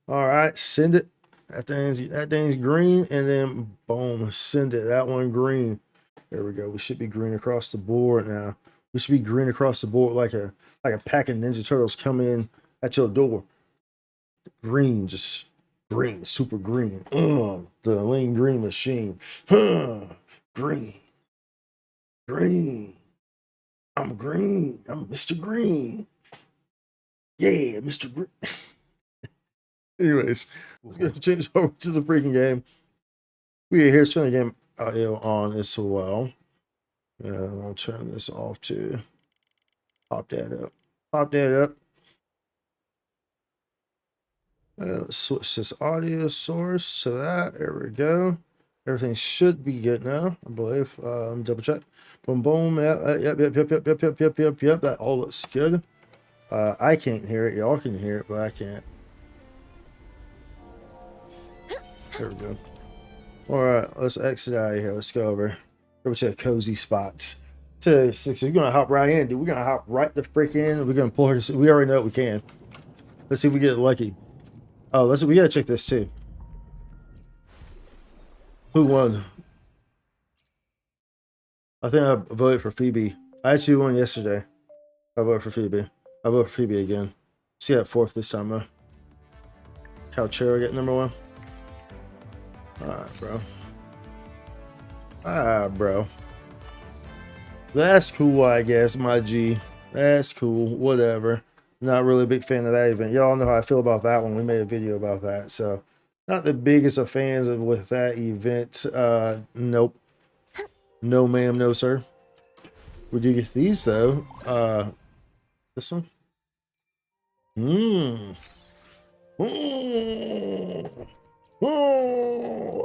All right, send it. That thing's green, and then boom, send it. That one green. There we go. We should be green across the board now. We should be green across the board like a pack of Ninja Turtles come in at your door. Green, just green, super green. The lean green machine. Green, green. I'm green. I'm Mr. Green. Yeah, Mr. Green. Anyways, let's go change over to the freaking game. We are here turn the game audio on as well. I'll turn this off too. Pop that up. Pop that up. Let's switch this audio source to that. There we go. Everything should be good now, I believe. Double check. Boom, boom. Yep. That all looks good. I can't hear it. Y'all can hear it, but I can't. There we go. All right, let's exit out of here. Let's go over to a cozy spot. We're gonna hop right in, dude. We're gonna hop right the frick in. We're gonna pull her. We already know we can. Let's see if we get lucky. Oh, we gotta check this too. Who won? I think I voted for Phoebe. I actually won yesterday. I voted for Phoebe. I voted for Phoebe again. She got fourth this time, though. Calchero get number one. Alright, bro. Bro. That's cool, I guess, my G. That's cool. Whatever. Not really a big fan of that event. Y'all know how I feel about that one. We made a video about that. So, not the biggest of fans with that event. Nope. No, ma'am. No, sir. We do get these, though. This one?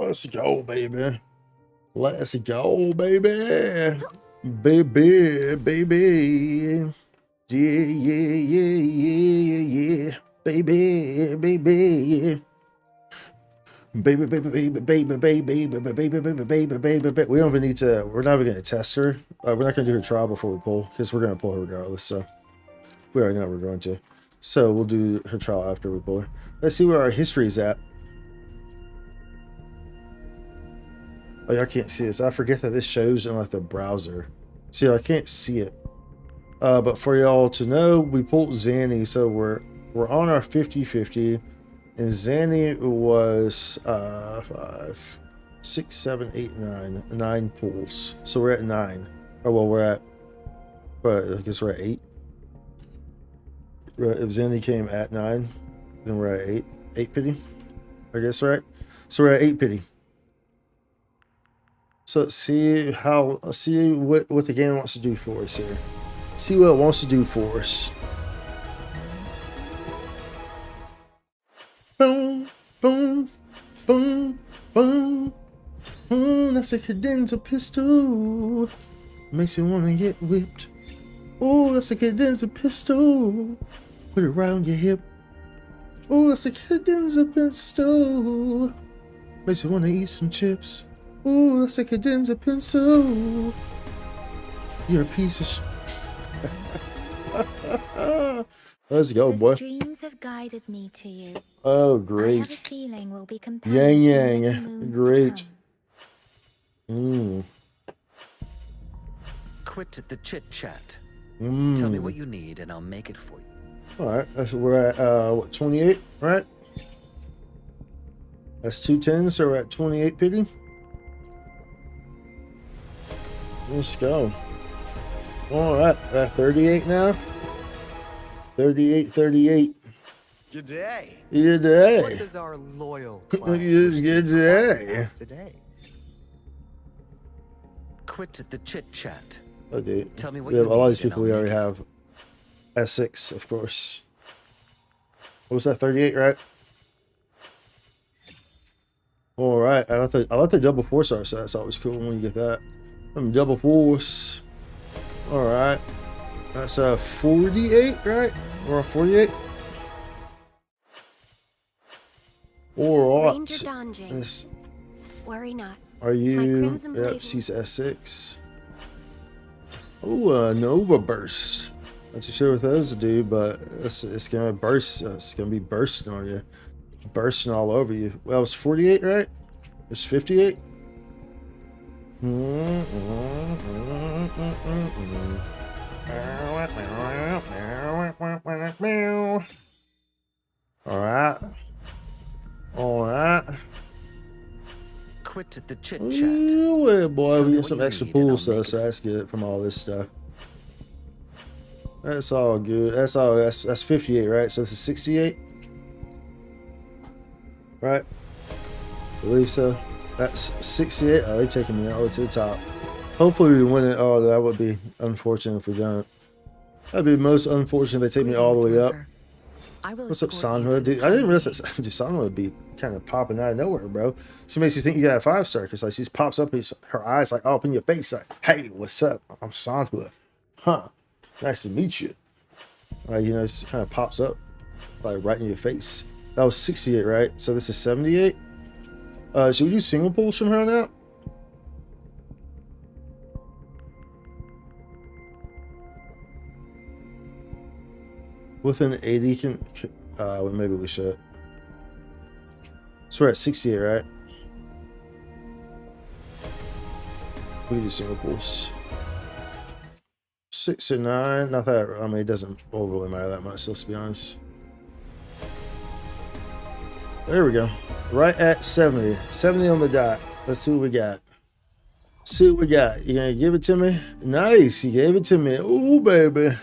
Let's go, baby. Let's go, baby. Baby. Yeah. Baby. Baby. We don't even need to. We're not even going to test her. We're not going to do her trial before we pull, because we're going to pull her regardless. So we already know we're going to. So we'll do her trial after we pull her. Let's see where our history is at. Oh, y'all can't see this. I forget that this shows in like the browser. See, I can't see it. But for y'all to know, we pulled Zanny, so we're on our 50-50, and Zanny was 5, 6, 7, 8, 9 pulls. So we're at 9. Oh well, but I guess we're at 8. If Zanny came at 9, then we're at 8. 8 pity, I guess, right? So we're at 8 pity. So let's see what the game wants to do for us here. See what it wants to do for us. Boom. That's a cadenza pistol. Makes you wanna get whipped. Oh, that's a cadenza pistol. Put it around your hip. Oh, that's a cadenza pistol. Makes you wanna eat some chips. Ooh, that's a cadenza pencil. You're a piece of Let's go, boy. Dreams have guided me to you. Oh, great. I have a feeling we'll be Yang. Great. Quit the chit chat. Tell me what you need and I'll make it for you. Alright, we're at what, 28, right? That's 210, so we're at 28 pity. Let's go. Alright, at 38 now. 38. Good day. Good day. What does our loyal client Good day. today? Quit the chit chat. Oh, dude. Tell me what We have you a lot of need these people and we I'll already make have. S6, of course. What was that, 38, right? Alright, I like the double force art, so that's always cool when you get that. Double force. Alright. That's a 48, right? Or a 48? Alright. Ranger Donjing. Worry not. Are you? Yep, she's S6. Oh, Nova Burst. Not too sure what those do, but it's gonna burst. It's gonna be bursting on you. bursting all over you. Well, it's 48, right? It's 58. All right. All right. Quit the chit chat. Ooh, boy, Tell we me get what some you extra need and pool I'll stuff, make so that's good from all this stuff. That's all good. That's all. That's 58, right? So this is 68, right? I believe so. That's 68. Oh, they're taking me all the way to the top. Hopefully we win it. Oh, that would be unfortunate if we don't. That'd be most unfortunate if they take me all the way up. What's up, Sanhua? Dude, I didn't realize that Sanhua would be kind of popping out of nowhere, bro. She makes you think you got a 5-star because like she just pops up, her eyes like all up in your face, like, "Hey, what's up? I'm Sanhua. Huh? Nice to meet you." Like, you know, it kind of pops up like right in your face. That was 68, right? So this is 78. Should we do single pools from here on out? Within 80 can well, maybe we should. So we're at 68, right? We can do single pools. 6 or 9, not that, I mean, it doesn't overly matter that much, let's be honest. There we go. Right at 70. 70 on the dot. Let's see what we got. See what we got. You gonna give it to me? Nice, you gave it to me. Ooh, baby.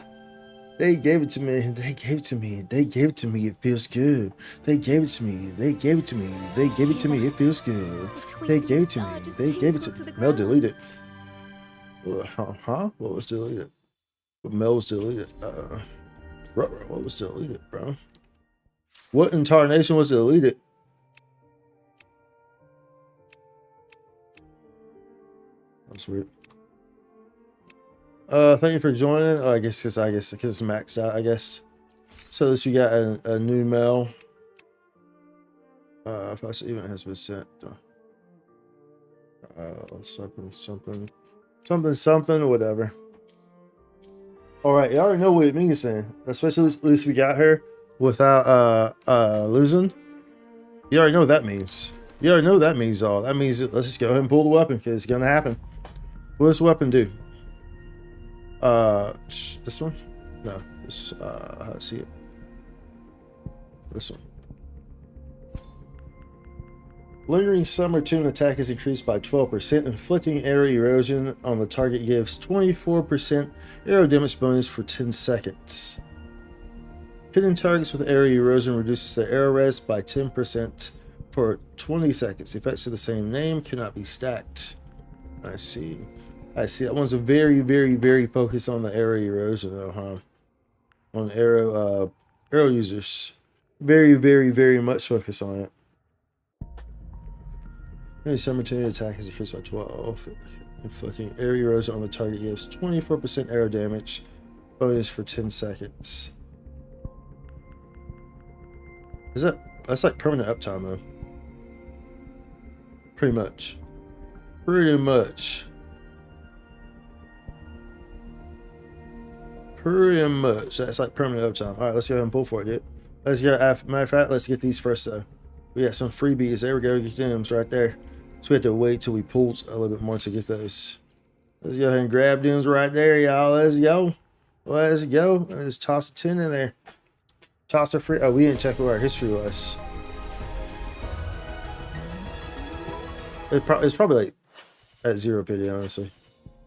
They gave it to me. They gave it to me. They gave it to me. It feels good. They gave it to me. They gave it to me. They gave it to me. It feels good. They gave it to me. They gave it to me. Mel deleted. Huh? What was deleted? Mel was deleted. What was deleted, bro? What in tarnation was deleted? That's weird. Thank you for joining. Oh, I guess because it's maxed out, I guess. So this we got a new mail. Plus event has been sent. Something, whatever. All right, you already know what it means then. Especially at least we got her without losing. You already know what that means. You already know what that means. All that means. Let's just go ahead and pull the weapon because it's gonna happen. What does the weapon do? This one? No, this, how do I see it? This one. Lingering Summer Tune attack is increased by 12%. Inflicting arrow erosion on the target gives 24% arrow damage bonus for 10 seconds. Hitting targets with arrow erosion reduces their arrow res by 10% for 20 seconds. Effects of the same name cannot be stacked. I see. That one's a very, very, very focused on the arrow erosion, though, huh? On arrow users, very, very, very much focused on it. Any simultaneous attack is increased by 12. Inflicting arrow erosion on the target gives 24% arrow damage bonus for 10 seconds. That's like permanent uptime though? Pretty much. Pretty much. That's like permanent uptime. All right, let's go ahead and pull for it, dude. Let's go. Matter of fact, let's get these first though. We got some freebies. There we go. Get them right there. So we have to wait till we pull a little bit more to get those. Let's go ahead and grab them right there, y'all. Let's go. Let's go. Let's toss a 10 in there. Toss a free. Oh, we didn't check what our history was. It's probably like at 0 pity, honestly.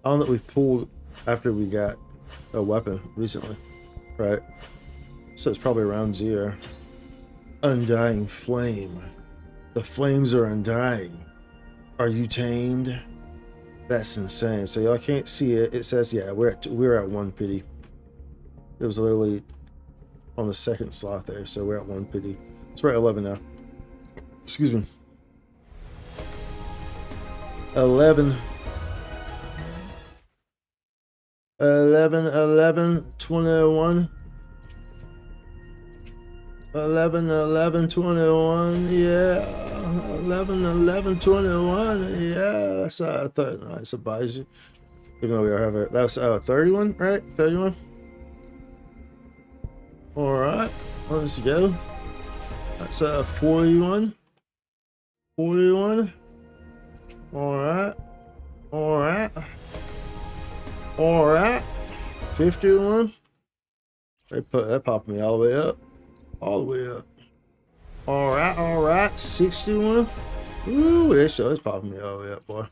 I don't know that we pulled after we got a weapon recently, right? So it's probably around 0. Undying flame. The flames are undying. Are you tamed? That's insane. So y'all can't see it. It says, yeah, we're at 1 pity. It was literally on the second slot there, so we're at 1 pity. So we're at 11 now. Excuse me. 11, 21. 11, 21. Yeah. 11, 21. Yeah. That's I thought. Nice, advise you. Even though we have it. That was 31, right? 31. All right. Let's go. That's a 41. 41. Alright. Alright. Alright. 51. That popped me all the way up. All the way up. Alright, alright. 61. Ooh, that show is popping me all the way up, boy.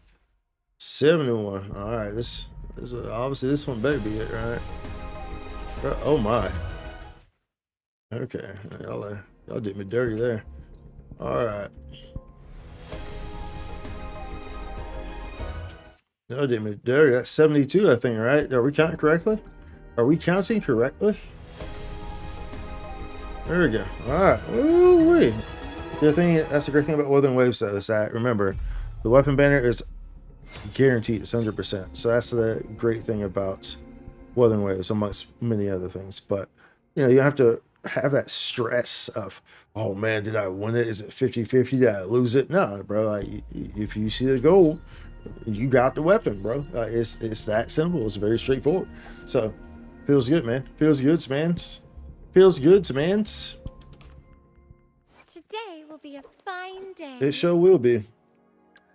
71. Alright, this obviously this one better be it, right? Oh my. Okay. Y'all did me dirty there. Alright. Y'all did me dirty. That's 72, I think, right? Are we counting correctly? Are we counting correctly? There we go. Alright. Ooh-wee. That's the great thing about Wuthering Waves, though, is that, remember, the weapon banner is guaranteed. It's 100%. So that's the great thing about Wuthering Waves, amongst many other things. But, you know, you have to have that stress of, oh man, did I win it? Is it 50-50? Did I lose it? No, bro. Like, if you see the gold, you got the weapon, bro. It's that simple. It's very straightforward. So, feels good, man. Feels good, man. Feels good, man. Today will be a fine day. It sure will be.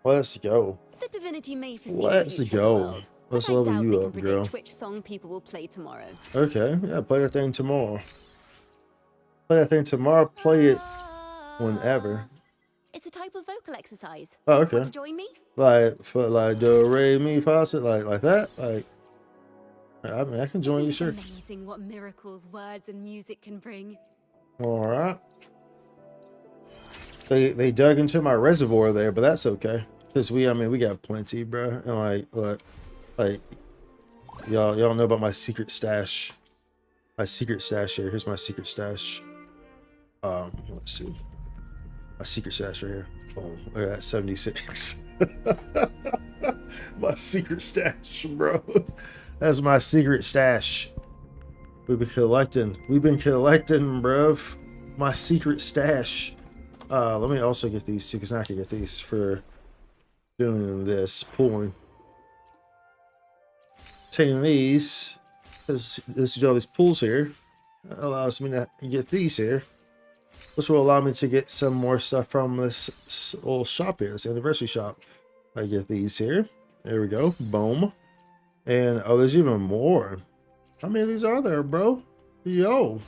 Let's go. The divinity may foresee Let's the future go. of the world, Let's but I level doubt you they up, can predict girl. which song people will play tomorrow. Okay, yeah, play that thing tomorrow. Play that thing tomorrow. Play it whenever. It's a type of vocal exercise. Oh, okay. Want to join me? Like for like do re mi fa so like that. Like, I mean, I can join you, Isn't it sure. amazing what miracles words and music can bring? All right. They dug into my reservoir there, but that's okay. Cause we got plenty, bro. And like, look, like y'all know about my secret stash. My secret stash here. Here's my secret stash. Let's see. My secret stash right here. Boom. Look at that, 76. My secret stash, bro. That's my secret stash. We've been collecting, bruv. My secret stash. Let me also get these too, because I can get these for doing this, pulling. Taking these, because let's do all these pulls here. That allows me to get these here, which will allow me to get some more stuff from this little shop here, this anniversary shop. I get these here. There we go. Boom. And oh, there's even more. How many of these are there, bro? Yo.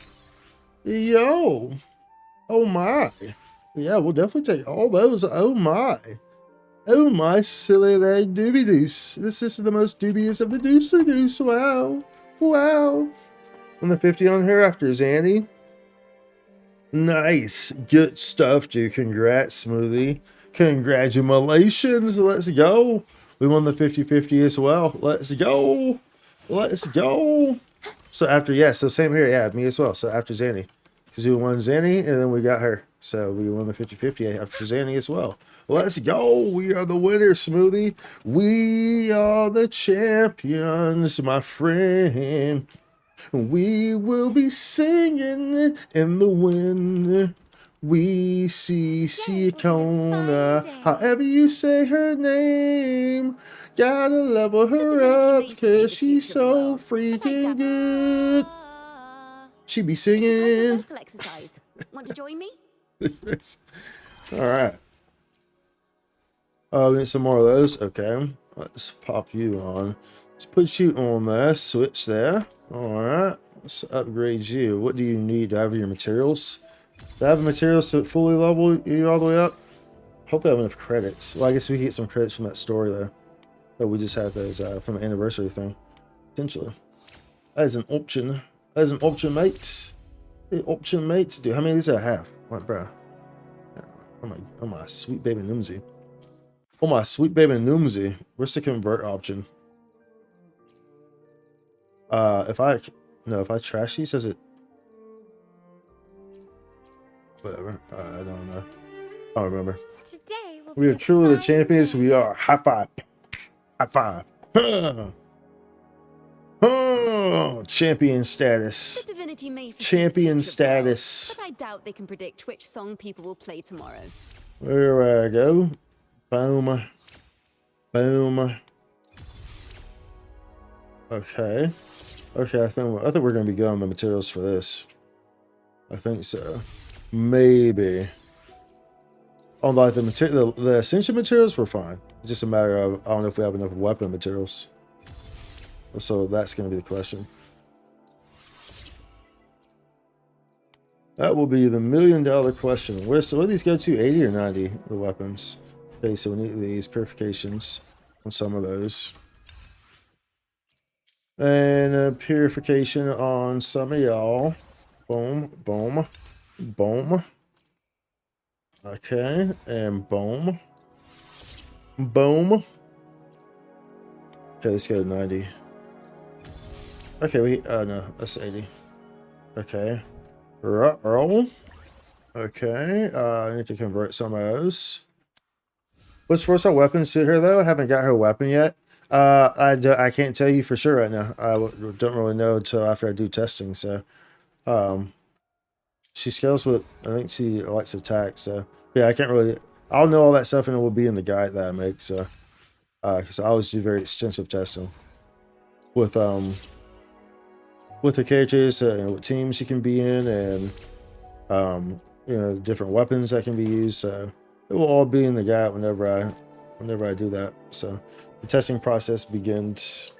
Oh my. Yeah, we'll definitely take all those. Oh my. Oh my silly little doobie doos. This is the most dubious of the doobsy doos. Wow. Wow. And the 50 on her after Zanny. Nice. Good stuff, dude. Congrats, Smoothie. Congratulations. Let's go. We won the 50-50 as well. Let's go. Let's go. So after, yeah, so same here. Yeah, me as well. So after Zanny. Because we won Zanny and then we got her. So we won the 50-50 after Zanny as well. Let's go. We are the winners, Smoothie. We are the champions, my friend. We will be singing in the wind. We see Ciaccona, however you say her name. Gotta level her up, cause she's so freaking good. She be It's a type singing. of vocal exercise. Want to join me? Alright. Oh, we need some more of those. Okay. Let's pop you on. Let's put you on there. Switch there. Alright. Let's upgrade you. What do you need to have your materials? Do I have the materials to fully level you all the way up? Hope I have enough credits. Well, I guess we can get some credits from that story, though. But we just have those from the anniversary thing. Potentially. That is an option. That is an option, mate. An option, mate. Dude, how many of these do I have? What, bro? Oh my sweet baby Noomsy. Oh my sweet baby Noomsy. Where's the convert option? If I trash these, does it? Whatever. I don't know. I don't remember. Today will We be are a truly the fine champions. day. We are. High five. High five. Oh, champion status. The divinity may foresee Champion the future of the world, status. but I doubt they can predict which song people will play tomorrow. There I go. Boom. Boom. Okay. Okay, I think we're gonna be good on the materials for this. I think so. maybe. On like the material, the essential materials were fine. It's just a matter of I don't know if we have enough weapon materials. So that's going to be the question. That will be the $1 million question. So where do these go to? 80 or 90? The weapons. Okay, so we need these purifications on some of those. And a purification on some of y'all. Boom, boom, boom. Okay, and boom. Boom. Okay, let's go to 90. Okay, oh no, that's 80. Okay. Roll. Okay, I need to convert some of those. What's first our weapons to her though? I haven't got her weapon yet. I can't tell you for sure right now. I don't really know until after I do testing. So, she scales with. I think she likes attack. So yeah, I can't really. I'll know all that stuff and it will be in the guide that I make. So, because I always do very extensive testing with the characters, what teams you can be in, and you know, different weapons that can be used. So it will all be in the guide whenever I do that. So the testing process begins.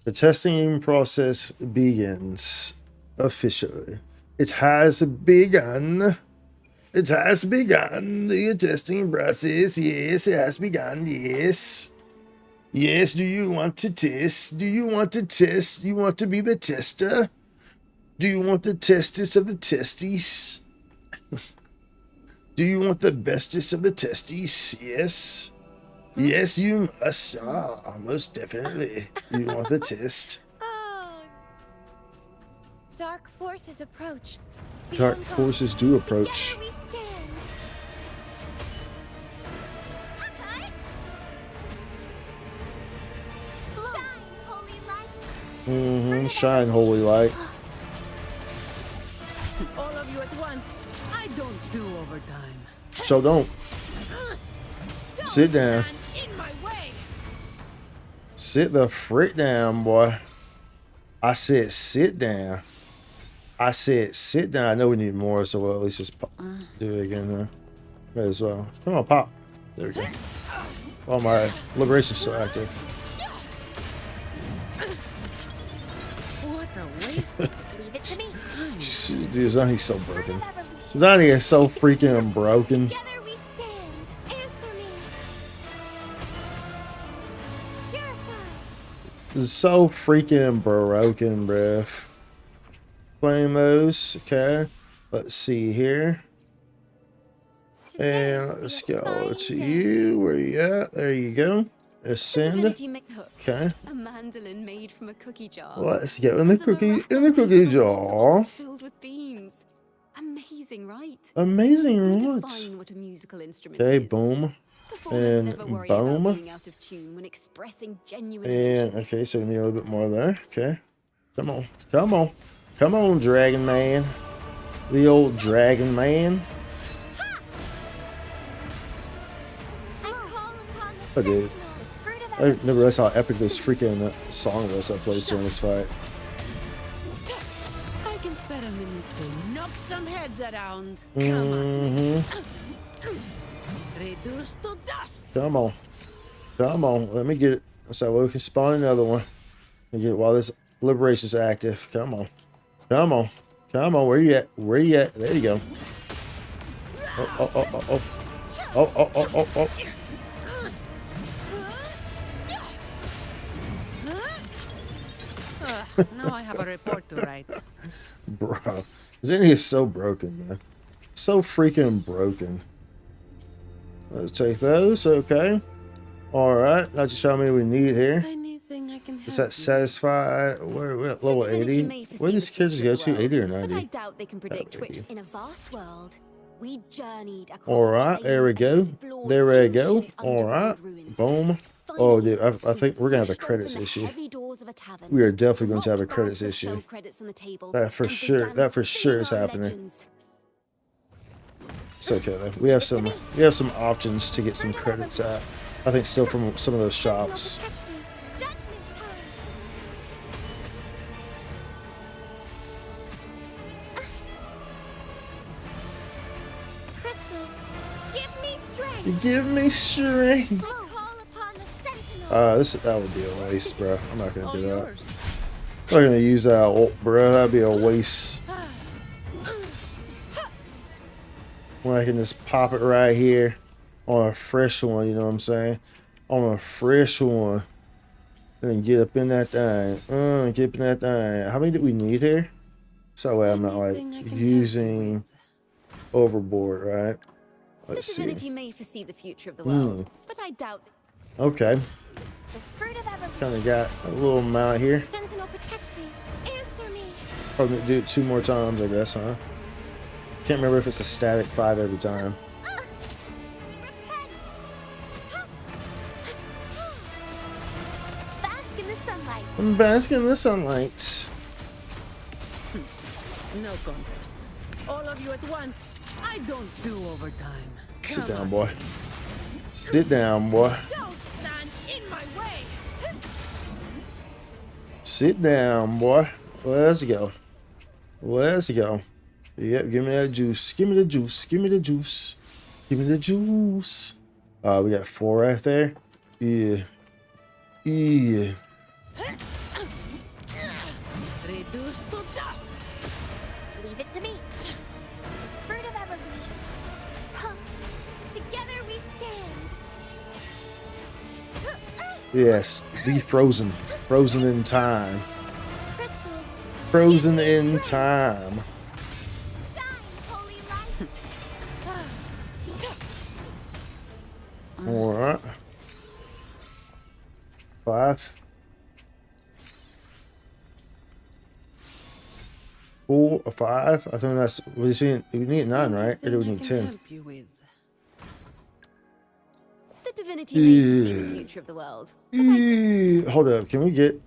The testing process begins officially. It has begun. It has begun. The testing process. Yes, it has begun. Yes. Yes, do you want to test? Do you want to test? You want to be the tester? Do you want the testest of the testes? Do you want the bestest of the testes? Yes. Yes, you must. Ah, most definitely. You want the test. Oh. Dark forces approach. Dark Beyond forces God, do approach. Together we stand. Shine, holy light. Shine, holy light. All of you at once. I don't do overtime. So don't. Sit down. Stand in my way. Sit the frick down, boy. I said sit down. I said sit down. I know we need more, so we'll at least just do it again. May as well. Come on, pop. There we go. Oh, my liberation's still active. What a waste. Leave it to me. Dude, Zani's so broken. Zani is so freaking broken. Together we stand. Answer me. Purify. So freaking broken, bruh. Claim those. Okay. Let's see here. Today And will be let's a go fine to day. you. Where you at? There you go. Ascend. Divinity McHook, Okay. a mandolin made from a cookie jar. Let's go in the And an cookie oracle jar. filled with beans. Amazing, right? Amazing, We right? define what a musical instrument Okay, is. boom. Performers and never worry boom. about being out of tune when expressing genuine And emotions. okay, so we need a little bit more there. Okay. Come on. Come on. Come on, Dragon Man. The old Dragon Man. I call upon the Oh, dude. sentinel, the fruit of I never realized how epic this freaking song was that plays during this fight. I can spare a minute to knock some heads around. Reduce to dust. Come on. Come on. Let me get it. So we can spawn another one. And get it while this liberation's active. Come on. Come on. Come on. Where you at? Where you at? There you go. Oh, oh, oh, oh, oh. Oh, oh, oh, oh, oh. Now I have a report to write. Bro. Zenny is so broken, man. So freaking broken. Let's take those. Okay. Alright. Now just how many we need here. Anything I can help Does that you satisfy? We're at level Divinity 80. may foresee Where do these the characters future go of the to? world, 80 or But I 90? doubt they can predict Oh, which 80. in a vast world. We journeyed across Alright, there we go. There we go. Alright. Boom. Oh, dude, I think we're going to have a credits issue. We are definitely going to have a credits issue. That for sure is happening. It's okay though. We have some options to get some credits at. I think still from some of those shops. Judgment time. Crystals, give me strength. Give me strength. I call upon the sentinel. That would be a waste, bro. I'm not gonna All do that. yours. I'm not gonna use that ult, bro. That'd be a waste. When I can just pop it right here on a fresh one, you know what I'm saying? On a fresh one. And then get up in that thing. Get up in that thing. How many do we need here? So that way I'm not like Anything I can help you using overboard, right? The Let's see. divinity may foresee the future of the world, but I doubt Okay. The fruit of evolution. Kind of got a little amount here. Sentinel protects me. Answer me. Probably do it 2 more times, I guess, huh? Can't remember if it's a static 5 every time. Repent. Bask in the sunlight. I'm basking in the sunlight. No contest. All of you at once. I don't do overtime. Sit Come down, on. boy. Sit down, boy. Don't stand in my way. Sit down, boy. Let's go. Let's go. Yep, give me that juice. Give me the juice. Give me the juice. Give me the juice. We got 4 right there. Yeah. Yeah. Reduced to dust. Leave it to me. The fruit of evolution. Huh. Together we stand. Yes. Be frozen. Frozen in time. Crystals, Frozen in time. shine, holy light. Alright. 5. 4 or 5. I think that's we need 9, right? Or do we Anything I need can 10? help you with. the divinity may foresee the future of the world. Hold up, can we get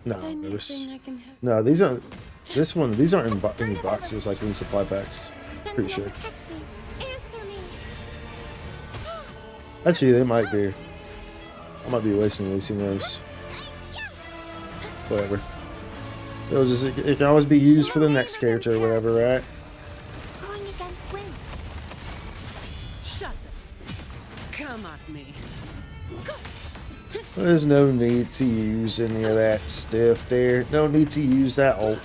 no? There's, Anything I can help. no, these aren't. These aren't in any boxes like in supply packs. Pretty Sentinel sure. protects me. Answer me. Actually, they might be. I might be wasting these. Who knows? Whatever. It can always be used for the next character or whatever, right? Going against wind. Shut up. Come at me. There's no need to use any of that stuff there. No need to use that ult.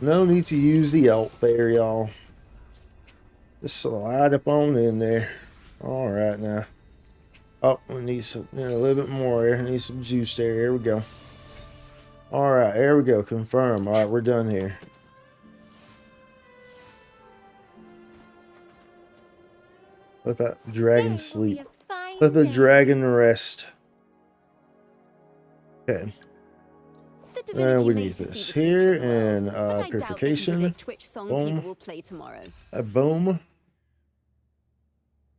No need to use the ult there, y'all. Just slide up on in there. Alright now. Oh, we need some, a little bit more here. Need some juice there. Here we go. Alright, here we go. Confirm. Alright, we're done here. Let that dragon Today will be sleep. a fine Let the day. dragon rest. Okay. The divinity we may need foresee this the future here of the world, and but I doubt they can purification. predict which song Boom. people will play tomorrow. A boom.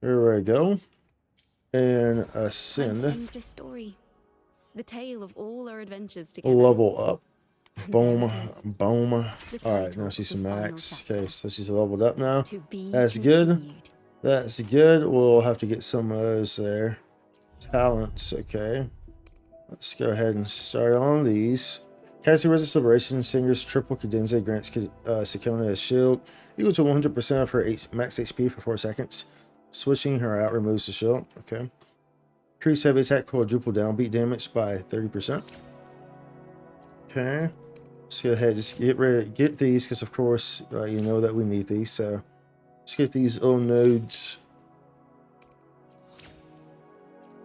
There we go. And Time to ascend. end this story. The tale of all our adventures together. Level up. And Boom. there it is, Boom. the Alright, title now she's and some final max. chapter. Okay, so she's leveled up now. To be That's good. continued. That's good. We'll have to get some of those there. Talents, okay. Let's go ahead and start on these. Casting Resist Liberation, Singer's triple cadenza grants Ciaccona a shield equal to 100% of her max HP for 4 seconds. Switching her out removes the shield. Okay. Increase heavy attack quadruple downbeat damage by 30%. Okay. Let's go ahead, just get these because of course you know that we need these. So let's get these little nodes.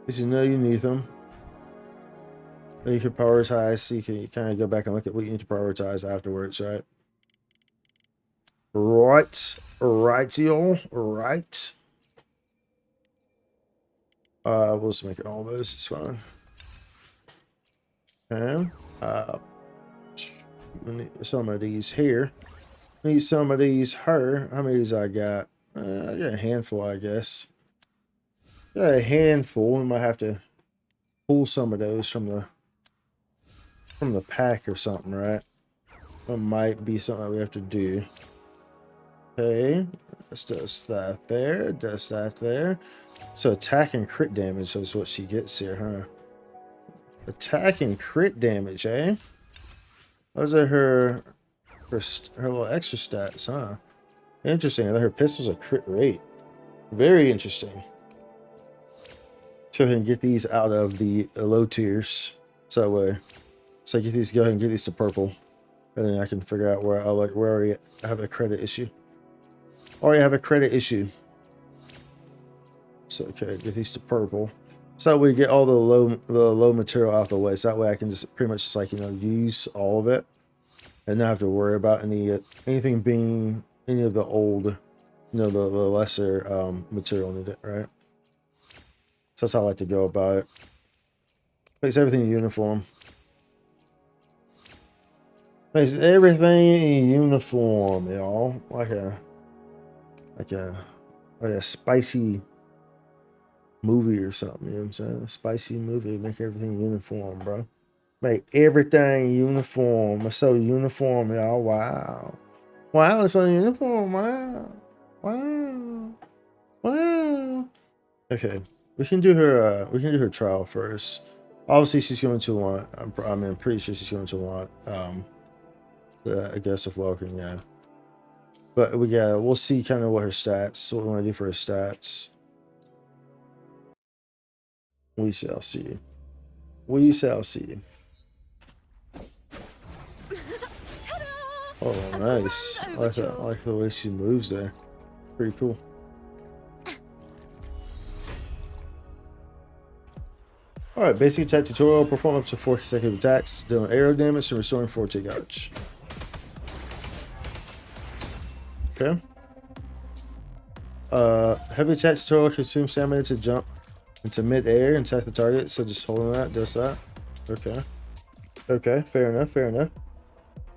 Because you know you need them. You can prioritize, so you can kind of go back and look at what you need to prioritize afterwards, right? Right, y'all. Right. We'll just make it all those. It's fine. Okay. We need some of these here. Need some of these here. How many of these I got? I got a handful, I guess. Got a handful. We might have to pull some of those from the pack or something, right? That might be something that we have to do. Okay, let's does that there, does that there. So attack and crit damage is what she gets here, huh? Attack and crit damage, eh? Those are her her little extra stats, huh? Interesting. Her pistol's a crit rate. Very interesting. So I can get these out of the low tiers. So that way, so I get these. Go ahead and get these to purple, and then I can figure out where I have a credit issue. Already have a credit issue. So okay, get these to purple. So that we get all the low material out of the way. So that way I can just pretty much just like, you know, use all of it and not have to worry about anything being any of the old, you know, the lesser material in it, right? So that's how I like to go about it. Makes everything uniform. Makes everything uniform, y'all. Like a spicy movie or something, you know what I'm saying? A spicy movie, make everything uniform, bro. Make everything uniform. It's so uniform, y'all. Wow. Wow, it's so uniform. Wow. Wow. Wow. Okay. We can do her trial first. Obviously she's going to want, I'm pretty sure she's going to want the aggressive welcome, yeah. But we'll see kind of what her stats, what we want to do for her stats. We shall see. We shall see. Oh, nice. I like that. I like the way she moves there. Pretty cool. Alright, basic attack tutorial. Perform up to 4 consecutive attacks, dealing arrow damage and restoring 4 gauge. Okay. Heavy attack tutorial consumes stamina to jump into mid-air and attack the target, so just holding that does that. Okay. Okay, fair enough, fair enough.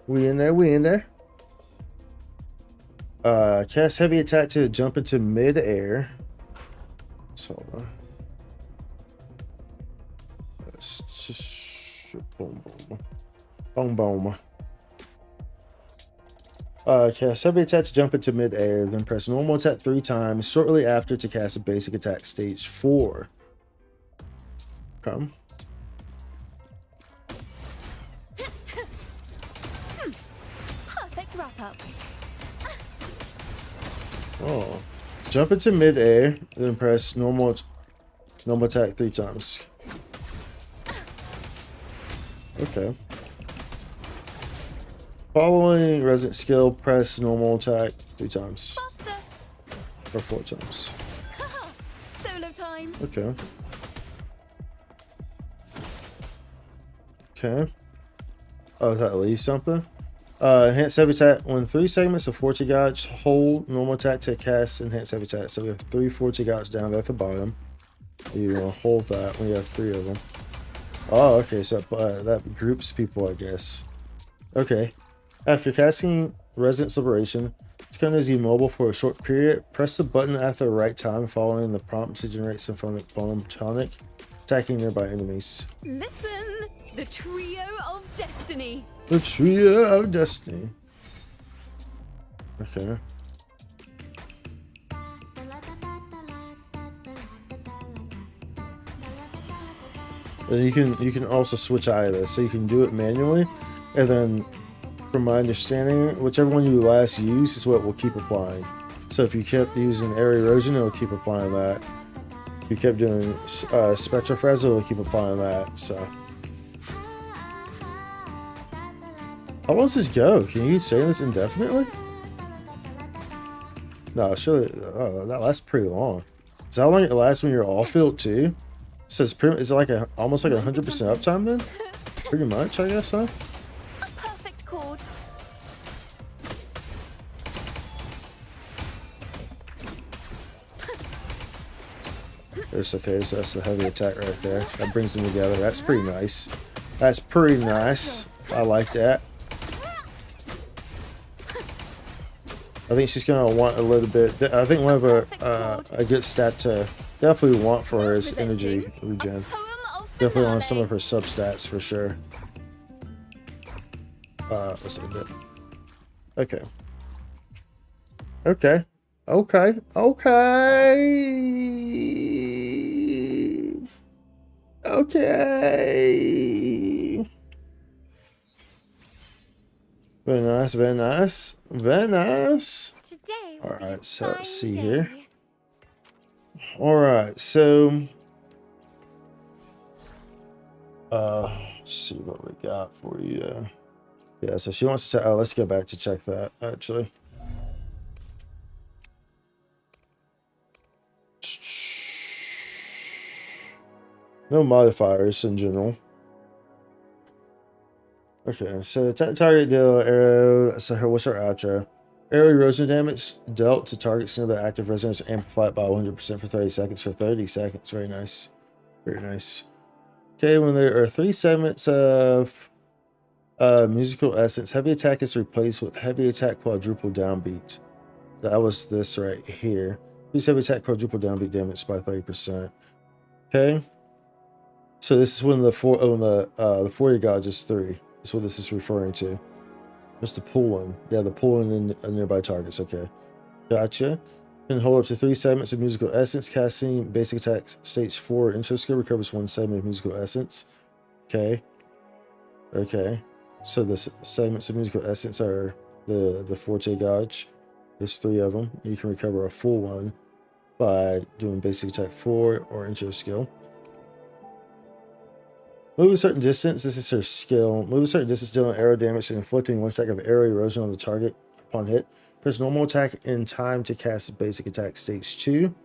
We in there. Cast heavy attack to jump into mid-air. So hold on. Let's just boom. Cast heavy attack to jump into mid-air, then press normal attack 3 times shortly after to cast a basic attack stage 4. Come. Perfect wrap up. Oh. Jump into mid-air, then press normal attack 3 times. Okay. Following resident skill, press normal attack 3 times. Faster. Or 4 times. Solo time. Okay. Okay. Oh, that leaves something. Enhanced heavy attack. When 3 segments of 40 gauge, hold normal attack to cast enhanced heavy attack. So we have 3 40 gauge down at the bottom. You want to hold that when you have 3 of them. Oh, okay. So that groups people, I guess. Okay. After casting Residence Liberation, Ciaccona is immobile for a short period. Press the button at the right time following the prompt to generate symphonic bonum tonic, attacking nearby enemies. Listen, the trio of destiny. The Trio of Destiny. Okay. And you can also switch out of this, so you can do it manually, and then from my understanding, whichever one you last use is what will keep applying. So if you kept using air erosion, it will keep applying that. If you kept doing spectral frazzle, it will keep applying that. So how long does this go? Can you say this indefinitely? No, surely that lasts pretty long. Is that how long it lasts when you're off field too? It says is it like almost like 100% uptime then? Pretty much, I guess, huh? A perfect chord. It's okay, so that's the heavy attack right there. That brings them together. That's pretty nice. That's pretty nice. I like that. I think she's gonna want a little bit. I think one of her a good stat to definitely want for her is energy regen. Definitely on some of her substats for sure. Let's see a bit. Okay. Okay. Okay. Okay. Okay. Very nice, very nice, very nice. Today All will be a right, so fine let's see day. here. All right, so let's see what we got for you. Yeah, so she wants to check. Oh, let's go back to check that actually. No modifiers in general. Okay, so target deal arrow. So what's her outro? Arrow erosion damage dealt to targets near the active resonance amplified by 100% for 30 seconds. For 30 seconds, very nice, very nice. Okay, when there are 3 segments of musical essence, heavy attack is replaced with heavy attack quadruple downbeat. That was this right here. Use heavy attack quadruple downbeat damage by 30%. Okay. So this is when the 40 gauge is 3. That's what this is referring to. Just the pulling. Yeah, the pulling in nearby targets. Okay. Gotcha. Can hold up to 3 segments of musical essence. Casting basic attack stage 4 intro skill recovers 1 segment of musical essence. Okay. Okay. So the segments of musical essence are the Forte Gauge. There's 3 of them. You can recover a full one by doing basic attack 4 or intro skill. Move a certain distance. This is her skill. Move a certain distance, dealing arrow damage and inflicting 1 second of arrow erosion on the target upon hit. Press normal attack in time to cast basic attack stage 2.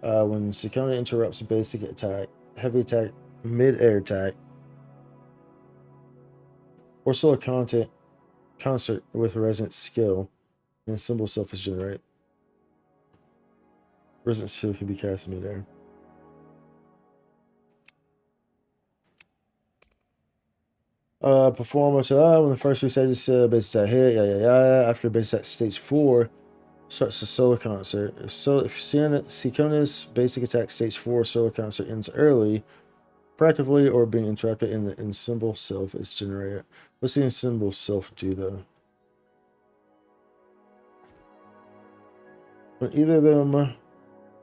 When Ciaccona interrupts basic attack, heavy attack, mid-air attack, or solo concert with resonant skill, and symbol self is generated. Resonant skill can be cast mid-air. Performance. When the first 3 stages basic attack hit, after basic attack stage 4 starts the solo concert. If Ciaccona's basic attack stage 4 solo concert ends early, practically, or being interrupted, in symbol self is generated. What's the symbol self do though? When either of them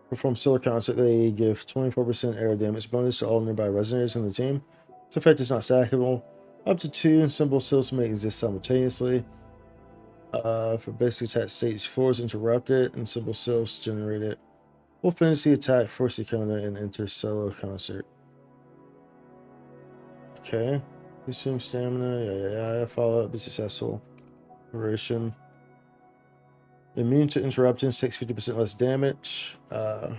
perform solo concert, they give 24% arrow damage bonus to all nearby resonators in the team. This effect is not stackable. Up to 2 symbol cells may exist simultaneously. For basic attack stage 4 is interrupted and symbol cells generated. We'll finish the attack for Ciaccona and enter solo concert. Okay. Consume stamina. Follow up. Be successful. Duration. Immune to interruptions. Takes 50% less damage. And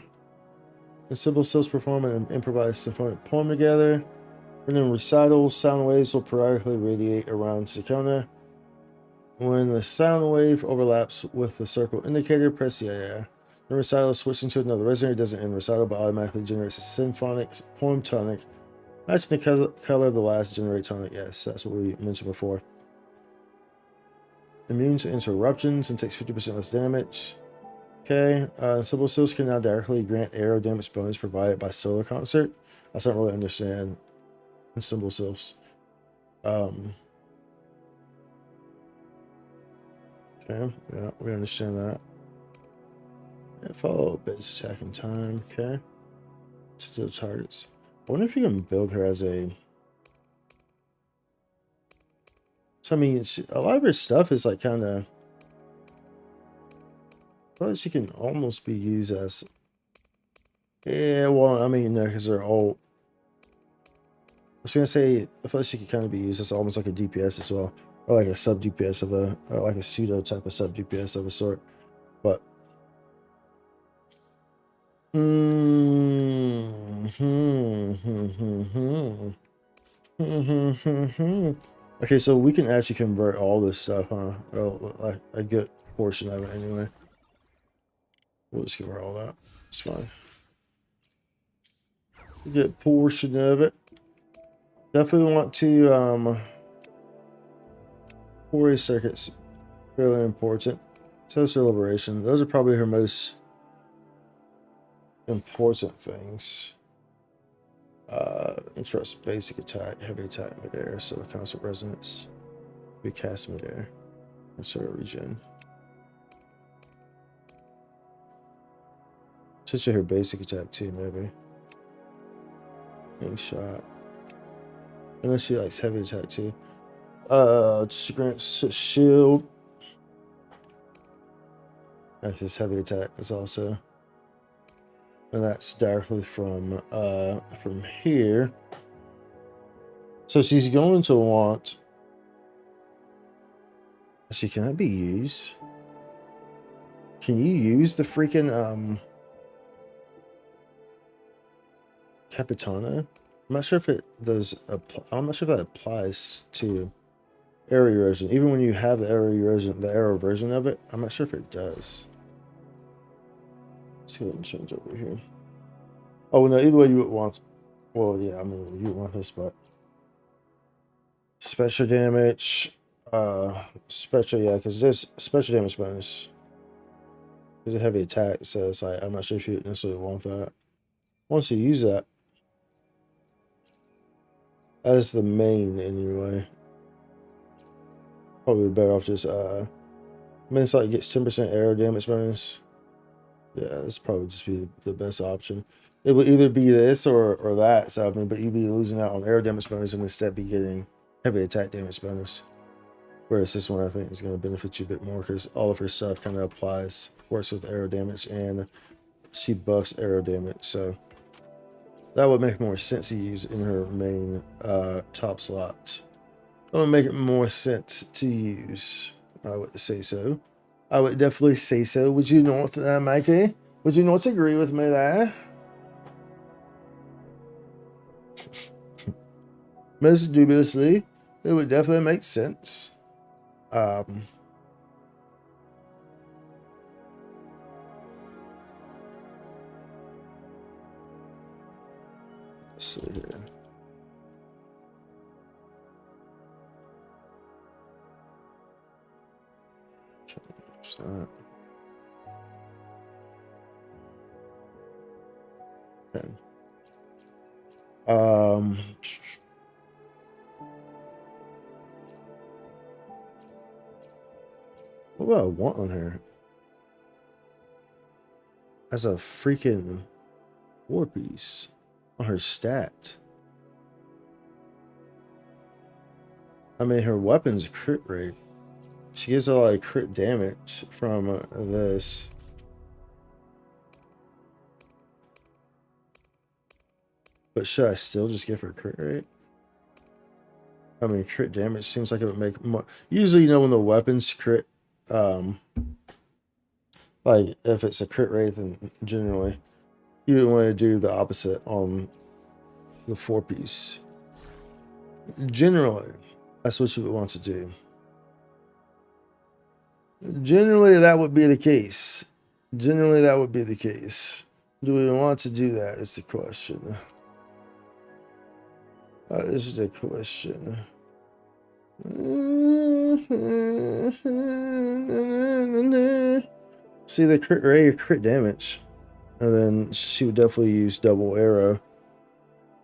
symbol cells perform an improvised symphonic poem together. And then recitals, sound waves will periodically radiate around Ciaccona. When the sound wave overlaps with the circle indicator, press the recital switching to another resonator doesn't end recital, but automatically generates a symphonic poem tonic, matching the color of the last generate tonic. Yes, that's what we mentioned before. Immune to interruptions and takes 50% less damage. Okay, symbol cells can now directly grant arrow damage bonus provided by solo concert. I don't really understand symbol cells. Okay, yeah, we understand that. Yeah, follow base attack in time. Okay, to deal targets. I wonder if you can build her as a. So I mean, a lot of her stuff is like kind of. I feel like she can almost be used as. Yeah, well, I mean, no, because they're all. I was gonna say, I feel like she could kind of be used as almost like a DPS as well, or like a sub DPS of a, or like a pseudo type of sub DPS of a sort. But okay, so we can actually convert all this stuff, huh? Well, like a good portion of it anyway. We'll just convert all that. It's fine. A good portion of it. Definitely want to Quarry circuits, fairly important. Social liberation. Those are probably her most important things. Interest basic attack, heavy attack midair, so the constant resonance. We cast midair. And sort of regen. Such her basic attack too, maybe. Aim shot. Unless she likes heavy attack too. Grants shield. Access heavy attack is also, and that's directly from here. So she's going to want. Actually, can that be used? Can you use the freaking Capitana? I'm not sure if it does. I'm not sure if that applies to air erosion. Even when you have the air erosion, the arrow version of it, I'm not sure if it does. Let's go ahead and change over here. Oh no, either way you would want. Well, yeah, I mean you would want this, but special damage. Special, yeah, because there's special damage bonus. There's a heavy attack, so it's like I'm not sure if you necessarily want that. Once you use that, as the main anyway, probably better off just I mean, it's like it gets 10% arrow damage bonus. Yeah, this probably just be the best option. It would either be this or that. So I mean, but you'd be losing out on arrow damage bonus and instead be getting heavy attack damage bonus. Whereas this one I think is going to benefit you a bit more because all of her stuff kind of works with arrow damage, and she buffs arrow damage. So that would make more sense to use in her main top slot. That would make it more sense to use. I would say so. I would definitely say so. Would you not, Mighty? Would you not agree with me there? Most dubiously, it would definitely make sense. Let's see here. Change that. Okay. What do I want on her? As a freaking war piece on her stat. I mean, her weapon's crit rate. She gets a lot of crit damage from this. But should I still just give her crit rate? I mean, crit damage seems like it would make more. Usually, you know, when the weapons crit, like if it's a crit rate, then generally you would want to do the opposite on the 4-piece. Generally, that's what you would want to do. Generally, that would be the case. Generally, that would be the case. Do we want to do that? Is the question. That is the question. See the crit rate, crit damage, and then she would definitely use double arrow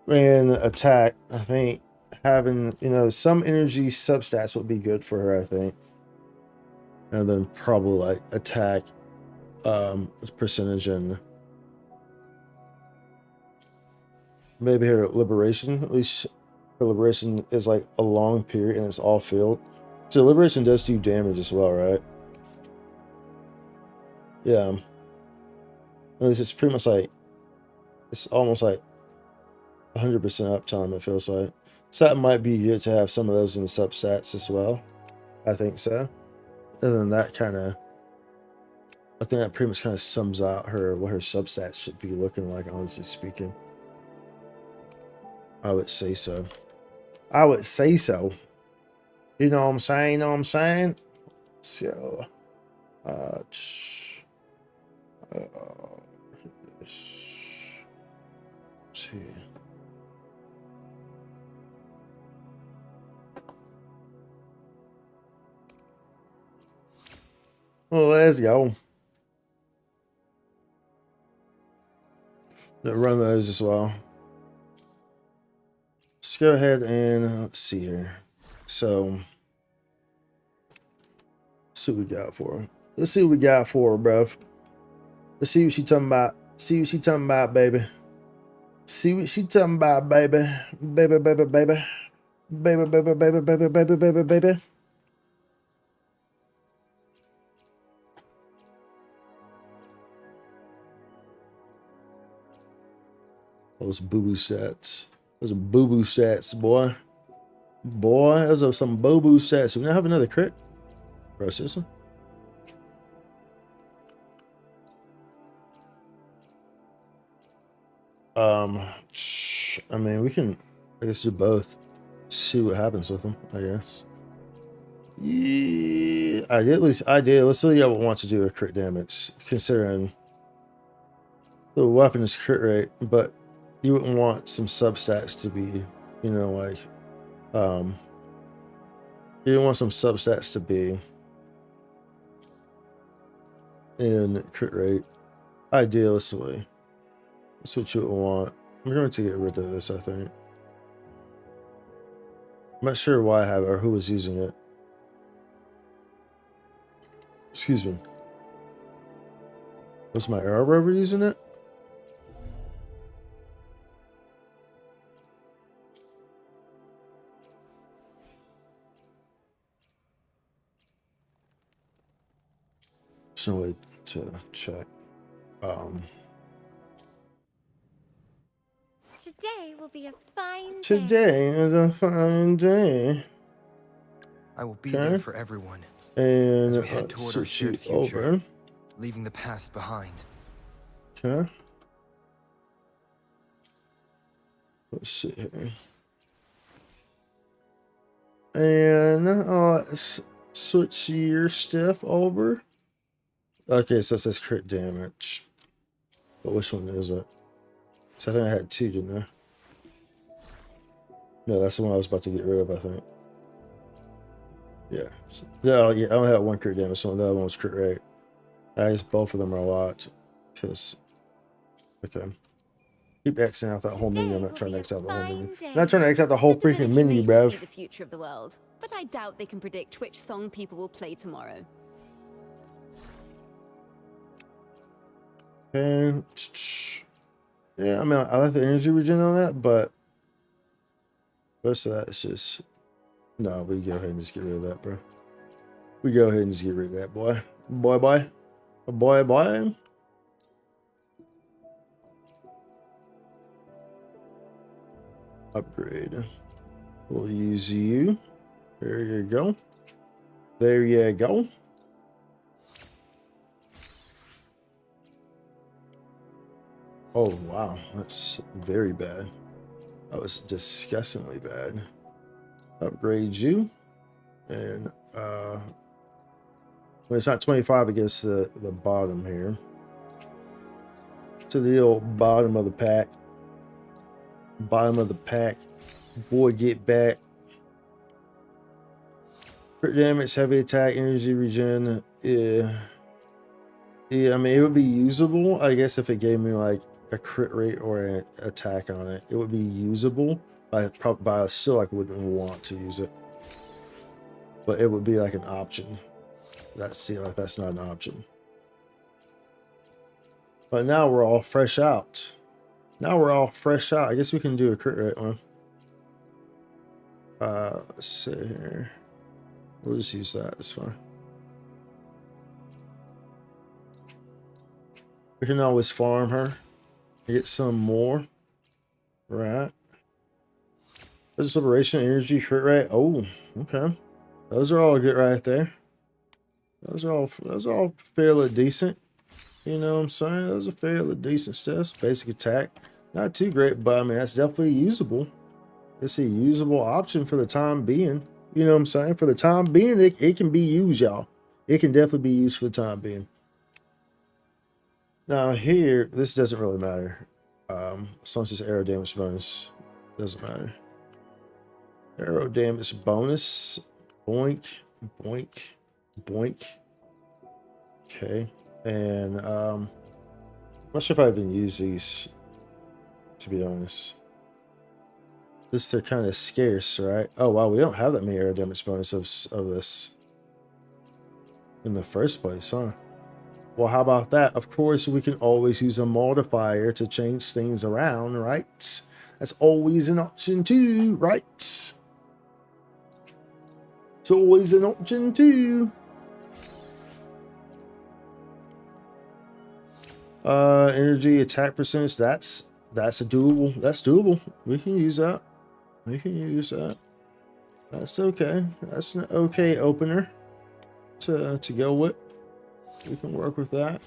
and attack. I think having, you know, some energy substats would be good for her, I think, and then probably like attack percentage and maybe her liberation. At least her liberation is like a long period and it's all filled. So liberation does do damage as well, right? Yeah. At least it's pretty much like, it's almost like 100% uptime, it feels like. So that might be good to have some of those in the substats as well. I think so. And then that kind of, I think that pretty much kind of sums out what her substats should be looking like, honestly speaking. I would say so. I would say so. You know what I'm saying? You know what I'm saying? So, let's see. Well, let's go. Run those as well. Let's go ahead and let's see here. So, let's see what we got for her. Let's see what we got for her, bruv. Let's see what she talking about. See what she talking about, baby. See what she talking about, baby. Baby, baby, baby. Baby, baby, baby, baby, baby, baby, baby. Those boo-boo stats. Those are boo-boo stats, boy. Boy, those are some boo-boo stats. Do we not have another crit? Bro, seriously? I mean, we can, I guess, do both. See what happens with them, I guess. Yeah, I did, at least I did. Let's see what wants to do with crit damage, considering the weapon is crit rate, but you wouldn't want some substats to be, you know, like, you want some substats to be in crit rate, ideally. That's what you would want. I'm going to get rid of this, I think. I'm not sure why I have it or who was using it. Excuse me. Was my arrow rover using it? There's no way to check. Today will be a fine day. Today is a fine day. I will be there for everyone. And as we head toward our shared future, over. Leaving the past behind. Okay. Let's see here. And let's switch your stuff over. Okay, so it says crit damage. But which one is it? So I think I had two, didn't I? No, that's the one I was about to get rid of, I think. Yeah. So, yeah, I only had one crit damage, so the other one was crit rate. I guess both of them are a lot. Because, okay. Keep Xing out that whole menu. I'm not trying to X out the whole menu. I'm not trying to X out the whole The freaking divinity menu, may bruv. see the future of the world, but I doubt they can predict which song people will play tomorrow. And yeah, I mean, I like the energy regen on that, but most of that is just no. We go ahead and just get rid of that, bro. We go ahead and just get rid of that, boy. Boy. Upgrade. We'll use you. There you go. There you go. Oh, wow. That's very bad. That was disgustingly bad. Upgrade you. And, when it's not 25, it goes to the bottom here. To the old bottom of the pack. Bottom of the pack. Boy, get back. Crit damage, heavy attack, energy regen. Yeah. Yeah, I mean, it would be usable, I guess, if it gave me, like, a crit rate or an attack on it. It would be usable, but I still, like, wouldn't want to use it. But it would be, like, an option. That's not an option. But now we're all fresh out. I guess we can do a crit rate one. Let's see here. We'll just use that. It's fine. We can always farm her. Get some more. Right. There's liberation, energy, crit rate. Oh, okay. Those are all good right there. Those are all fairly decent. You know what I'm saying? Those are fairly decent stuff. Basic attack. Not too great, but I mean, that's definitely usable. It's a usable option for the time being. You know what I'm saying? For the time being, it can be used, y'all. It can definitely be used for the time being. Now here, this doesn't really matter. As long as it's arrow damage bonus, doesn't matter. Arrow damage bonus. Boink, boink, boink. Okay. And I'm not sure if I even use these, to be honest. Just they're kind of scarce, right? Oh wow, we don't have that many arrow damage bonus of this in the first place, huh? Well, how about that? Of course, we can always use a modifier to change things around, right? That's always an option too, right? It's always an option too. Energy attack percentage. That's a doable. That's doable. We can use that. We can use that. That's okay. That's an okay opener to go with. We can work with that.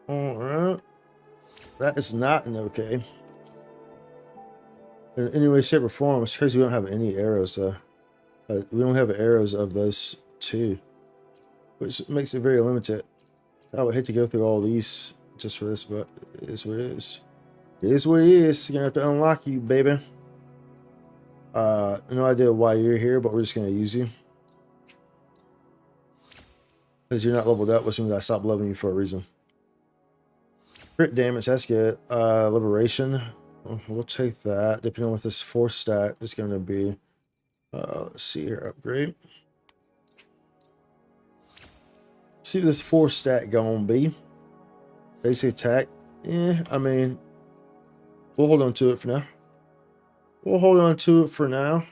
All right. That is not an okay. In any way, shape, or form. It's because we don't have any arrows. We don't have arrows of those two, which makes it very limited. I would hate to go through all these just for this, but it is what it is. It is what it is. You're gonna have to unlock you, baby. No idea why you're here, but we're just gonna use you. Because you're not leveled up, which means I stopped loving you for a reason. Crit damage, that's good. Liberation. We'll take that. Depending on what this 4 stat is gonna be. Let's see here, upgrade. See what this 4 stat gonna be. Basic attack. Yeah, I mean, we'll hold on to it for now. We'll hold on to it for now.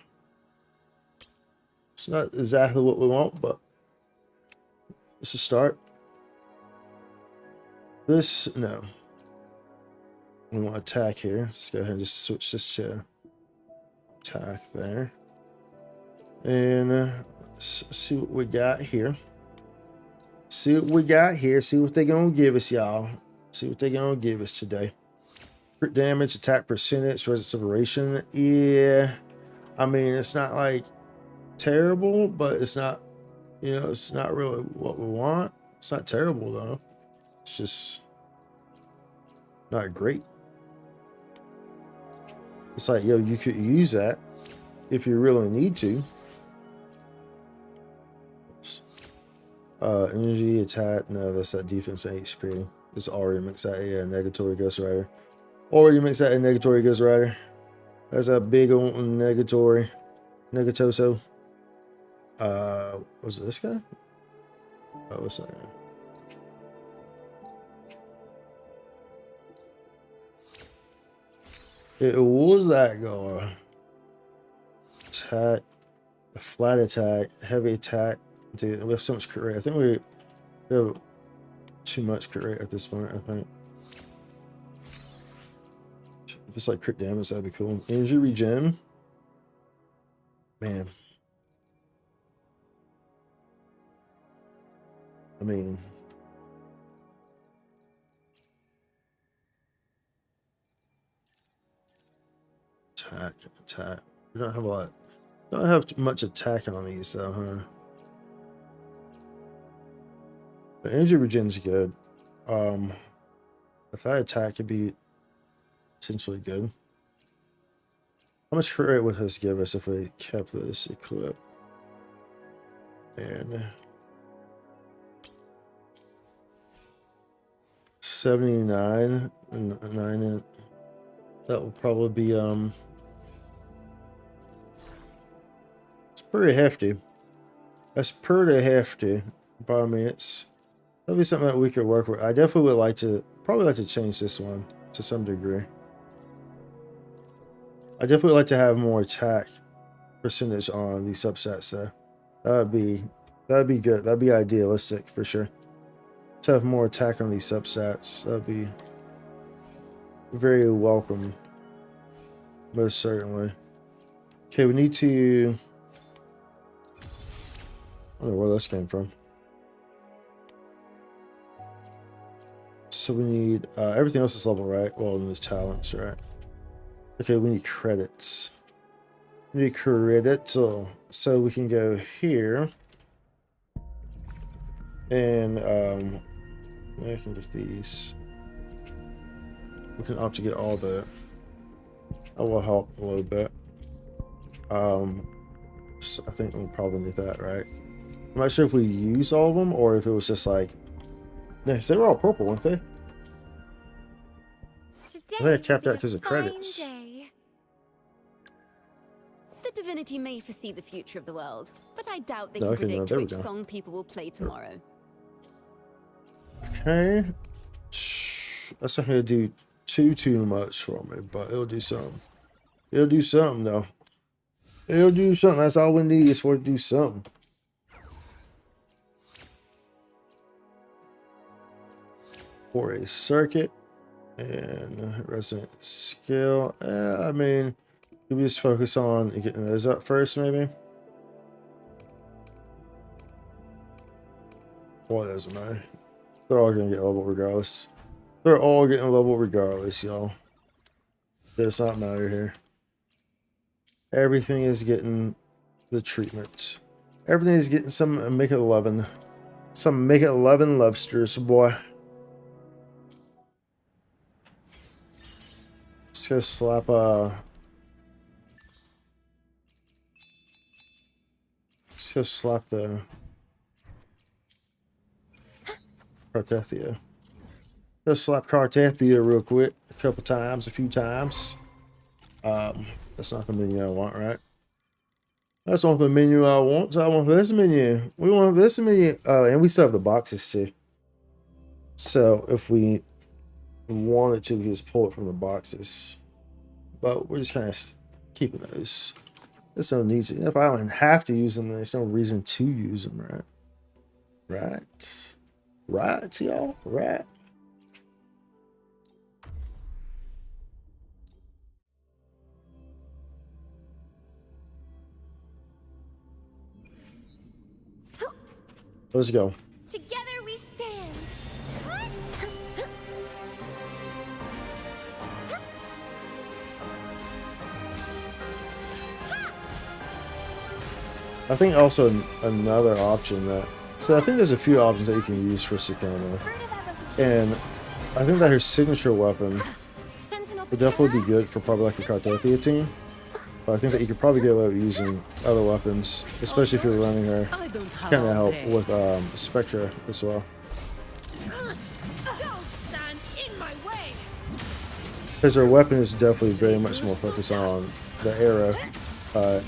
It's not exactly what we want, but it's a start. This, no. We want attack here. Let's go ahead and just switch this to attack there. And let's see what we got here. See what we got here. See what they're going to give us, y'all. See what they're going to give us today. Crit damage, attack percentage, resistance separation. Yeah. I mean, it's not like terrible, but it's not, you know, it's not really what we want. It's not terrible, though. It's just not great. It's like, yo, you could use that if you really need to. Energy, attack, no, that's that defense and HP. It's already mixed that, yeah, negatory Ghost Rider. Already mixed that in negatory Ghost Rider. That's a big old negatory. Negatoso. Was it this guy? Oh, what's that? It was that guy. Attack. A flat attack. Heavy attack. Dude, we have so much crit rate. I think we have too much crit rate at this point, I think. If it's like crit damage, that'd be cool. Energy regen. Man. I mean, attack. We don't have a lot. Don't have much attack on these though, huh? The energy regen's good. If that attack could be essentially good. How much crit rate would this give us if we kept this equipped? And 79 and 9. That will probably be it's pretty hefty. That's pretty hefty. But I mean, that'll be something that we could work with. I definitely would like to change this one to some degree. I definitely like to have more attack percentage on these subsets though. That'd be good. That'd be idealistic for sure. To have more attack on these substats, that'd be very welcome. Most certainly. Okay, we need to. I don't know where this came from. So we need everything else is level, right? Well, in this talents, right? Okay, we need credits. We need credits, so we can go here, and I can get these. We can opt to get all the. That will help a little bit. So I think we'll probably need that, right? I'm not sure if we use all of them or if it was just like. Yeah, they were all purple, weren't they? I think I capped out because of credits. The divinity may foresee the future of the world, but I doubt they can predict which song people will play tomorrow. Okay. That's not going to do too much for me, but it'll do something. It'll do something, though. It'll do something. That's all we need is for it to do something. For a circuit and resonant scale. I mean, we just focus on getting those up first, maybe. Boy, that doesn't matter. They're all gonna get level regardless. They're all getting level regardless, y'all. Does not matter here. Everything is getting the treatment. Everything is getting some make it 11. Some make it 11 lovesters, boy. Just gonna slap just gonna slap the Cartethia. Just slap Cartethia real quick a few times. That's not the menu I want, right? That's not the menu I want. So I want this menu. We want this menu. And we still have the boxes too. So if we wanted to, we can just pull it from the boxes. But we're just kind of keeping those. There's no need to. If I don't have to use them, there's no reason to use them, right? Right. Right, y'all. Right. Let's go. Together we stand. I think also another option that... So I think there's a few options that you can use for Ciaccona. And I think that her signature weapon would definitely be good for probably like the Cartethia team. But I think that you could probably get away with using other weapons, especially if you're running her. Kind of help with Spectra as well. Because her weapon is definitely very much more focused on the arrow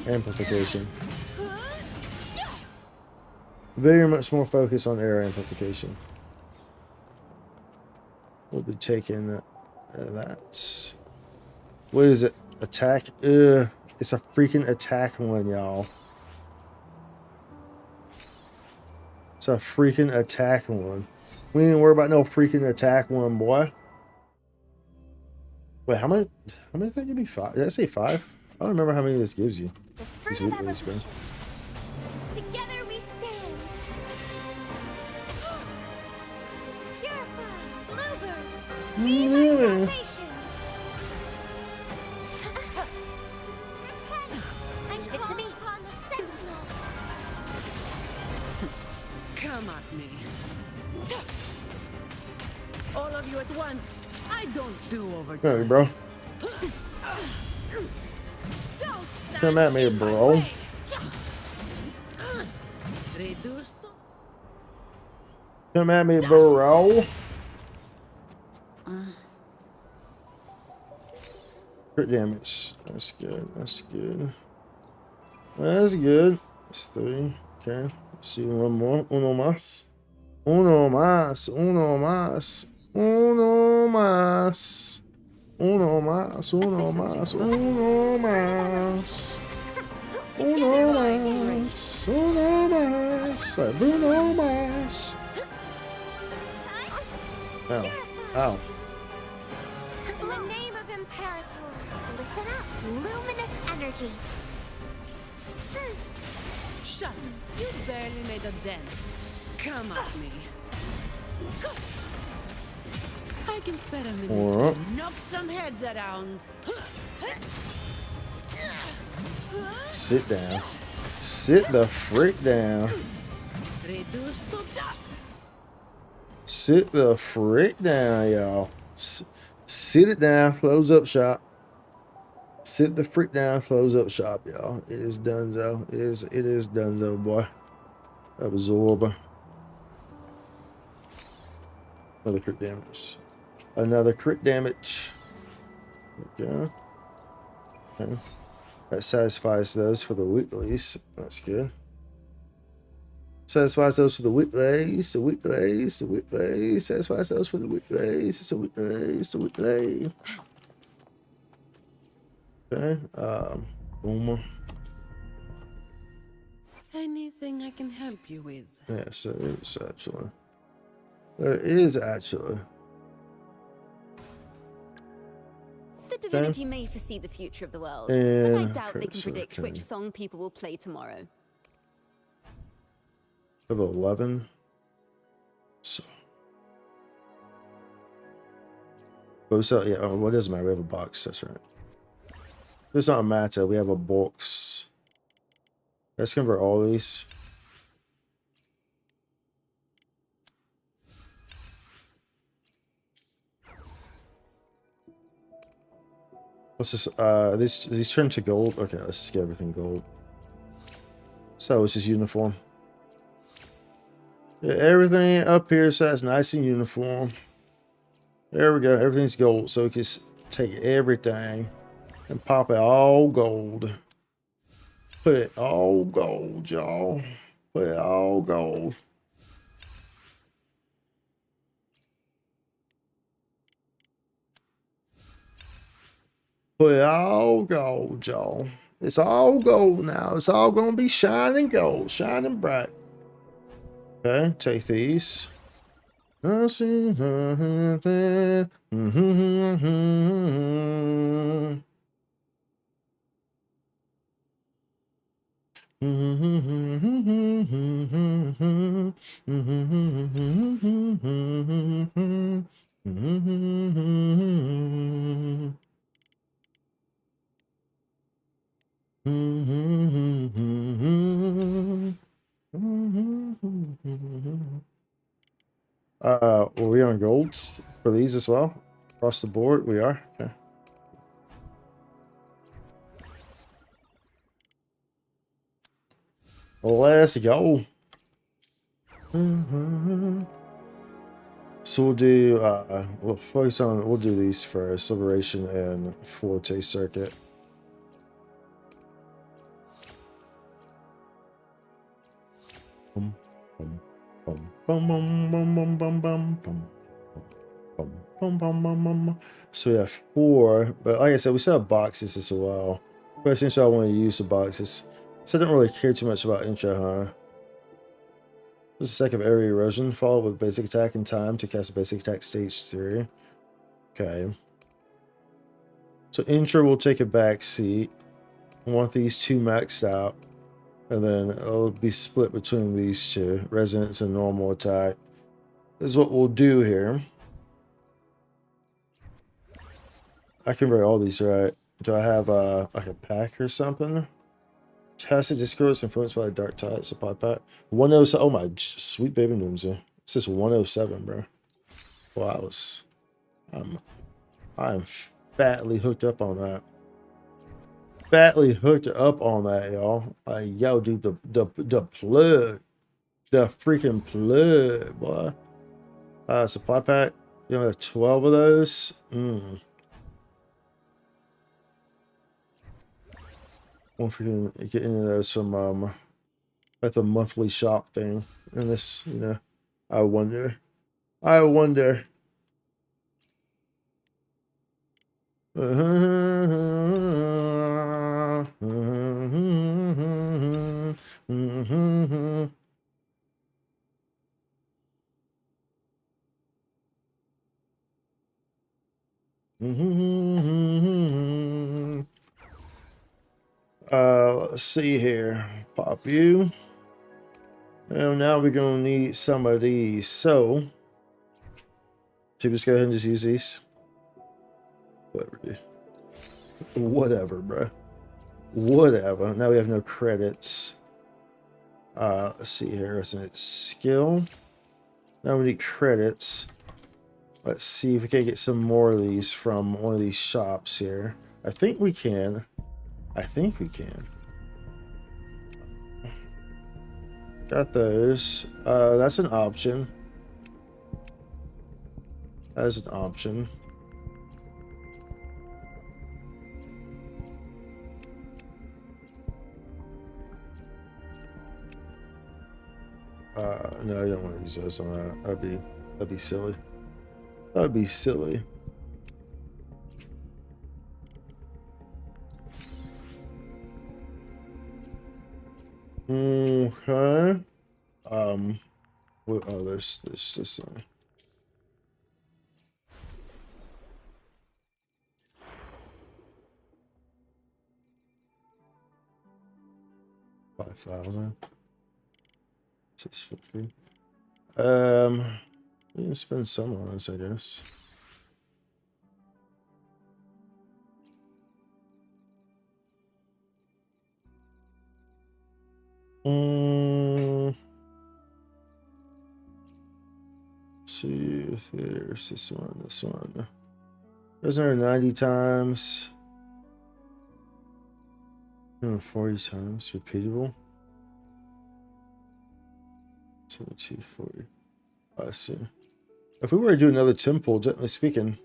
amplification. Very much more focused on arrow amplification. We'll be taking that. What is it? Attack? It's a freaking attack one, y'all. It's a freaking attack one. We ain't worry about no freaking attack one, boy. Wait, how many did that give me? 5? Did I say 5? I don't remember how many this gives you. These weeklies, bro. Together we stand. Purify, Bluebird, be my salvation. Repent and call upon the Sentinel. Come at me. All of you at once. I don't do overtime. Hey, bro. Come at me, bro. Come at me, bro. Crit damage. That's good. That's good. That's good. That's 3. Okay. Let's see one more. Uno más. Uno más. Uno más. Uno más. Uno más. Uno más. Uno más. Uno más. Uno más. Uno más. Ow. Ow. In the name of Imperator, listen up, luminous energy. Shut. You barely made a dent. Come at me. I can spare a minute to knock some heads around. Sit down. Sit the frick down. Reduced to dust. Sit the frick down, y'all. Sit it down. Close up shop. Sit the frick down. Close up shop, y'all. It is donezo. It is donezo, boy. Absorber. Another crit damage. Another crit damage. Okay. Okay. That satisfies those for the weeklies. That's good. Satisfies those for the weeklies. The weeklies. The weeklies. Satisfies those for the weeklies. It's a weeklies. It's a weekly. Okay. Boom. Anything I can help you with? Yes, there is actually. There is actually. The divinity may foresee the future of the world, And but I doubt they can predict okay. which song people will play tomorrow. Level 11. So. But so yeah, what doesn't matter? We have a box. That's right. It's not a matter. We have a box. Let's convert all these. Let's just these turn to gold. Okay, let's just get everything gold. So it's just uniform. Yeah, everything up here so that's nice and uniform. There we go. Everything's gold, so we can take everything and pop it all gold. Put it all gold, y'all. Put it all gold. Put it all gold, y'all. It's all gold now. It's all gonna be shining gold, shining bright. Okay, take these. Were we on golds for these as well? Across the board, we are. Okay. Let's go. So we'll do we'll focus on we'll do these first. Liberation and Forte circuit. So we have 4, but like I said, we still have boxes as well. But essentially, I want to use the boxes, so I don't really care too much about intro, huh? This is a second area erosion, followed with basic attack in time to cast a basic attack stage 3. Okay. So intro will take a back seat. I want these 2 maxed out. And then it'll be split between these 2. Resonance and normal attack. This is what we'll do here. I can write all these right. Do I have like a pack or something? Chassis Discord is influenced by the Dark Tide supply pack. 107. Oh my sweet baby Noomsy. It says 107, bro. Well, I'm fatly hooked up on that. Fatly hooked up on that, y'all. Like, yo, dude, the plug. The freaking plug, boy. Supply pack. You know, 12 of those. Won't freaking get into those from at the monthly shop thing. And this, you know, I wonder. Let's see here. Pop you. And now we're gonna need some of these. So should we just go ahead and just use these? Whatever, dude. Whatever, bro. Whatever. Now we have no credits. Let's see here. Isn't it skill? Now we need credits. Let's see if we can get some more of these from one of these shops here. I think we can. Got those. That's an option. That is an option. No, I don't want to use those on that. That'd be silly. That'd be silly. Okay. Oh, there's this thing. $5,000. 650. We can spend some on this, I guess. See if there's this one, this one. There's another 90 times. 40 times, repeatable. 240. I see. If we were to do another temple, generally speaking,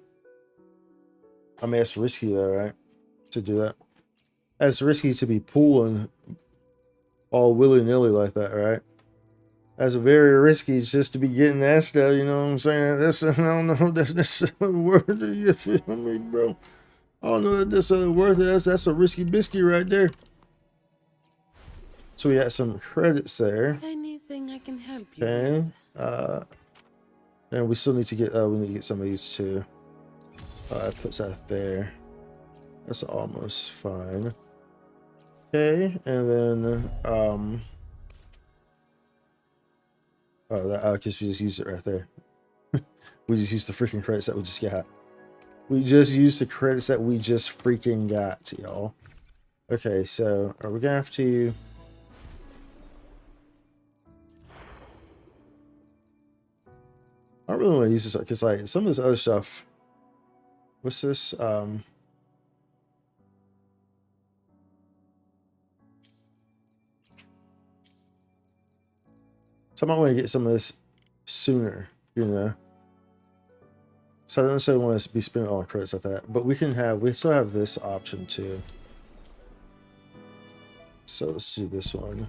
I mean, it's risky though, right? To do that. It's risky to be pulling all willy-nilly like that, right? That's very risky just to be getting that stuff, you know what I'm saying? That's, I don't know if that's necessarily worth it, you feel me, bro? I don't know if that's worth it. That's a risky biscuit right there. So we got some credits there. Anything I can help you Okay. with? And we still need to get we need to get some of these too. It puts that there. That's almost fine. Okay, and then I guess we just use it right there. We just used the freaking credits that we just got. We just used the credits that we just freaking got, y'all. Okay, so are we gonna have to? I don't really want to use this because like some of this other stuff. What's this? So I might want to get some of this sooner, you know. So I don't necessarily want to be spending all the credits like that, but we still have this option too. So let's do this one.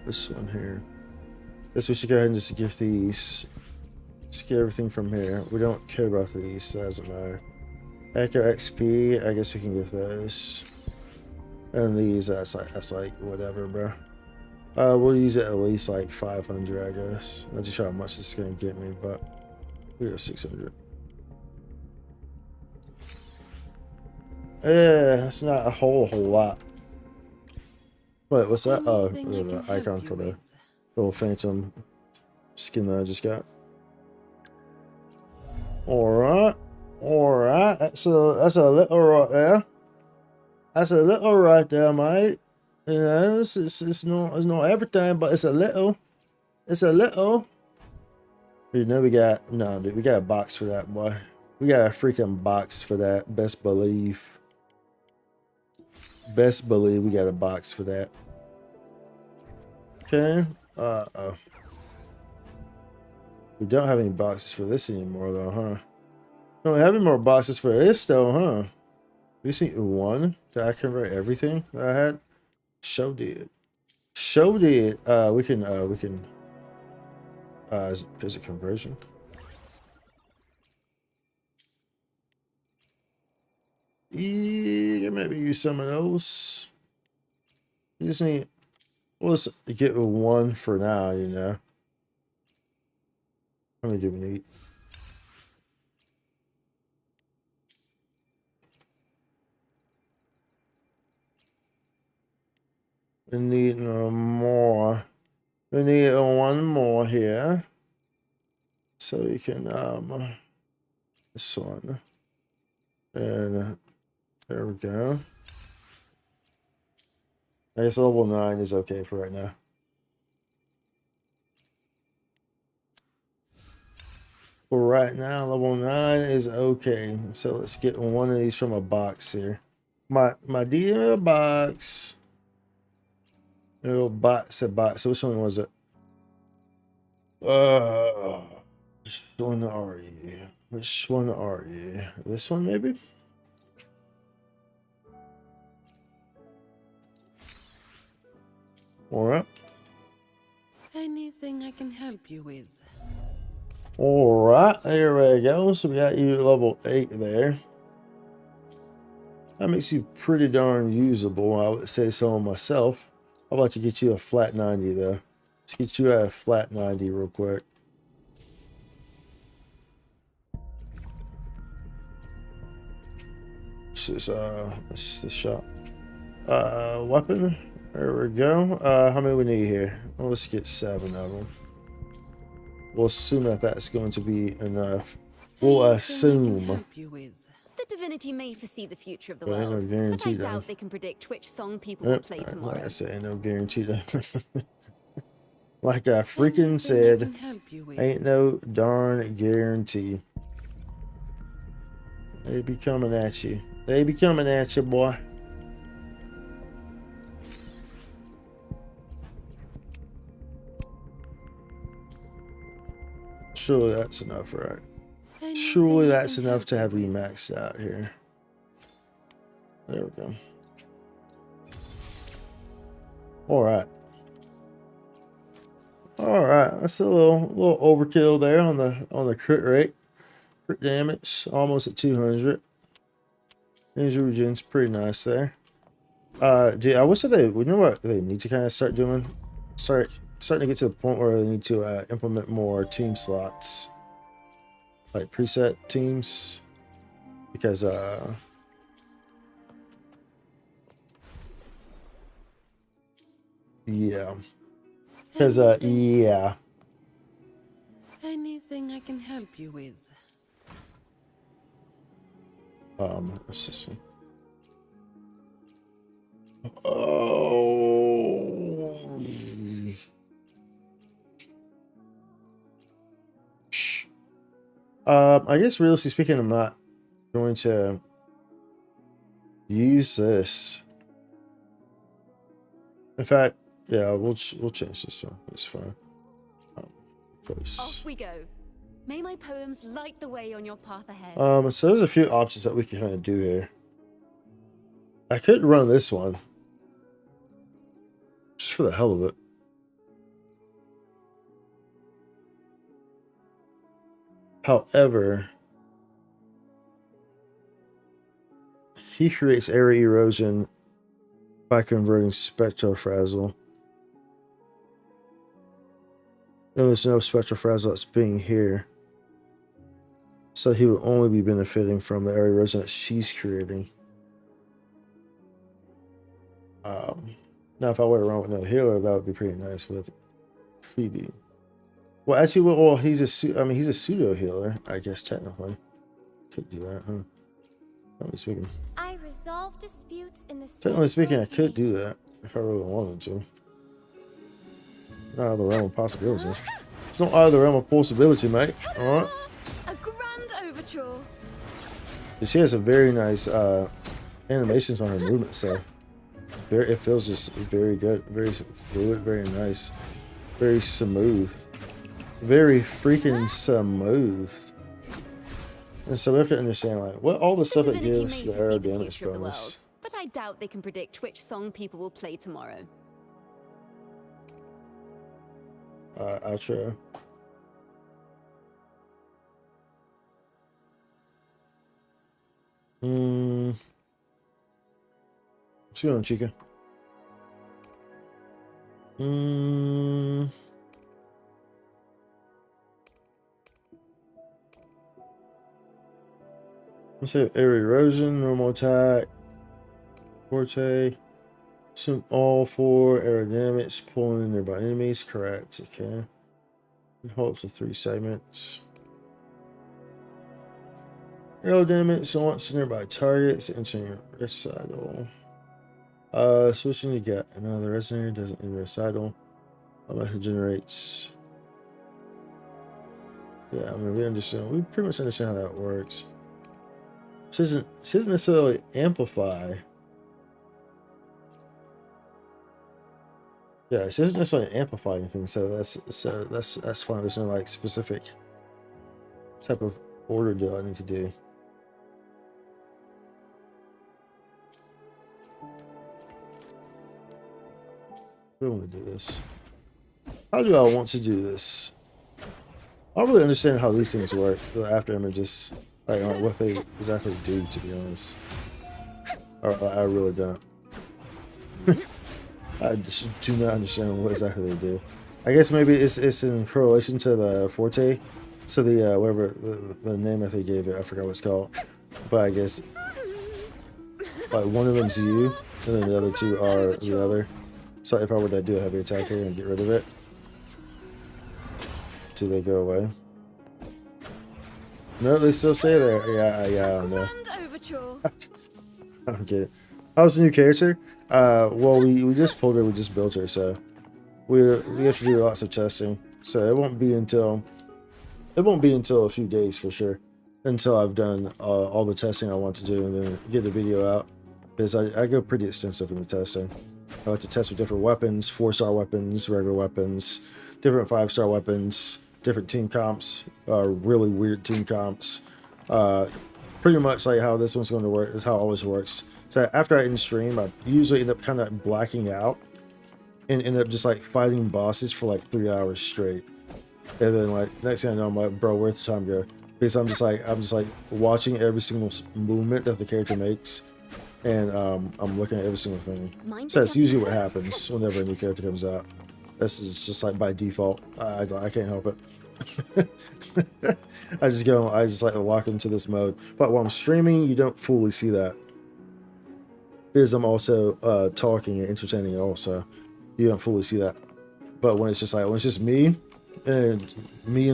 This one here. Guess we should go ahead and just give these. Just get everything from here. We don't care about these, so that doesn't matter. Echo XP, I guess we can get those. And these, that's like whatever, bro. We'll use it at least like 500, I guess. Not too sure how much this is gonna get me, but we got 600. Yeah, that's not a whole lot. Wait, what's that? Oh, the icon for the little phantom skin that I just got. Alright. Alright. That's a little right there. That's a little right there, mate. You know, it's not everything, but it's a little. It's a little. Dude, we got a box for that, boy. We got a freaking box for that. Best believe. Best believe we got a box for that. Okay. We don't have any boxes for this anymore, though, huh? Don't have any more boxes for this, though, huh? We see one. Did I convert everything that I had? Show did. Show did. We can. Is it conversion? Yeah, maybe use some of those. You just need. We'll just get one for now, you know. How many do we need? We need more. We need one more here. So you can this one. And there we go. I guess level 9 is okay for right now. For right now, level 9 is okay. So let's get one of these from a box here. My dear box. Little box, a box. So which one was it? Which one are you? Which one are you? This one maybe? Alright. Anything I can help you with? Alright, there we go. So we got you level 8 there. That makes you pretty darn usable. I would say so myself. How about you get you a flat 90 though? Let's get you a flat 90 real quick. This is the shop. Weapon. There we go. How many we need here? Well, let's get 7 of them. We'll assume that that's going to be enough. We'll assume. The divinity may foresee the future of the But ain't no world, guarantee, but I doubt though. they can predict which song people will play Like tomorrow. I said, ain't no guarantee though. Like I freaking said, ain't no darn guarantee. They be coming at you. They be coming at you, boy. Surely that's enough, right? Surely that's enough to have you maxed out here. There we go. Alright. Alright, that's a little overkill there on the crit rate. Crit damage, almost at 200. Injury regen's pretty nice there. Dude, I wish that you know what they need to kind of start doing? Starting to get to the point where they need to implement more team slots. Like preset teams. Because yeah. Because yeah. Anything I can help you with? Let's just see. Oh. I guess realistically speaking, I'm not going to use this. In fact, yeah, we'll change this one. It's fine. Off we go. May my poems light the way on your path ahead. So there's a few options that we can kind of do here. I could run this one. Just for the hell of it. However, he creates area erosion by converting spectrofrazzle. And there's no spectrofrazzle that's being here. So he would only be benefiting from the area erosion that she's creating. Now, if I were around with no healer, that would be pretty nice with Phoebe. Well, actually, well, he's a pseudo healer, I guess technically. Could do that, huh? Technically speaking. I resolve disputes in the Technically speaking, I could do that if I really wanted to. Not out of the realm of possibility. It's not out of the realm of possibility, mate. All right. A grand overture. She has a very nice animations on her movement, so it feels just very good, very fluid, very nice, very smooth, very freaking smooth. And so we have to understand like what all the stuff that gives the arrow damage bonus. But I doubt they can predict which song people will play tomorrow. Outro. What's going on, Chica? Let's say area erosion, normal attack, forte, assume all 4 area damage, pulling in nearby enemies, correct, okay. It holds the 3 segments. Arrow damage, so once nearby targets, entering recital. Switching to get another resonator, doesn't need recital. Unless it generates. Yeah, I mean, we pretty much understand how that works. She doesn't necessarily amplify. Yeah, she doesn't necessarily amplify anything, so that's fine. There's no like specific type of order deal I need to do. We want to do this. How do I want to do this? I don't really understand how these things work. The after images, like what they exactly do, to be honest. I really don't. I just do not understand what exactly they do. I guess maybe it's in correlation to the forte. So the whatever the name that they gave it, I forgot what it's called. But I guess like one of them's you, and then the other two are the other. So if I were to do a heavy attack here and get rid of it, do they go away? No, they still stay there. Yeah, I don't know. I don't get it. How's the new character? Well, we just pulled her, we just built her, so we have to do lots of testing. So it won't be until a few days for sure, until I've done all the testing I want to do and then get the video out. Because I go pretty extensive in the testing. I like to test with different weapons, 4-star weapons, regular weapons, different 5-star weapons, different team comps, really weird team comps. Pretty much like how this one's going to work is how it always works. So after I end stream, I usually end up kind of blacking out and end up just like fighting bosses for like 3 hours straight. And then like next thing I know, I'm like, bro, where'd the time go? Because I'm just like watching every single movement that the character makes, and I'm looking at every single thing. So that's usually what happens whenever a new character comes out. This is just like by default. I can't help it. I just like lock into this mode. But while I'm streaming, you don't fully see that, because I'm also talking and entertaining also. You don't fully see that. But when it's just me and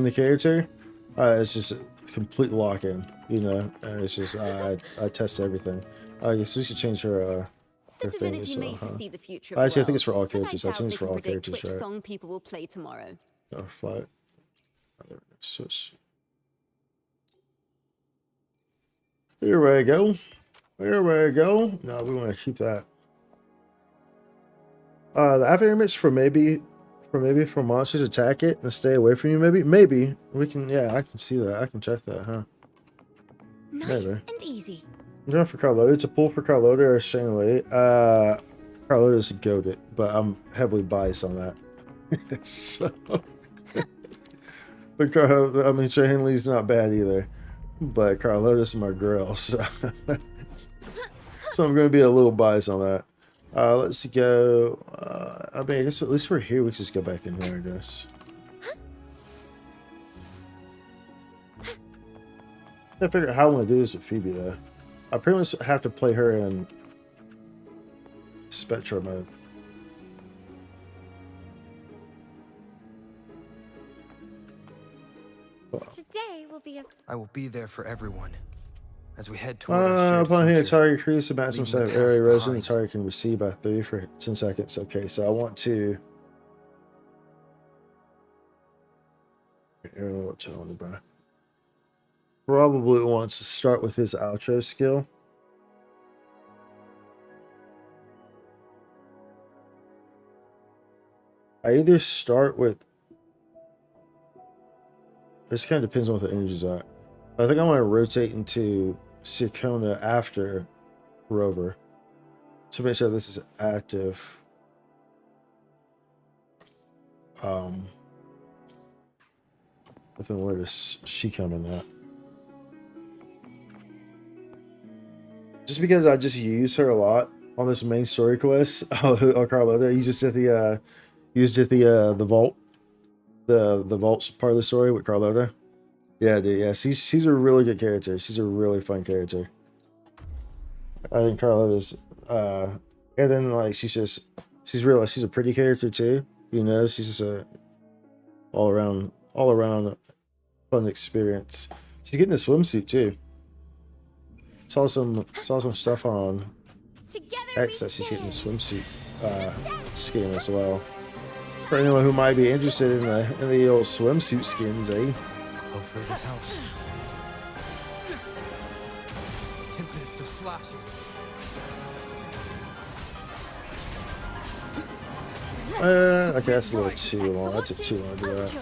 the character, it's just a complete lock-in, you know. And it's just I test everything. I guess we should change her thing as well, huh? Actually, I think it's for all characters. I think it's for all characters, right? Song people will play tomorrow. Oh, flat. Switch. Here we go. Here we go. No, we want to keep that. The after image for monsters attack it and stay away from you. Maybe we can. Yeah, I can see that. I can check that, huh? Nice and easy. I'm going for Carlotta to pull for Carlotta or Shane Lee. Carlotta's goated, but I'm heavily biased on that. So, but I mean, Shane Lee's not bad either, but Carlotta's my girl, so so I'm going to be a little biased on that. Let's go. I mean, I guess at least we're here. We can just go back in here, I guess. I figure out how I want to do this with Phoebe, though. I pretty much have to play her in Spectra mode. Today will be a... I will be there for everyone as we head toward our upon hitting a future, target, increase the maximum set of leaving the area past erosion the behind. target can receive by 3 for 10 seconds. Okay, so I want to... I don't know what to tell anybody. Probably wants to start with his outro skill. I either start with... This kind of depends on what the energies are. I think I want to rotate into Ciaccona after Rover to make sure this is active. But then where does she come in at? Just because I just use her a lot on this main story quest, Carlotta, you just did the vault, the vault's part of the story with Carlotta. Yeah, dude, yeah, she's a really good character. She's a really fun character. I think Carlotta's, and then like she's a pretty character too. You know, she's just a all around fun experience. She's getting a swimsuit too. Saw some stuff on X that she's getting a swimsuit skin as well. For anyone who might be interested in the old swimsuit skins, eh? Hopefully this helps. Tempest of slashes. Okay, that's a little too long. That took too long to do that.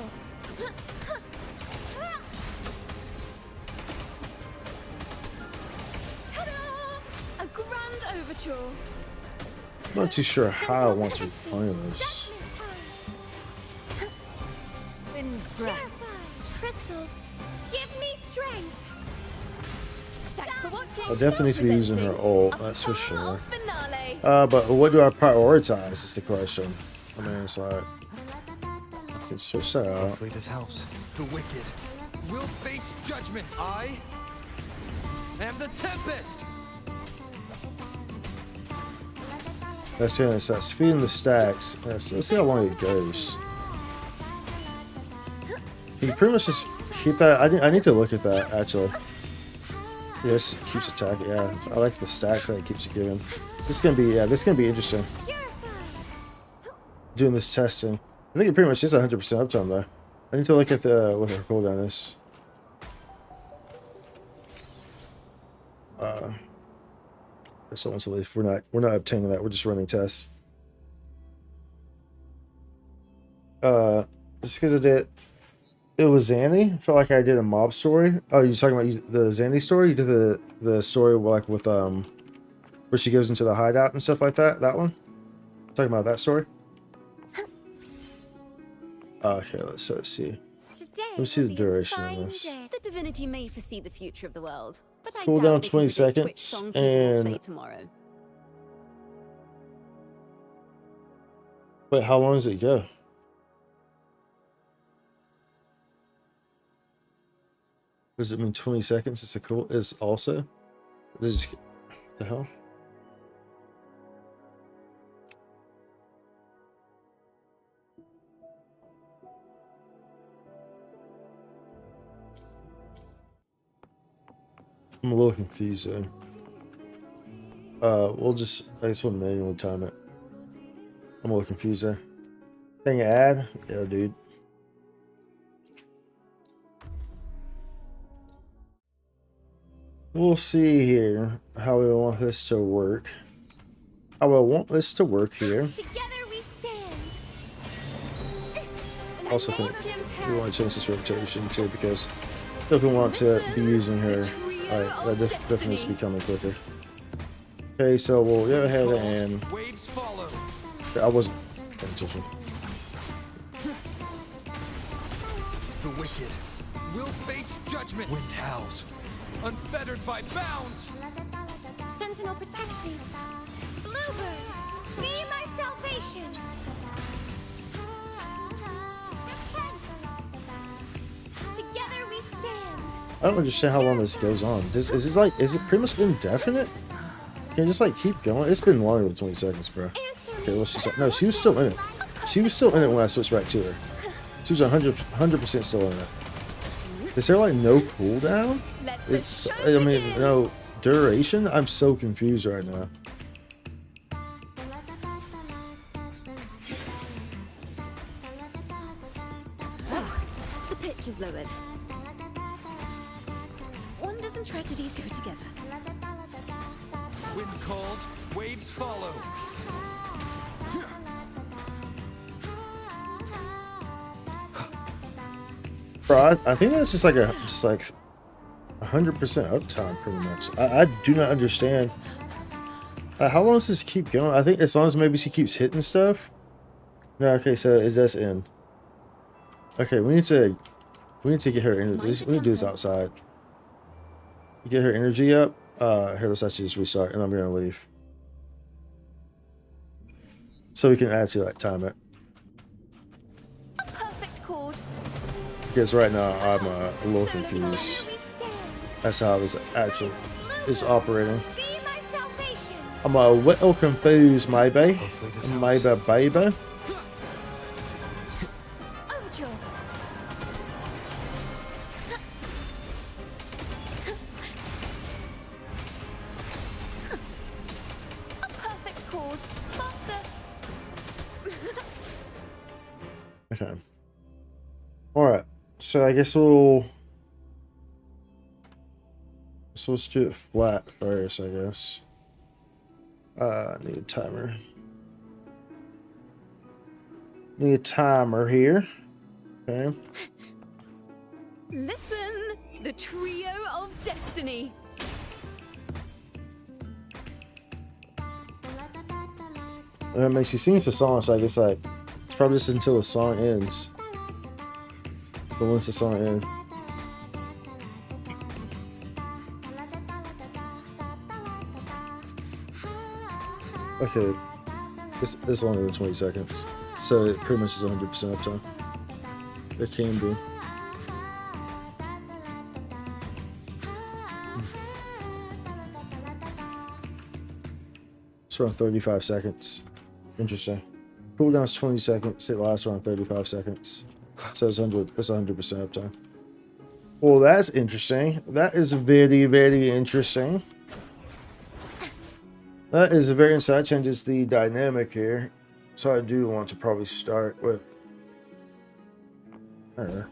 A grand overture. I'm not too sure how I want to find this. Wind's breath. Crystals, give me strength. Thanks for watching. I definitely need to be using her Presenting ult, a that's for sure. power finale. But what do I prioritize is the question. I mean, it's like, I can switch that out. Hopefully this helps. The wicked will face judgment. I am the Tempest. Let's see how it starts feeding the stacks. Let's see how long it goes. You pretty much just keep that. I need to look at that actually. Yes, it keeps attacking. Yeah, I like the stacks that it keeps you giving. This is gonna be interesting. Doing this testing. I think it pretty much is 100% uptime though. I need to look at the what her cooldown is. If someone's to leave, we're not obtaining that. We're just running tests. Just because I did. It was Zanny. I felt like I did a mob story. Oh, you're talking about the Zanny story? You did the story like with where she goes into the hideout and stuff like that. That one. Talking about that story. Okay, let's see. Let me see the duration of this. The divinity may foresee the future of the world, but I Cool doubt down they 20 can predict which seconds, songs people will and play tomorrow. Wait, how long does it go? Does it mean 20 seconds? It's a cool. Is also. This is the hell. I'm a little confused though. We'll just. I just want to manually time it. I'm a little confused there. Dang ad? Yeah, dude. We'll see here how we want this to work. How I want this to work here. Together we stand. I also think we want to change this reputation too because if we want to be using her, that definitely needs to be coming quicker. Okay, so we'll go ahead and. Waves follow. I wasn't paying attention. The wicked will face judgment. Wind howls, unfettered by bounds. Sentinel, protect me. Bluebird, be my salvation. Together we stand. I don't understand how long this goes on. Is it pretty much indefinite? Can you just like keep going? It's been longer than 20 seconds, bro. Okay, what's she say? No, she was still in it. She was still in it when I switched back to her. She was 100% still in it. Is there like no cooldown? I mean, no duration? I'm so confused right now. The pitch is lowered. Wonders and tragedies go together. Wind calls, waves follow. Bro, I think that's just like 100% uptime, pretty much. I do not understand. How long does this keep going? I think as long as maybe she keeps hitting stuff. No, okay, so it does end. Okay, we need to get her energy. We need to do this outside. Get her energy up. Here, let's actually just restart, and I'm gonna leave, so we can actually like time it. A perfect chord. Because right now I'm a little confused. That's how this actually is operating. Be my salvation. I'm a little confused, maybe. Hopefully this Maybe, baby. Overture. A perfect chord. Master. Okay. Alright. So I guess we'll... So let's do it flat first, I guess. I need a timer. Need a timer here. Okay. Listen, the trio of destiny. I mean, she sings the song, so I guess like it's probably just until the song ends. But once the song ends, Okay, it's longer than 20 seconds, so it pretty much is 100% uptime. It can be. It's around 35 seconds. Interesting. Cooldown's 20 seconds. It lasts around 35 seconds. So it's 100% uptime. Well, that's interesting. That is very, very interesting. That is very interesting. That changes the dynamic here. So I do want to probably start with... I don't know.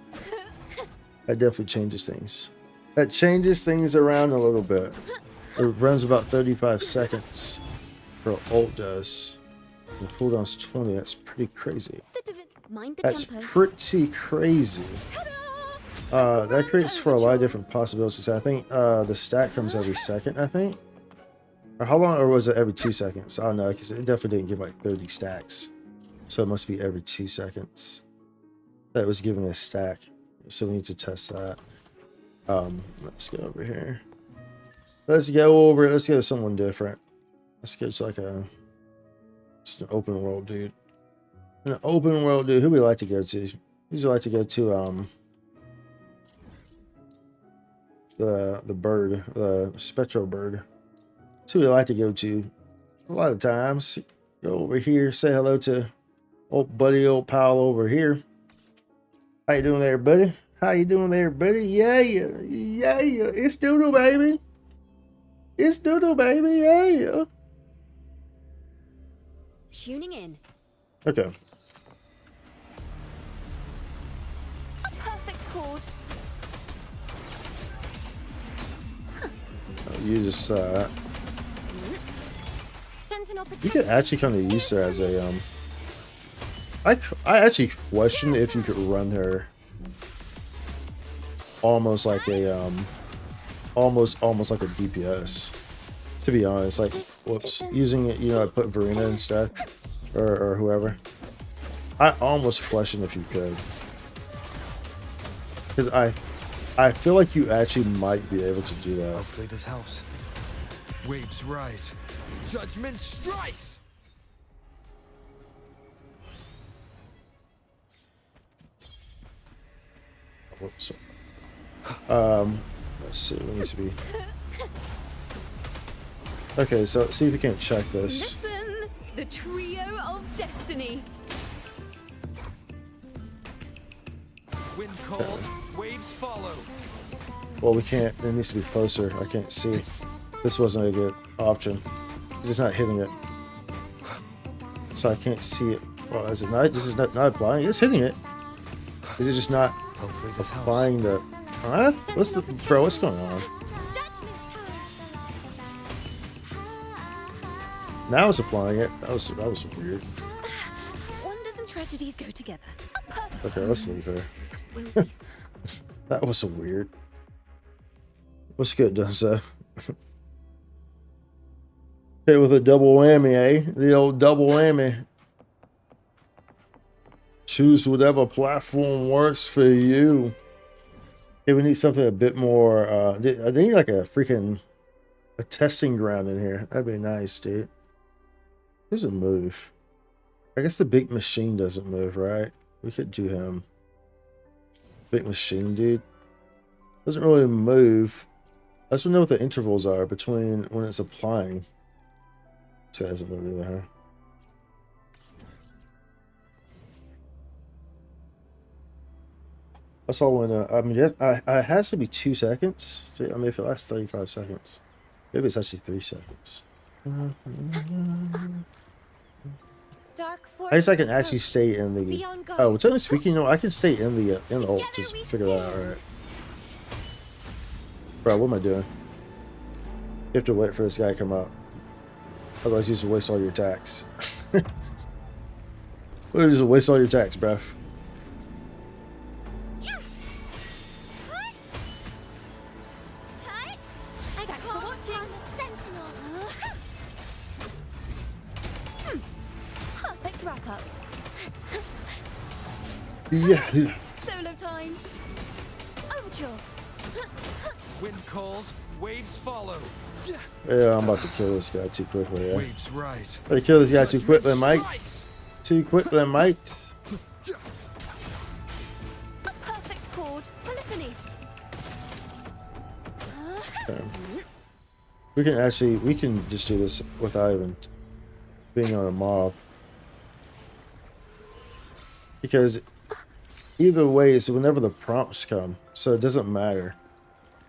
That definitely changes things. That changes things around a little bit. It runs about 35 seconds. For ult does. And cooldown's 20. That's pretty crazy. That's pretty crazy. That creates for a lot of different possibilities. I think the stat comes every second, I think. Or how long, or was it every 2 seconds? I don't know, because it definitely didn't give like 30 stacks. So it must be every 2 seconds. That was giving a stack. So we need to test that. Let's go over here. Let's go to someone different. Let's get to just an open world dude. An open world dude. Who we like to go to? Usually like to go to the bird, the spectral bird. That's who we like to go to. A lot of times. Go over here, say hello to old buddy, old pal over here. How you doing there, buddy? How you doing there, buddy? Yeah. It's Doodle, baby. It's Doodle, baby. Yeah. Tuning in. Okay. A perfect chord. You just Sentinel you could actually kind of use her as a I actually question if you could run her almost like a almost like a DPS. To be honest, like whoops, using it, you know, I put Verena instead, or whoever. I almost question if you could, because I feel like you actually might be able to do that. Hopefully this helps. Waves rise. Judgment strikes! Whoops. Let's see, what needs to be. Okay, so let's see if we can check this. Listen, the trio of destiny. Wind calls, waves follow. Well, we can't. It needs to be closer. I can't see. This wasn't a good option. It's not hitting it. So I can't see it. Well, is it not? This is not applying. It's hitting it. Is it just not applying the... Huh? What's the... Bro, what's going on? Now it's applying it. That was weird. Wonders and tragedies go together. Okay, let's leave her. That was so weird. What's good, Dunsa? Hit with a double whammy, eh? The old double whammy. Choose whatever platform works for you. Hey, we need something a bit more. I need like a testing ground in here. That'd be nice, dude. There's a move. I guess the big machine doesn't move, right? We could do him. Big machine, dude. Doesn't really move. I just want to know what the intervals are between when it's applying. So it hasn't moved either, huh? That's all when I mean, it has to be 2 seconds. I mean, if it lasts 35 seconds, maybe it's actually 3 seconds. I guess I can actually stay in the. Oh, generally speaking, you know, I can stay in the ult. Just figure that out, alright. Bro, what am I doing? You have to wait for this guy to come up. Otherwise, you just waste all your attacks. Literally just waste all your attacks, bruh. Yeah. Solo time. Overture. Wind calls, Waves follow. Yeah, I'm about to kill this guy too quickly. Yeah. Waves rise. Better kill this guy too Judgment quickly, Mike. strikes. Too quickly, Mike. A perfect chord. Polyphony. Okay. We can just do this without even being on a mob. Because either way, it's whenever the prompts come. So it doesn't matter.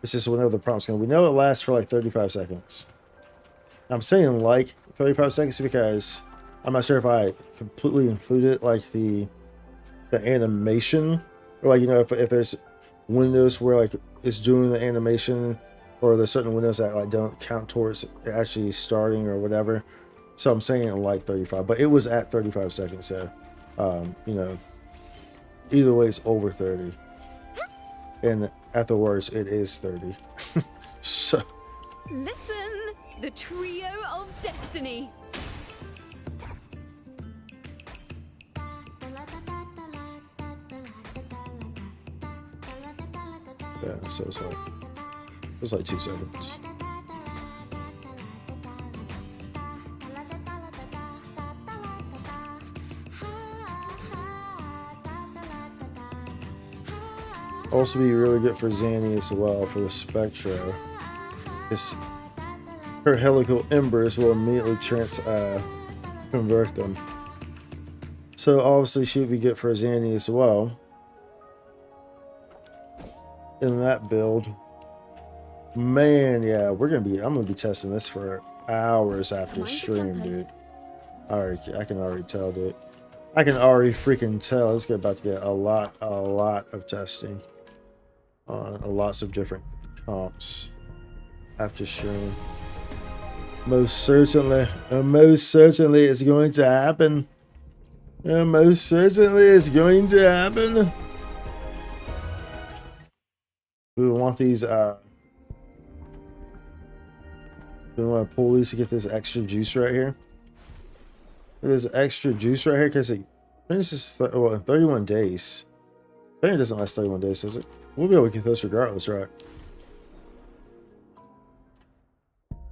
It's just whenever the prompts come. We know it lasts for like 35 seconds. I'm saying like 35 seconds because I'm not sure if I completely included like the animation. Or like, you know, if there's windows where like it's doing the animation, or there's certain windows that like don't count towards actually starting or whatever. So I'm saying like 35, but it was at 35 seconds. So, you know, either way, it's over 30. And at the worst, it is 30. So. Listen, the trio of destiny. Yeah, so it's like 2 seconds. Also be really good for Zanny as well for the Spectro. Her helical embers will immediately convert them. So obviously she would be good for Zanny as well. In that build. Man, yeah, I'm gonna be testing this for hours after stream, dude. I can already tell, dude. I can already freaking tell. It's about to get a lot of testing on lots of different comps after stream. Most certainly it's going to happen. Most certainly it's going to happen. We want these we want to pull these to get this extra juice right here. There's extra juice right here because it finishes in 31 days. I think it doesn't last 31 days, does it? We'll be able to get those regardless, right?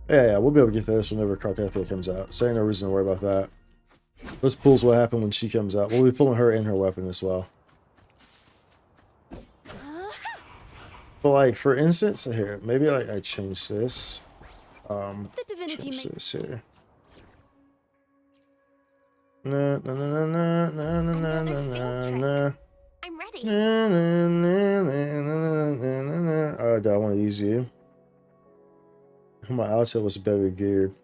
Yeah, we'll be able to get those whenever Carcathia comes out. So ain't no reason to worry about that. Those pulls will happen when she comes out. We'll be pulling her and her weapon as well. But like, for instance, here, maybe like I change this. The divinity Change this here. No. I'm ready. Oh, do I want to use you? My alto was better geared.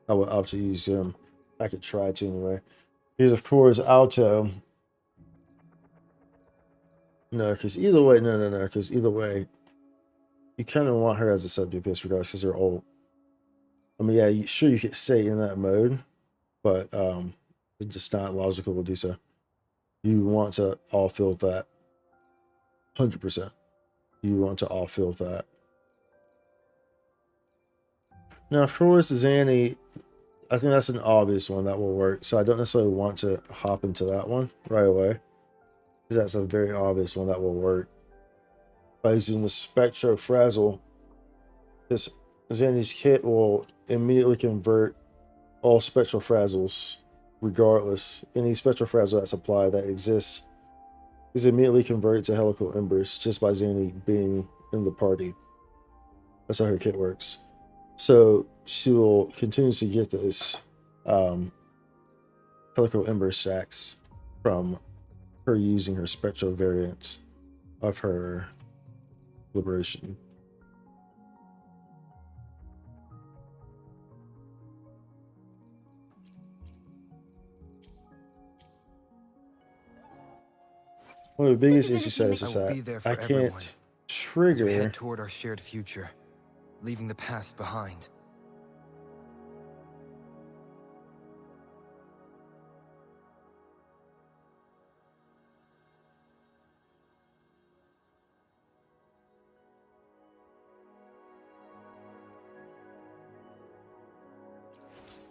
I would opt to use him. I could try to anyway. Because of course, alto. No, because either way, no. Because either way, you kind of want her as a sub DPS regardless, because they're old. I mean, yeah, sure you could stay in that mode, but it's just not logical to do so. You want to all fill that. 100%. You want to all fill that. Now, of course, Zanny, I think that's an obvious one that will work. So I don't necessarily want to hop into that one right away, because that's a very obvious one that will work. By using the Spectro Frazzle, this Zanny's kit will immediately convert all Spectral Frazzles, regardless. Any Spectral Frazzle that's applied that exists is immediately converted to Helical Embers just by Zanny being in the party. That's how her kit works. So she will continuously get those Helical Ember stacks from her using her Spectral variant of her Liberation. One of the biggest issues is that I can't trigger. We head toward our shared future, leaving the past behind.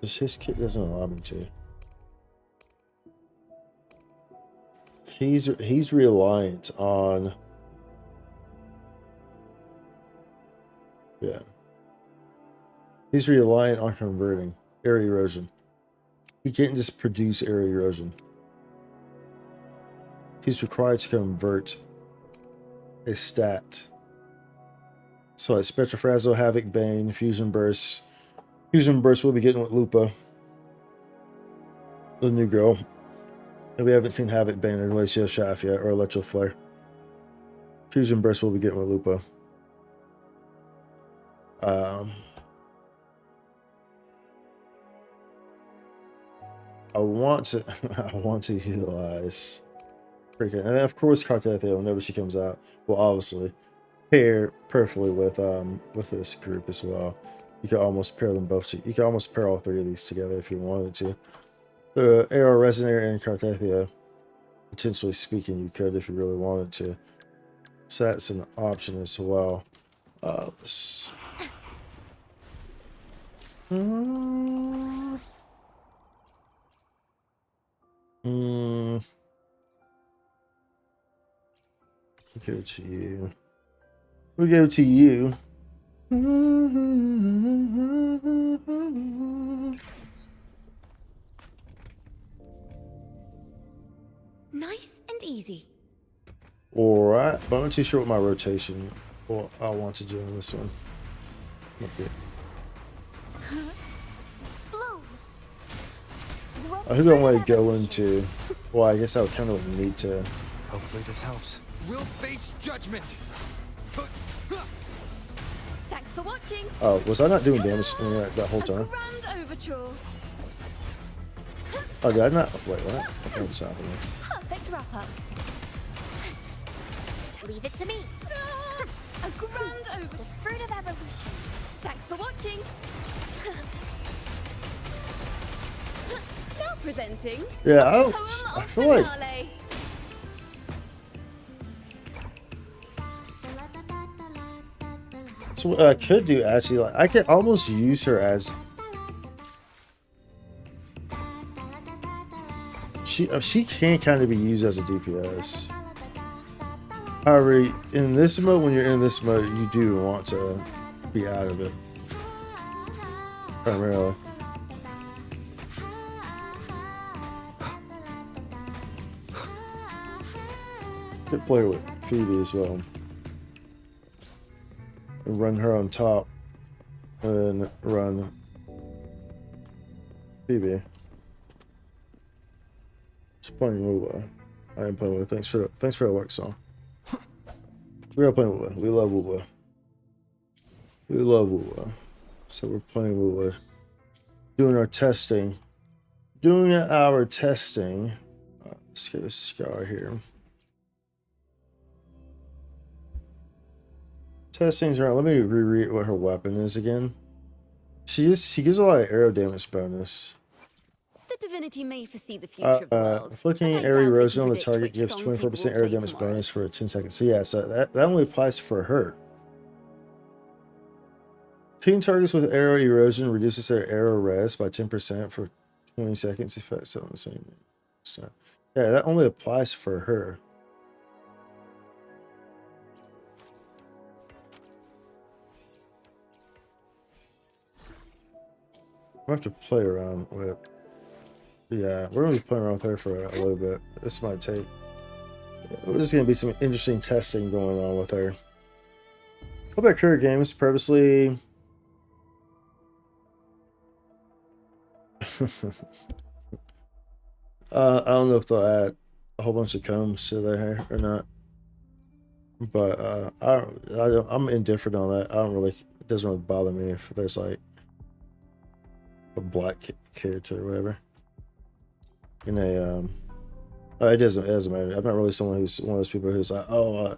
His kit doesn't allow me to. He's reliant on He's reliant on converting area erosion. He can't just produce area erosion. He's required to convert a stat. So like Spectrofrazzle, Havoc, Bane, Fusion Burst. Fusion Burst will be getting with Lupa, the new girl. And we haven't seen Havoc, Bane, or Glacial Shaft yet, or Electro Flare. Fusion Burst will be getting with Lupa. I want to utilize freaking, and then of course Cartathea whenever she comes out will obviously pair perfectly with this group as well. You can almost pair them both. You can almost pair all three of these together if you wanted to. The Arrow Resonator and Cartathea, potentially speaking, you could if you really wanted to. So that's an option as well. Let's... Go to you. We go to you. Nice and easy. Alright, but I'm not too sure what my rotation or I want to do on this one. Okay. I think I want to go into. Well, I guess I would kind of need to. Hopefully this helps. We'll face judgment. Thanks for watching. Oh, was I not doing damage that whole time? Grand overture. Oh, did I not? Wait, what? What was happening? Perfect wrap up. Leave it to me. A grand over. The fruit of evolution. Thanks for watching. Now presenting. Yeah, I feel like. Finale. So what I could do actually, like I could almost use her as she can kind of be used as a DPS. However, in this mode, when you're in this mode, you do want to be out of it primarily. Could play with Phoebe as well. And run her on top and run Phoebe. Just playing Wuwa. I am playing with. Thanks for the work song. We are playing Wuwa. We love Wuwa. We love Wuwa. So we're playing Wuwa. Doing our testing. Doing our testing. Let's get a Scar here. Testings around. Let me reread what her weapon is again. She gives a lot of arrow damage bonus. The divinity may foresee the future of the world. Inflicting but I arrow doubt they erosion can on the predict target which gives song 24% people will arrow play damage tomorrow. bonus for 10 seconds. So yeah, so that only applies for her. Hitting targets with arrow erosion reduces their arrow res by 10% for 20 seconds. Effects on the same. So, yeah, that only applies for her. I have to play around with. Yeah, we're gonna be playing around with her for a little bit. This might take. There's gonna be some interesting testing going on with her. Hope that career games purposely. I don't know if they'll add a whole bunch of combs to their hair or not, but I'm indifferent on that. I don't really. It doesn't really bother me if there's like a black character or whatever. In a it doesn't matter. I'm not really someone who's one of those people who's like, oh,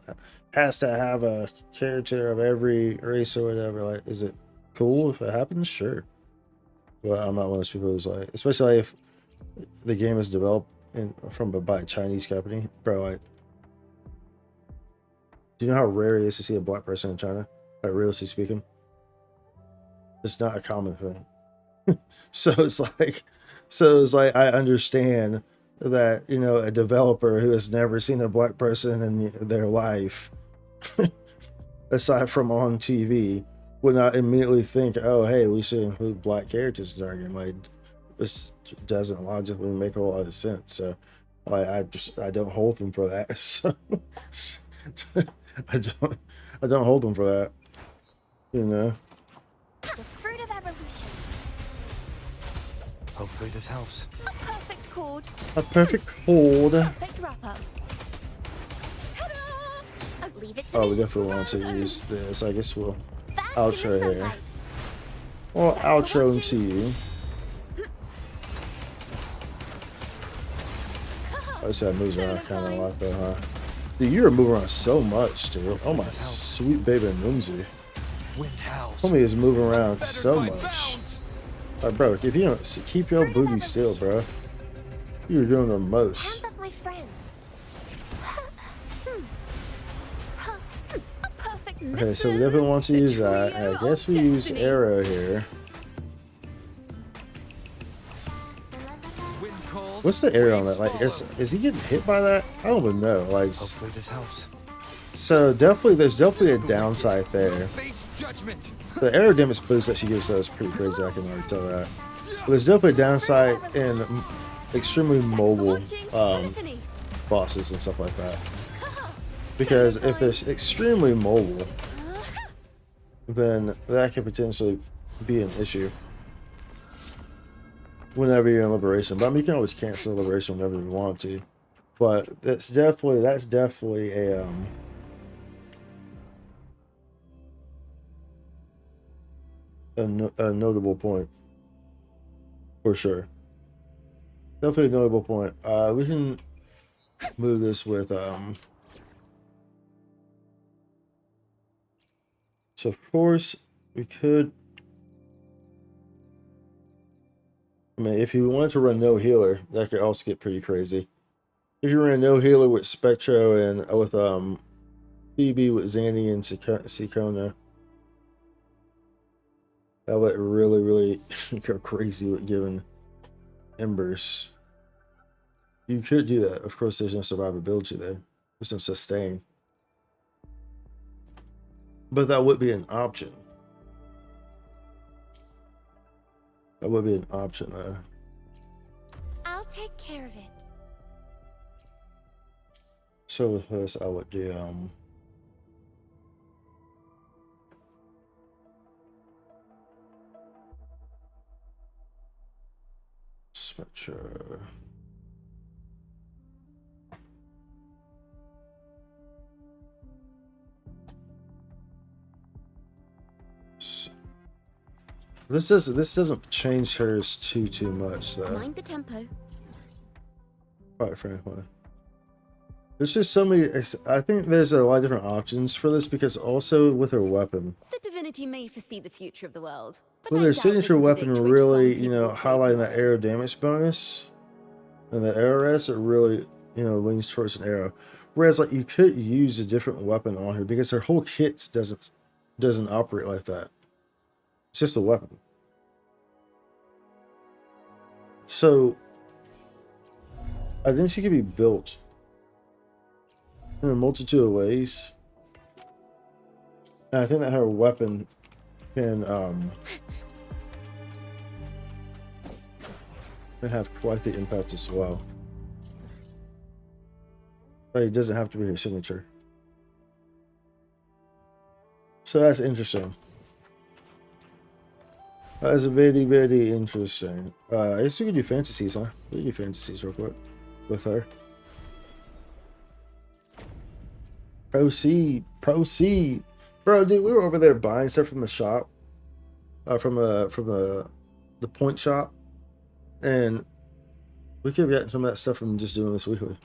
has to have a character of every race or whatever. Like, is it cool if it happens? Sure. But I'm not one of those people who's like, especially if the game is developed by a Chinese company, bro. Like, do you know how rare it is to see a black person in China? Like, realistically speaking, it's not a common thing. So it's like I understand that, you know, a developer who has never seen a black person in their life aside from on TV would not immediately think, oh, hey, we should include black characters in our game. Like, this doesn't logically make a whole lot of sense. So, like, I don't hold them for that. So, I don't hold them for that. You know. The fruit of evolution. Hopefully this helps. A perfect chord. A perfect chord. Perfect wrap up. Ta-da! Leave it to Oh, we me. definitely want to use this. I guess we'll Bask in the outro here. sunlight. Well, Thanks for outro watching. to you. I just gotta move around kind of a lot though, huh? Dude, you're moving around so much, dude. Oh my sweet baby Mumsy. Wind howls. Homie is moving around Unfettered so by much. bounds. Like, bro, if you don't keep your booty still, bro, you're doing the most. Hands off my friends. A perfect Okay, so we definitely want to use that. I guess we use arrow here. Wind calls. What's the arrow on that? waves Like, follow. is he getting hit by that? I don't even know. Like, Hopefully this helps. so definitely, there's definitely a downside there. Face judgment. The arrow damage boost that she gives us is pretty crazy. I can already tell that. But there's definitely a downside in extremely mobile bosses and stuff like that. Because if they're extremely mobile, then that could potentially be an issue whenever you're in Liberation. But I mean, you can always cancel Liberation whenever you want to. But that's definitely a notable point for sure. Definitely a notable point. We can move this with so of course we could. I mean, if you wanted to run no healer, that could also get pretty crazy. If you ran no healer with Spectro and with BB with Zanny and Ciaccona, that would really go crazy with giving embers. You could do that. Of course, there's no survivability there. There's no sustain. But that would be an option. That would be an option, though. I'll take care of it. So with this, I would do Spectra. This doesn't change hers too much though. Mind the tempo. Quite frankly, there's just so many. I think there's a lot of different options for this because also with her weapon, The divinity may foresee the future of the world, but with I her doubt they signature can weapon predict which really, song you people know, will play highlighting that tomorrow. arrow damage bonus and the arrow rest, it really, you know, leans towards an arrow. Whereas like you could use a different weapon on her because her whole kit doesn't operate like that. It's just a weapon. So I think she could be built in a multitude of ways. And I think that her weapon can have quite the impact as well. But it doesn't have to be her signature. So that's interesting. That is very interesting. I guess we can do fantasies, huh? We can do fantasies real quick with her. Proceed. Bro, dude, we were over there buying stuff from the shop. From the point shop. And we could have gotten some of that stuff from just doing this weekly.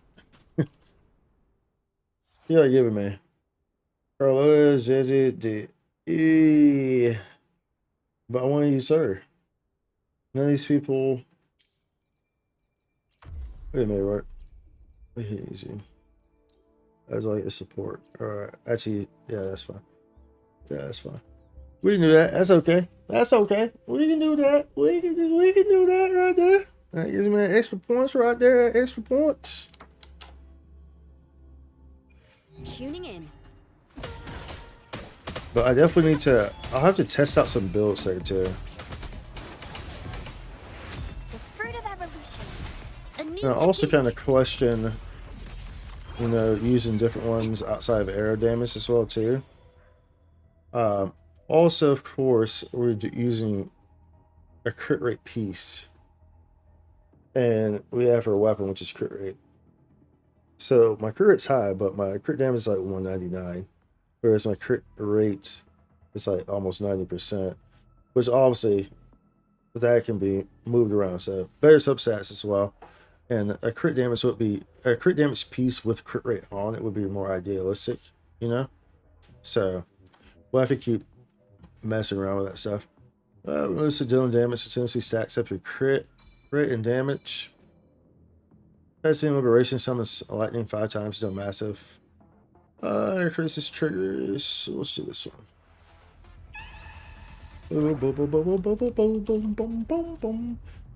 Yeah, give it me. Carlos, JJ, but I want to use her. None of these people. Wait a minute, right? We can use you. As like a support. Alright. Actually, yeah, that's fine. Yeah, that's fine. We can do that. That's okay. That's okay. We can do that. We can do that right there. That gives me that extra points right there. Extra points. Tuning in. But I definitely need to. I'll have to test out some builds there too. The fruit of evolution. A new And I also technique. kind of question, you know, using different ones outside of arrow damage as well too. Also, of course, we're using a crit rate piece, and we have our weapon, which is crit rate. So my crit rate's high, but my crit damage is like 199, whereas my crit rate is like almost 90%, which obviously that can be moved around. So better substats as well, and a crit damage would be a crit damage piece with crit rate on it would be more idealistic, you know. So we'll have to keep messing around with that stuff. Reduce the dealing damage continuously stacks up your crit rate and damage. Passing liberation summons lightning 5 times, do massive. Increases triggers. So let's do this one.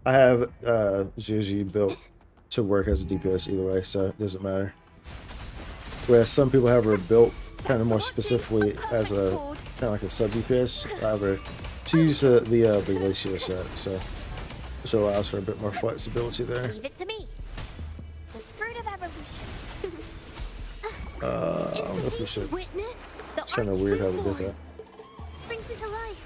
I have GG built to work as a DPS either way, so it doesn't matter. Whereas some people have her built kind of more specifically as a kind of like a sub DPS. However, she uses the ratio set, so which allows for a bit more flexibility there. Leave it to me. The fruit of evolution. I don't know if we should. Witness the It's kind of weird how we did that. springs into life.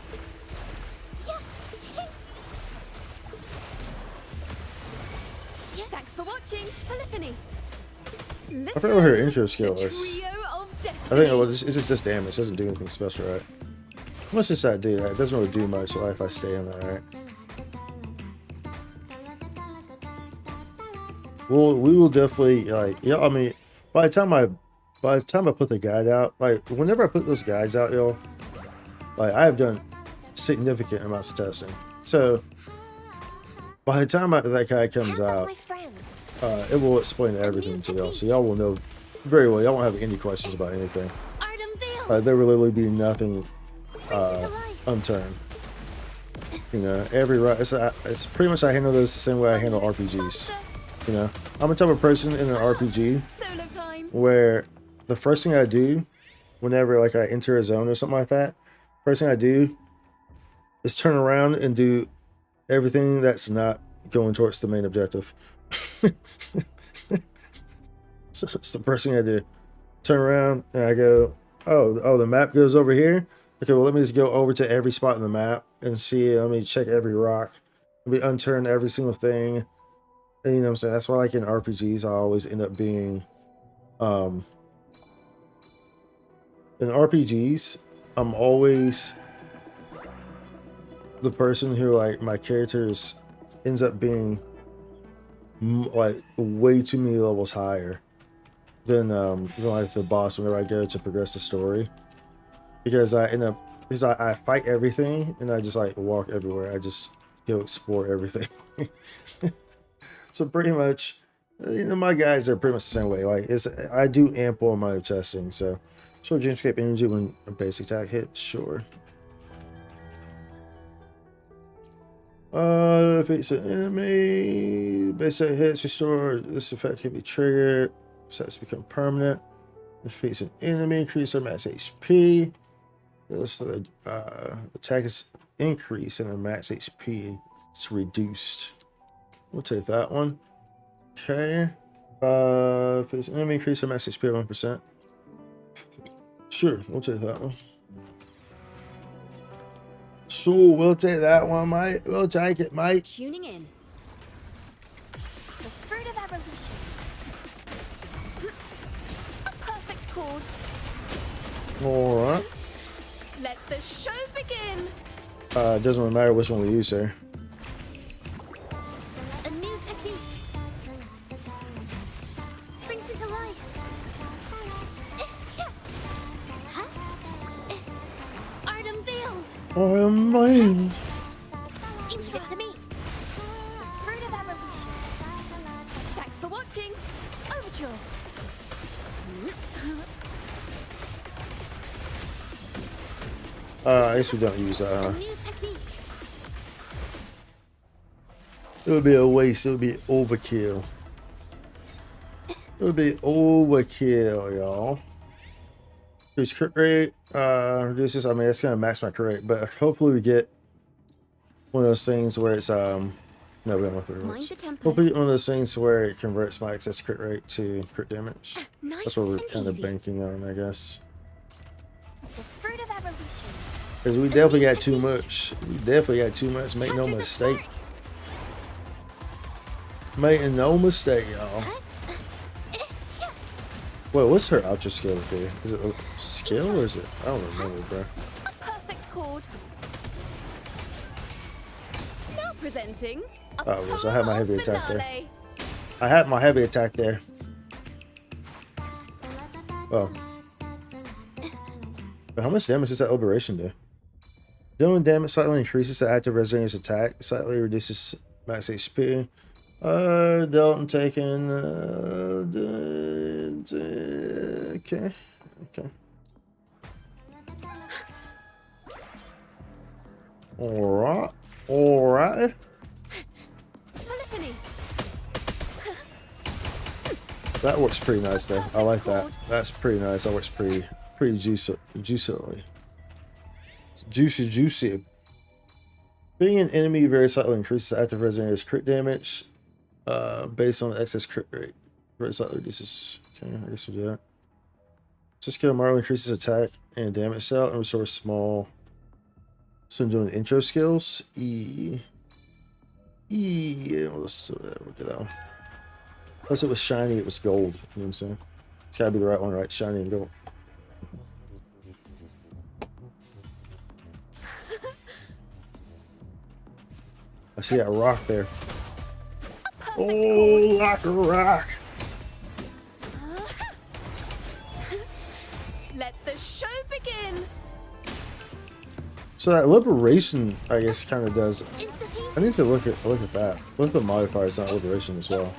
Yeah. Thanks for watching, Polyphony. I forgot what her intro skill The is. trio of I destiny. think it's just damage. It doesn't do anything special, right? How much does that do? It doesn't really do much if I stay in there, right? Well, we will definitely like, yeah. I mean, by the time I put the guide out, like whenever I put those guides out, y'all, like I have done significant amounts of testing. So by the time that guide comes Hands off out, my friend. it will explain everything to y'all. So y'all will know very well. Y'all won't have any questions about anything. Artem Veil. There will literally be nothing Springs into life. unturned. You know, it's pretty much I handle those the same way I handle RPGs. You know, I'm the type of person in an RPG Solo time. where the first thing I do whenever like I enter a zone or something like that, first thing I do is turn around and do everything that's not going towards the main objective. So it's the first thing I do. Turn around and I go, oh, the map goes over here. Okay, well let me just go over to every spot in the map and see. Let me check every rock. Let me unturn every single thing. And you know what I'm saying? That's why like in RPGs I always end up being in RPGs I'm always the person who like my characters ends up being like way too many levels higher than like the boss whenever I go to progress the story, because I fight everything and I just like walk everywhere. I just go explore everything. So pretty much, you know, my guys are pretty much the same way. Like I do ample amount of testing. So sure, Dreamscape energy when a basic attack hits, sure. If it's an enemy, basic hits restore. This effect can be triggered. Sets become permanent. If it's an enemy, increase their max HP. So the attack is increased and the max HP is reduced. We'll take that one. Okay. If it's an enemy, increase their max HP by 1%. Sure, we'll take that one. So we'll take that one, mate. We'll take it, mate. Tuning in. The fruit of evolution. A perfect chord. All right. Let the show begin. It doesn't really matter which one we use here. A new technique. Springs into life. Artem Veiled. Oh, man. Leave it to me. The fruit of evolution. Thanks for watching. Overture. I guess we don't use that, A huh? new technique. It would be a waste. It would be overkill. It would be overkill, y'all. Increase crit rate. Reduces. I mean, that's gonna max my crit rate, but hopefully we get one of those things where it's no, we don't want to. Hopefully one of those things where it converts my excess crit rate to crit damage. Nice. That's what we're and kind of easy. banking on, I guess. The fruit of evolution. Because we definitely got too much. We definitely got too much. Make no Under the mistake. spark. Making no mistake, y'all. Wait, what's her ultra skill do? Is it a skill or is it? I don't remember, bro. A perfect chord. Now presenting. Oh, it was. I had my heavy attack there. Finale. I had my heavy attack there. Oh. But how much damage does that liberation do? Dealing damage slightly increases the active residence attack, slightly reduces max HP. Dealt and taken. Okay. Okay. Alright. Alright. Polyphony. That works pretty nice though. I like that. That's pretty nice. That works pretty juicily. Juicy. Being an enemy very slightly increases active resonator's crit damage. Based on the excess crit rate. Very slightly reduces. Okay, I guess we'll do that. Just kill Marlow increases attack and damage cell and restores small. So I'm doing intro skills. Let's do that one. Plus it was shiny, it was gold. You know what I'm saying? It's gotta be the right one, right? Shiny and gold. I see that rock there. Oh, like a rock. Let the show begin. So that liberation, I guess, kind of does. I need to look at that. Look at the modifiers, not liberation as well.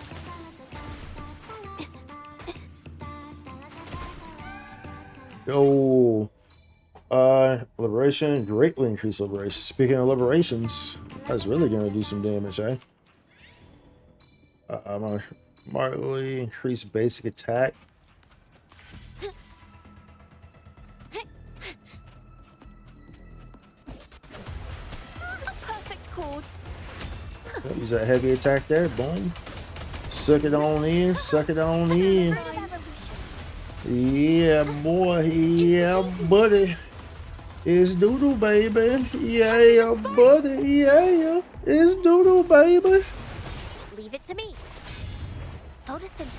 Oh, liberation, greatly increased liberation. Speaking of liberations, that's really gonna do some damage, eh? I'm gonna moderately increase basic attack. Perfect chord. Use that heavy attack there. Boom. Suck it on in. Suck it on in. Fruit of evolution. Yeah, boy. Yeah, buddy. It's doodle, baby. Yeah, buddy. Yeah, it's doodle, baby. Leave it to me. Photosynthesis.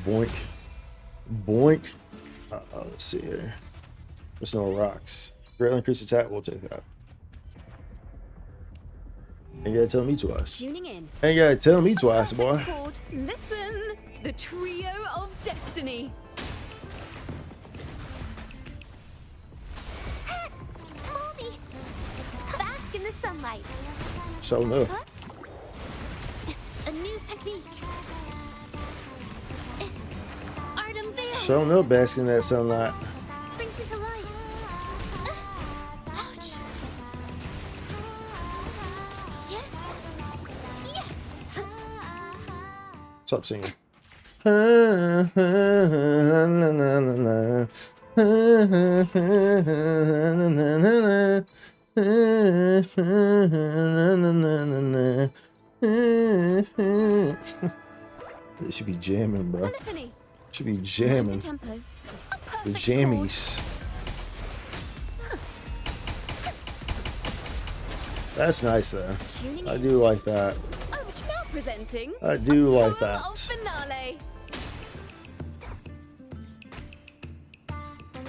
Boink. Boink. Let's see here. There's no rocks. Greatly increased attack. We'll take that. Ain't gotta tell me twice. Tuning in. Ain't gotta tell me twice, boy. Chord. Listen. The trio of destiny. Mommy. Bask in the sunlight. So no. A new technique. Art unveiled. So no basking in that sunlight. Springs into life. Ouch. Yeah. Stop singing. It should be jamming, bro. Polyphony. Should be jamming. Tempo. The jammies. That's nice though. Tuning I in. do like that. Oh, now presenting. I do like Poem that. of finale.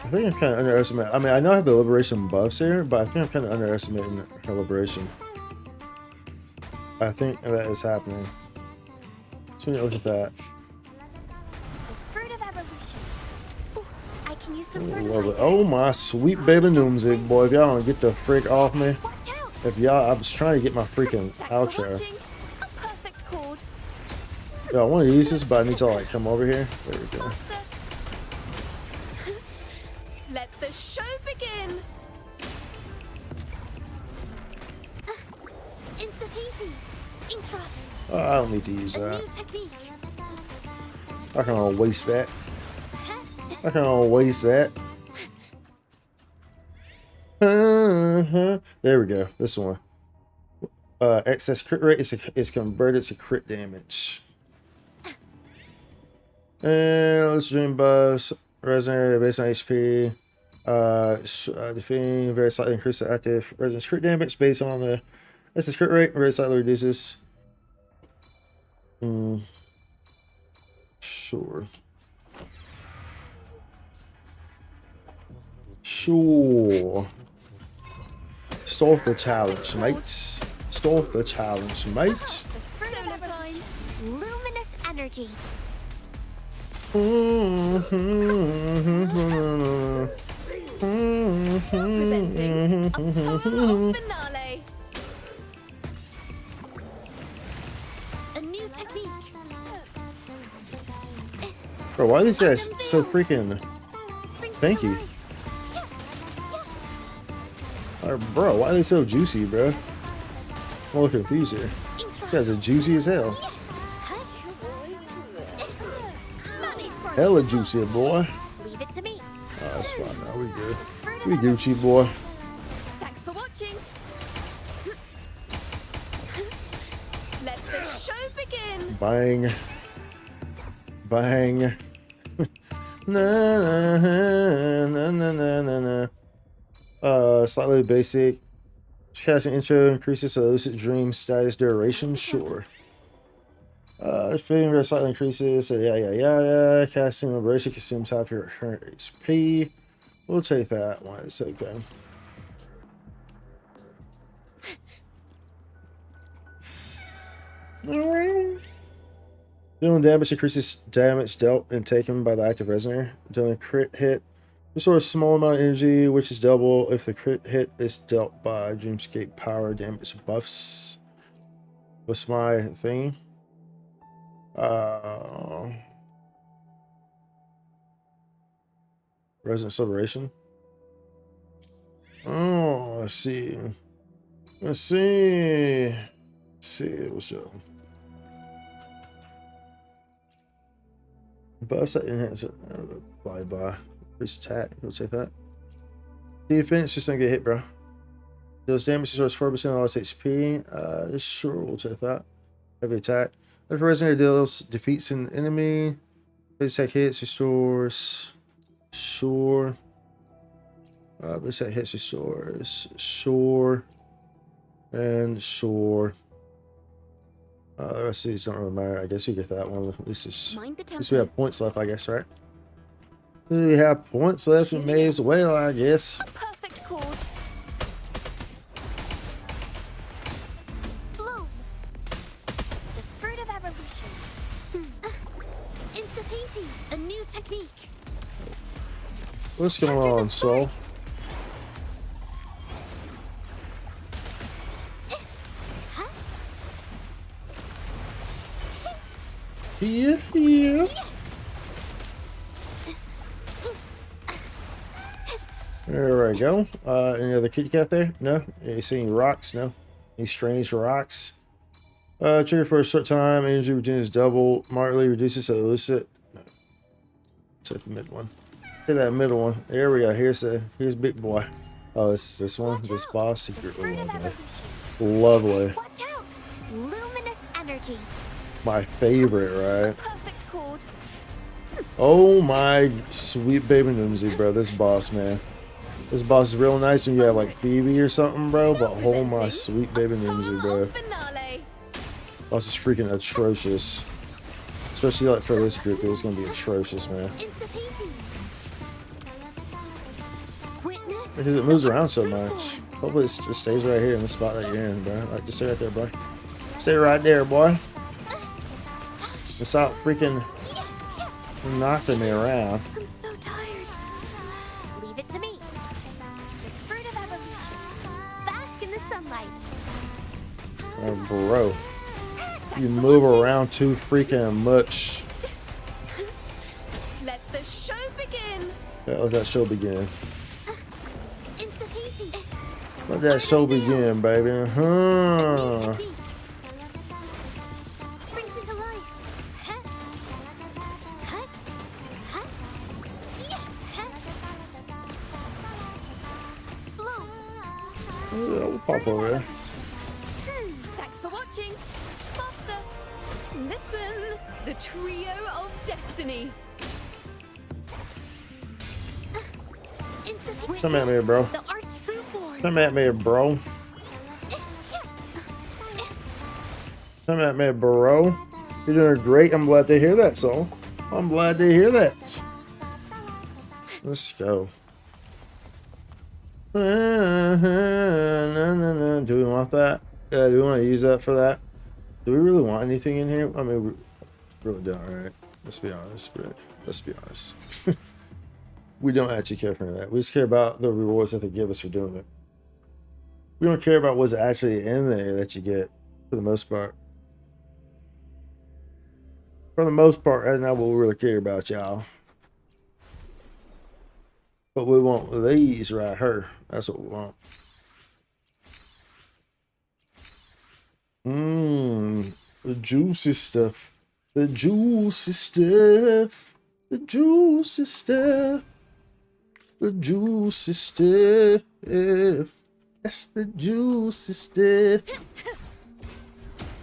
I think I'm kind of underestimating. I mean, I know I have the liberation buffs here, but I think I'm kind of underestimating her liberation. I think that is happening. So we need to look at that. The fruit of evolution. Ooh, I can use some Love it. fertilizer. Oh my sweet baby Noomsy, boy! If y'all don't get the freak off me, Watch out. if y'all, I was trying to get my freaking Thanks for outro. watching. A perfect chord. Yo, I want to use this, but I need to like come over here. There we go. Faster. Let the show begin. Insta painting. Ink drops. Oh, I don't need to use A that. new technique. I can't waste that. I can't waste that. There we go. This one. Excess crit rate is converted to crit damage. And let's dream buffs. Resonate based on HP. Defeating very slightly increase the active resonance crit damage based on the excess crit rate. Very slightly reduces. Sure. Sure. Stole the challenge, mates. Stole the challenge, mates. Solar time. Luminous energy. Presenting a power finale. A new technique. Bro, why are these guys so freaking thanky? Bro, why are they so juicy, bro? I'm a little confused here. These guys are juicy as hell. Hella juicy, boy. Leave it to me. Oh, that's fine now. We good. We Gucci, boy. Thanks for watching. Let the show begin. Bang. Bang. Na na na na na na. Slightly basic. Casting intro increases the lucid dream status duration. Sure. Feeling very slightly increases. So yeah. Casting liberation consumes half your current HP. We'll take that one. It's okay. Dealing damage increases damage dealt and taken by the active resonator. Dealing a crit hit. Restore a small amount of energy, which is double if the crit hit is dealt by Dreamscape power damage buffs. What's my thing? Resonance Liberation. Oh, let's see. Let's see. Let's see what's up. Buffs that enhance it. Bye. Increase attack. We'll take that. Defense, just don't get hit, bro. Deals damage, restores 4% of lost HP. Sure, we'll take that. Heavy attack. If a resonator deals, defeats an enemy. Base attack hits, restores. Sure. Base attack hits, restores. Sure. And sure. The rest of these don't really matter. I guess we get that one. At least we have points left, I guess, right? We have points left. We may as well, I guess. A perfect chord. Bloom. The fruit of evolution. Insta-painting. A new technique. What's going on, Soul? Yeah. There we go. Any other kitty cat there? No? You see any rocks? No? Any strange rocks? Trigger for a short time. Energy reduces double. Markedly reduces so elicit. No. Take the mid one. Hit that middle one. There we go. Here's big boy. Oh, this one. This boss. Secretly lovely. Lovely. Watch out. Luminous energy. My favorite, right? Perfect chord. Oh my sweet baby Nimsy, bro. This boss, man. This boss is real nice when you have like BB or something, bro. But oh my sweet baby Nimsy, bro. Boss is freaking atrocious. Especially like for this group, it's gonna be atrocious, man. Because it moves around so much. Hopefully it just stays right here in the spot that you're in, bro. Like just stay right there, boy. Stay right there, boy. And stop freaking knocking me around. I'm so tired. Leave it to me. The fruit of evolution. Bask in the sunlight. Oh, bro. You move around too freaking much. Let the show begin. Yeah, let that show begin. Let that show begin, baby. pop over there. Thanks for watching. Master, listen. The trio of destiny. Come at me, bro. The art's true form. Come at me, bro. Come at me, bro. You're doing great. I'm glad to hear that, song. I'm glad to hear that. Let's go. Do we want that? Yeah, do we want to use that for that? Do we really want anything in here? I mean, we really don't, right? Let's be honest, Rick. Let's be honest. We don't actually care for that. We just care about the rewards that they give us for doing it. We don't care about what's actually in there that you get, for the most part. For the most part, that's not what we really care about, y'all. But we want these right here. That's what we want. The juicy stuff. The juicy stuff. The juicy stuff. The juicy stuff. That's the juicy stuff.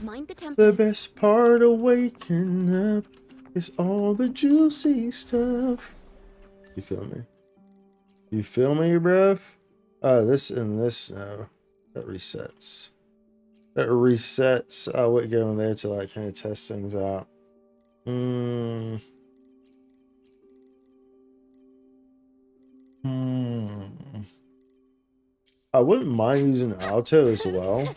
Mind the temper. The best part of waking up is all the juicy stuff. You feel me? You feel me, bruv? This and this, no. That resets. That resets. I would go in there to like kind of test things out. I wouldn't mind using Alto as well.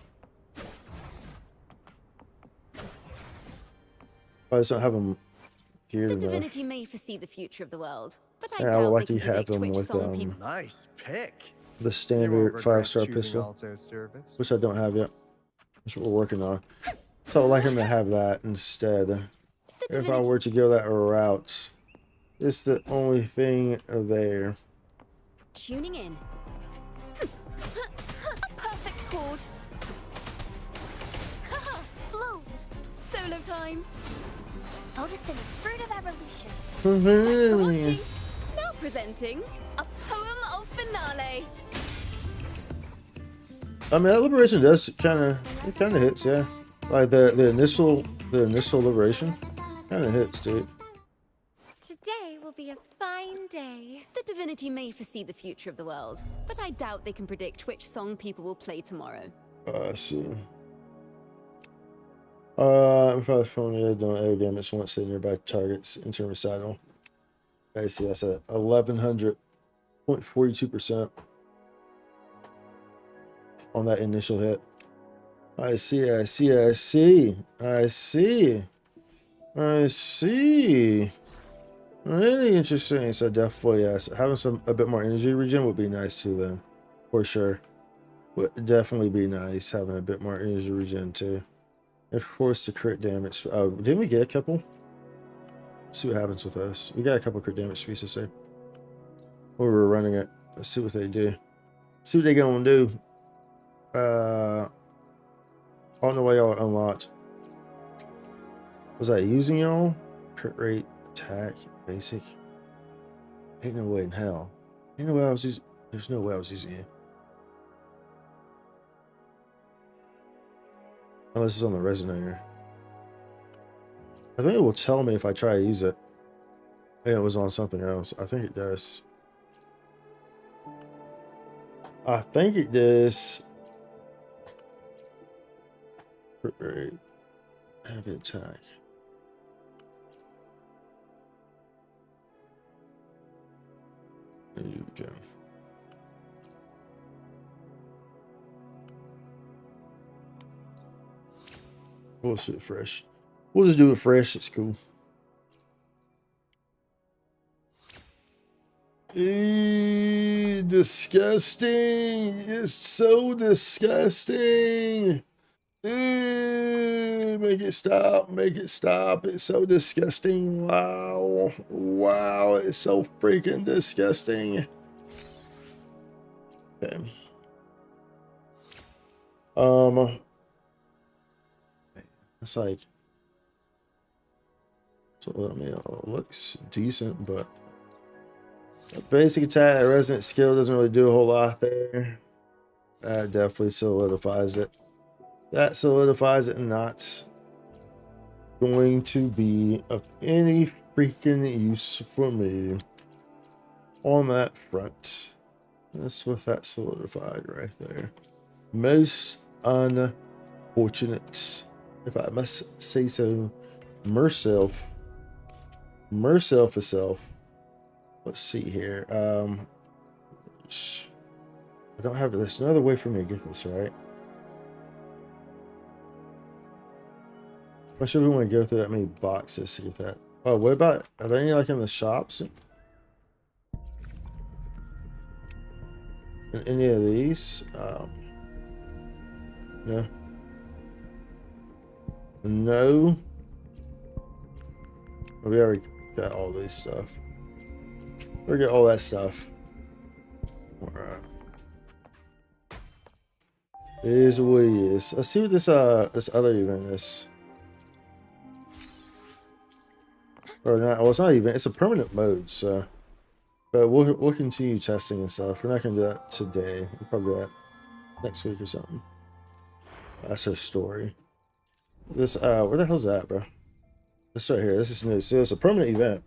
I just don't have them geared The enough. divinity may foresee the future of the world, but I Yeah, I would doubt like they to can have predict them which with song people. Nice pick. the You standard won't regret 5-star choosing pistol, Alto's service. which I don't have yet. That's what we're working on. So I would like him to have that instead. The If I divinity were to go that route, it's the only thing there. tuning in. A perfect chord. Blue. Solo time. Noticing the fruit of evolution. Thanks for watching. Now presenting a poem of finale. I mean, that liberation does kind of hits, yeah. Like the initial liberation kind of hits, dude. Today will be a fine day. The divinity may foresee the future of the world, but I doubt they can predict which song people will play tomorrow. I see. If I was prone to don't air damage once to nearby targets into recital. I see that's at 1100.42% on that initial hit. I see. Really interesting. So definitely yes. Having a bit more energy regen would be nice too then. For sure. Would definitely be nice having a bit more energy regen too. Of course, the crit damage. Didn't we get a couple? Let's see what happens with us. We got a couple crit damage pieces there. When we were running it. Let's see what they do. See what they gonna do. On the way y'all unlocked. Was I using y'all? Crit rate, attack, basic. Ain't no way in hell. Ain't no way I was using. There's no way I was using it. Unless it's on the resonator. I think it will tell me if I try to use it. And it was on something else. I think it does. I think it does. Right. Heavy attack. New gem. We'll do it fresh. We'll just do it fresh. It's cool. Disgusting. It's so disgusting. Make it stop. Make it stop. It's so disgusting. Wow. Wow. It's so freaking disgusting. Okay. It's like, so I mean, it looks decent, but basic attack, resonant skill doesn't really do a whole lot there. That definitely solidifies it. That solidifies it, not going to be of any freaking use for me on that front. That's with that solidified right there. Most unfortunate, if I must say so, myself. Let's see here. I don't have this. Another way for me to get this right. I'm sure we want to go through that many boxes to get that. Oh, what about, are there any like in the shops? In any of these? No. No. We already got all this stuff. We got all that stuff. Alright. It is what it is. Let's see what this this other event is. Or not, well, it's not even, it's a permanent mode, so. But we'll continue testing and stuff. We're not gonna do that today. We'll probably do that next week or something. That's her story. This where the hell's that, bro? This right here. This is new. So it's a permanent event.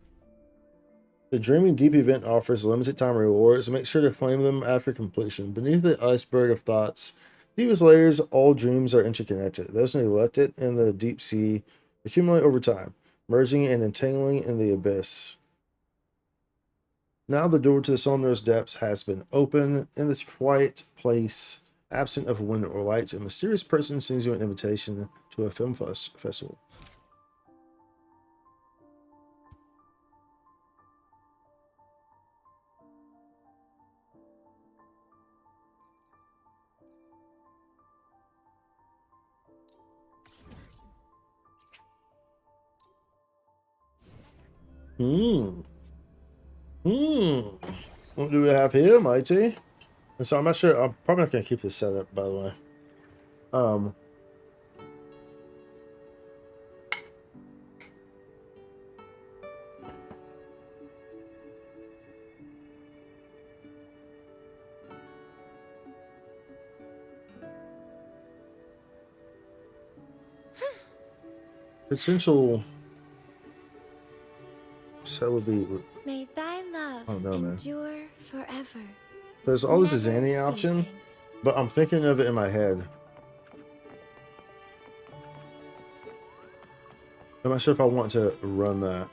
The Dreaming Deep event offers limited time rewards. Make sure to claim them after completion. Beneath the iceberg of thoughts, deepest layers, all dreams are interconnected. Those neglected in the deep sea accumulate over time, merging and entangling in the abyss. Now the door to the Somnor's depths has been opened. In this quiet place, absent of wind or lights, a mysterious person sends you an invitation to a film festival. What do we have here, matey? And so I'm not sure. I'm probably not gonna keep this set up, by the way. Potential. So would be. May thy love endure forever. There's always a Zanny option, but I'm thinking of it in my head. I'm not sure if I want to run that.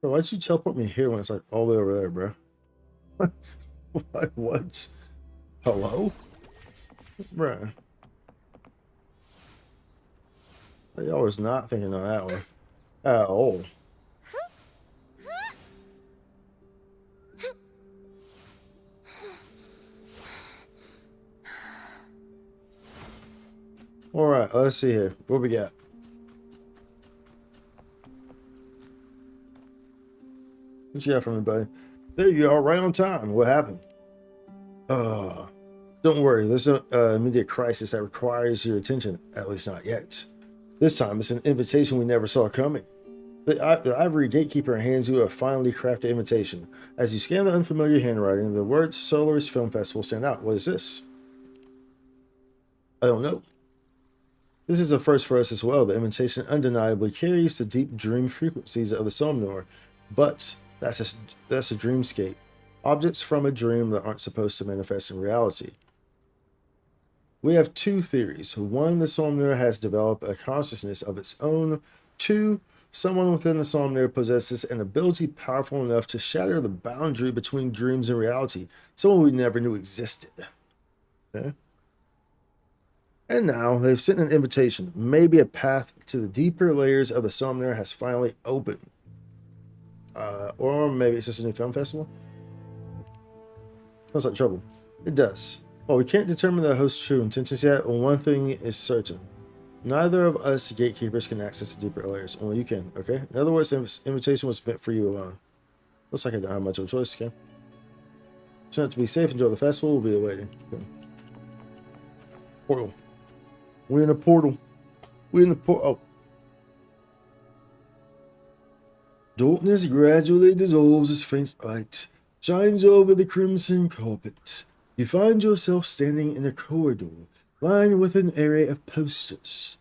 Bro, why'd you teleport me here when it's like all the way over there, bro? What? Hello? Bro. Y'all was not thinking of that one at all. All right, let's see here. What we got? What you got from me, buddy? There you are, right on time. What happened? Don't worry. There's no immediate crisis that requires your attention. At least not yet. This time, it's an invitation we never saw coming. The ivory gatekeeper hands you a finely crafted invitation. As you scan the unfamiliar handwriting, the words Solar's Film Festival stand out. What is this? I don't know. This is a first for us as well. The invitation undeniably carries the deep dream frequencies of the Somnor, but that's a dreamscape. Objects from a dream that aren't supposed to manifest in reality. We have two theories. One, the Somnor has developed a consciousness of its own. Two, someone within the Somnor possesses an ability powerful enough to shatter the boundary between dreams and reality. Someone we never knew existed. Okay? And now they've sent an invitation. Maybe a path to the deeper layers of the Somnor has finally opened. Or maybe it's just a new film festival. Sounds like trouble. It does. Well, we can't determine the host's true intentions yet. One thing is certain. Neither of us gatekeepers can access the deeper layers. Only you can, okay? In other words, the invitation was meant for you alone. Looks like I don't have much of a choice, okay? Turn out to be safe until the festival will be awaiting. Okay. Portal. We're in a portal. We're in the portal. Oh. Darkness gradually dissolves as faint light shines over the crimson carpet. You find yourself standing in a corridor lined with an array of posters.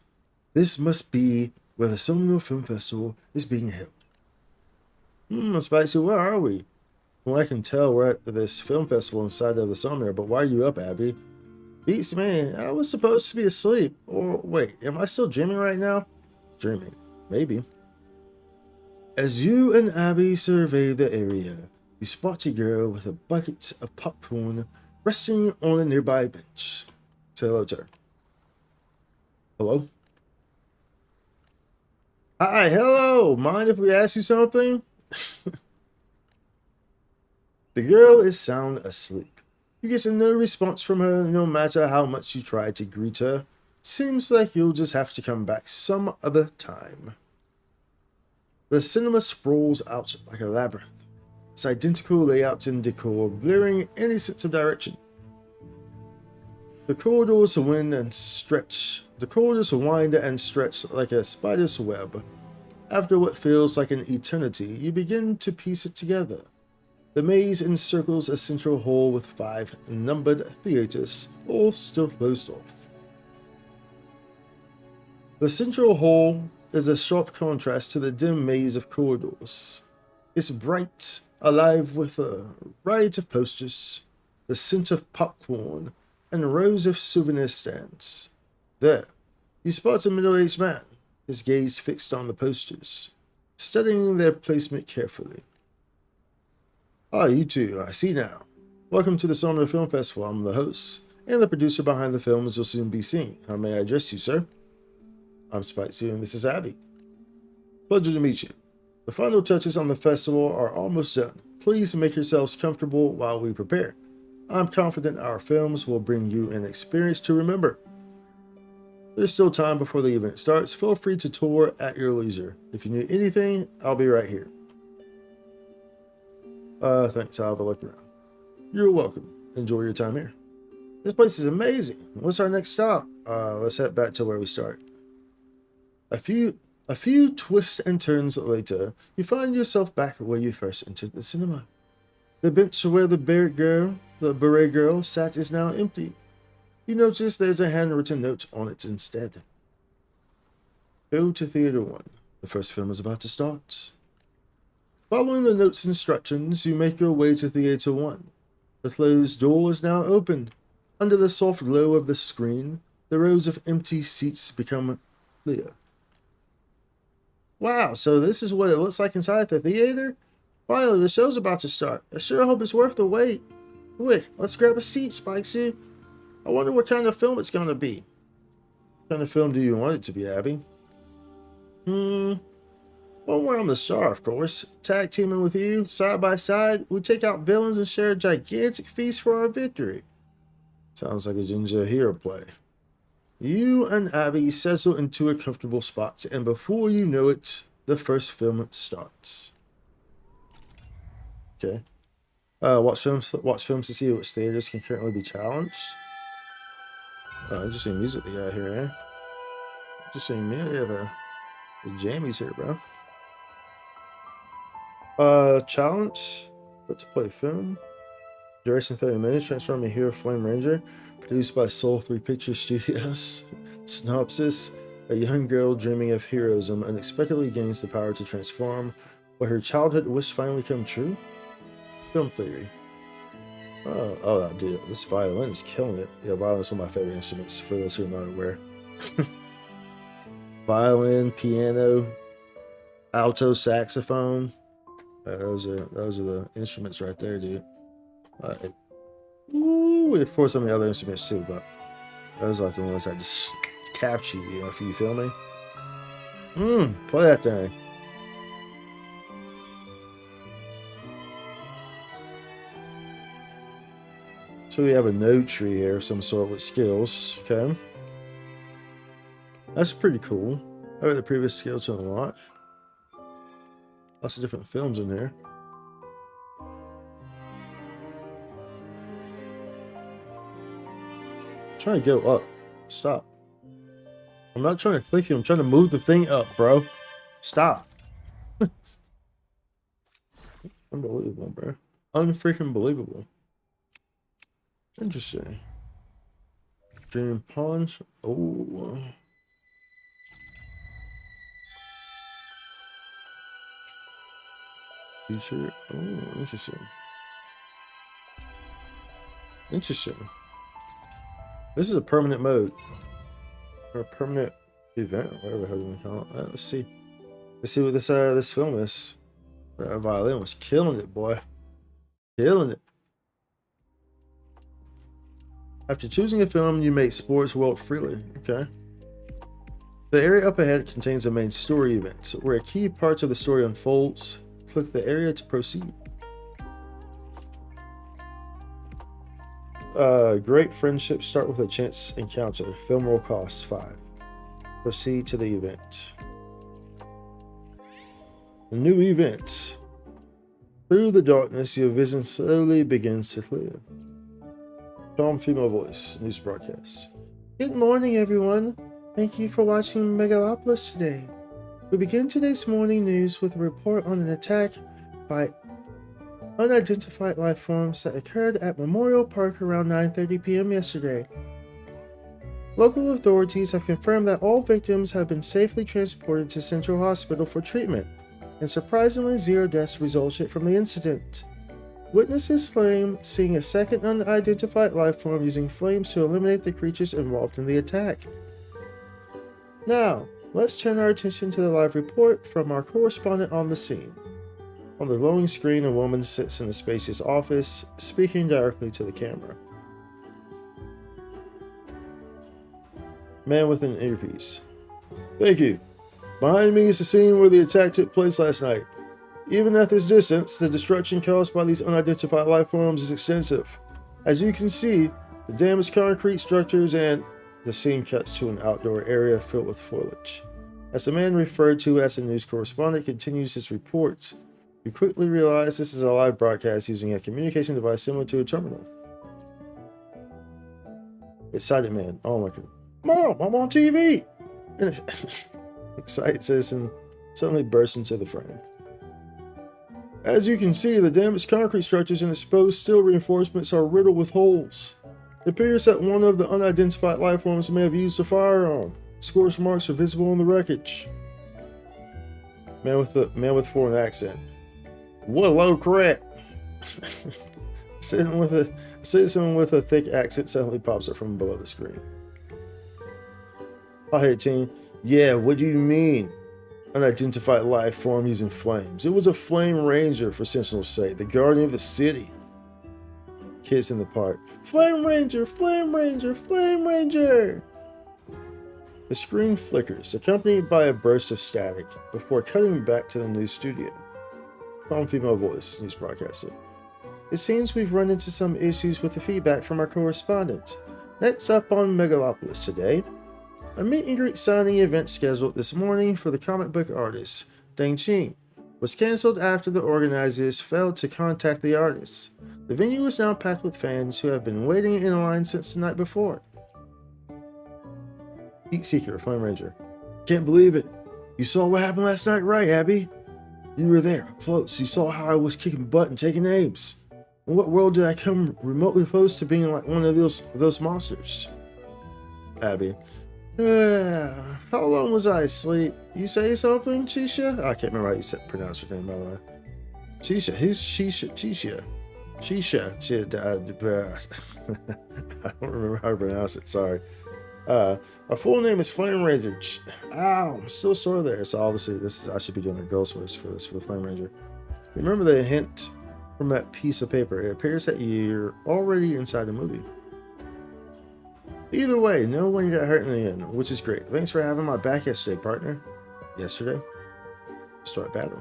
This must be where the Somno Film Festival is being held. Spicy, where are we? Well, I can tell we're at this film festival inside of the Somno, but why are you up, Abby? Beats me. I was supposed to be asleep. Or wait, am I still dreaming right now? Dreaming. Maybe. As you and Abby survey the area, you spot a girl with a bucket of popcorn resting on a nearby bench. Say hello to her. Hello? Hi, hello! Mind if we ask you something? The girl is sound asleep. You get no response from her no matter how much you try to greet her. Seems like you'll just have to come back some other time. The cinema sprawls out like a labyrinth. Its identical layout and decor blurring any sense of direction. The corridors wind and stretch like a spider's web. After what feels like an eternity, you begin to piece it together. The maze encircles a central hall with 5 numbered theaters, all still closed off. The central hall is a sharp contrast to the dim maze of corridors. It's bright, alive with a riot of posters, the scent of popcorn, and rows of souvenir stands. There, you spot a middle-aged man, his gaze fixed on the posters, studying their placement carefully. Ah, you two, I see now. Welcome to the Somno Film Festival. I'm the host, and the producer behind the films you'll soon be seeing. How may I address you, sir? I'm Spicy, and this is Abby. Pleasure to meet you. The final touches on the festival are almost done. Please make yourselves comfortable while we prepare. I'm confident our films will bring you an experience to remember. There's still time before the event starts. Feel free to tour at your leisure. If you need anything, I'll be right here. Thanks. I'll have a look around. You're welcome. Enjoy your time here. This place is amazing. What's our next stop? Let's head back to where we start. A few twists and turns later, you find yourself back where you first entered the cinema. The bench where the beret girl sat is now empty. You notice there's a handwritten note on it instead. Go to Theater 1. The first film is about to start. Following the note's instructions, you make your way to Theater 1. The closed door is now open. Under the soft glow of the screen, the rows of empty seats become clear. Wow, so this is what it looks like inside the theater? Finally, the show's about to start. I sure hope it's worth the wait. Quick, let's grab a seat, Spikesy. I wonder what kind of film it's going to be. What kind of film do you want it to be, Abby? Well, where I'm the star, of course. Tag teaming with you, side by side, we take out villains and share a gigantic feast for our victory. Sounds like a ginger hero play. You and Abby settle into a comfortable spot, and before you know it, the first film starts. Okay. Watch films to see which theaters can currently be challenged. Interesting music they got here, eh? Interesting, yeah, the jammies here, bro. Challenge. But to play film. Duration 30 minutes. Transforming Hero Flame Ranger. Produced by Soul 3 Picture Studios. Synopsis. A young girl dreaming of heroism unexpectedly gains the power to transform. Will her childhood wish finally come true? Film theory. Oh, dude, this violin is killing it. Yeah, violin is one of my favorite instruments, for those who are not aware. Violin, piano, alto saxophone. Those are the instruments right there, dude. Of course, some of the other instruments too, but those are the ones that just capture you, if you feel me. Play that thing. So we have a node tree here of some sort with skills. Okay. That's pretty cool. I have the previous skill to unlock. Lots of different films in there. I'm trying to go up. Stop. I'm not trying to click you. I'm trying to move the thing up, bro. Stop. Unbelievable, bro. Unfreaking believable. Interesting. Dream Punch. Oh. Feature. Oh, interesting. Interesting. This is a permanent mode. Or a permanent event, or whatever the hell you want to call it. Let's see. Let's see what this film is. That violin was killing it, boy. Killing it. After choosing a film, you may explore its world freely. Okay. The area up ahead contains the main story event, where a key part of the story unfolds. Click the area to proceed. Great friendships start with a chance encounter. Film roll costs 5. Proceed to the event. A new event. Through the darkness, your vision slowly begins to clear. Calm female voice, news broadcast. Good morning, everyone. Thank you for watching Megalopolis today. We begin today's morning news with a report on an attack by unidentified life forms that occurred at Memorial Park around 9:30 p.m. yesterday. Local authorities have confirmed that all victims have been safely transported to Central Hospital for treatment, and surprisingly 0 deaths resulted from the incident. Witnesses claim seeing a second unidentified life form using flames to eliminate the creatures involved in the attack. Now, let's turn our attention to the live report from our correspondent on the scene. On the glowing screen, a woman sits in a spacious office, speaking directly to the camera. Man with an earpiece. Thank you. Behind me is the scene where the attack took place last night. Even at this distance, the destruction caused by these unidentified life forms is extensive. As you can see, the damaged concrete structures and the scene cuts to an outdoor area filled with foliage. As the man referred to as a news correspondent continues his reports, you quickly realize this is a live broadcast using a communication device similar to a terminal. Excited man. Oh my god. Mom, I'm on TV! And excited citizen suddenly bursts into the frame. As you can see, the damaged concrete structures and exposed steel reinforcements are riddled with holes. It appears that one of the unidentified life forms may have used a firearm. Scorch marks are visible in the wreckage. Man with foreign accent. What a low crap! Citizen with a thick accent suddenly pops up from below the screen. Hi, team. Yeah, what do you mean? Unidentified life form using flames. It was a flame ranger, for Sentinel's sake, the guardian of the city. Kids in the park. Flame ranger! Flame ranger! Flame ranger! The screen flickers, accompanied by a burst of static, before cutting back to the news studio. Calm female voice, news broadcaster. It seems we've run into some issues with the feedback from our correspondent. Next up on Megalopolis today, a meet and greet signing event scheduled this morning for the comic book artist, Deng Qing, was cancelled after the organizers failed to contact the artists. The venue is now packed with fans who have been waiting in line since the night before. Heat Seeker, Flame Ranger. Can't believe it. You saw what happened last night, right, Abby? You were there, close. You saw how I was kicking butt and taking names. In what world did I come remotely close to being like one of those monsters? Abby. How long was I asleep? You say something, Chisha? I can't remember how you pronounce her name, by the way. Chisha. Who's Chisha? Chisha. I don't remember how to pronounce it. Sorry. My full name is Flame Ranger. Ow, I'm still sore there. So obviously, I should be doing a girl's voice for the Flame Ranger. Remember the hint from that piece of paper? It appears that you're already inside the movie. Either way, no one got hurt in the end, which is great. Thanks for having my back yesterday, partner. Yesterday? Start battle.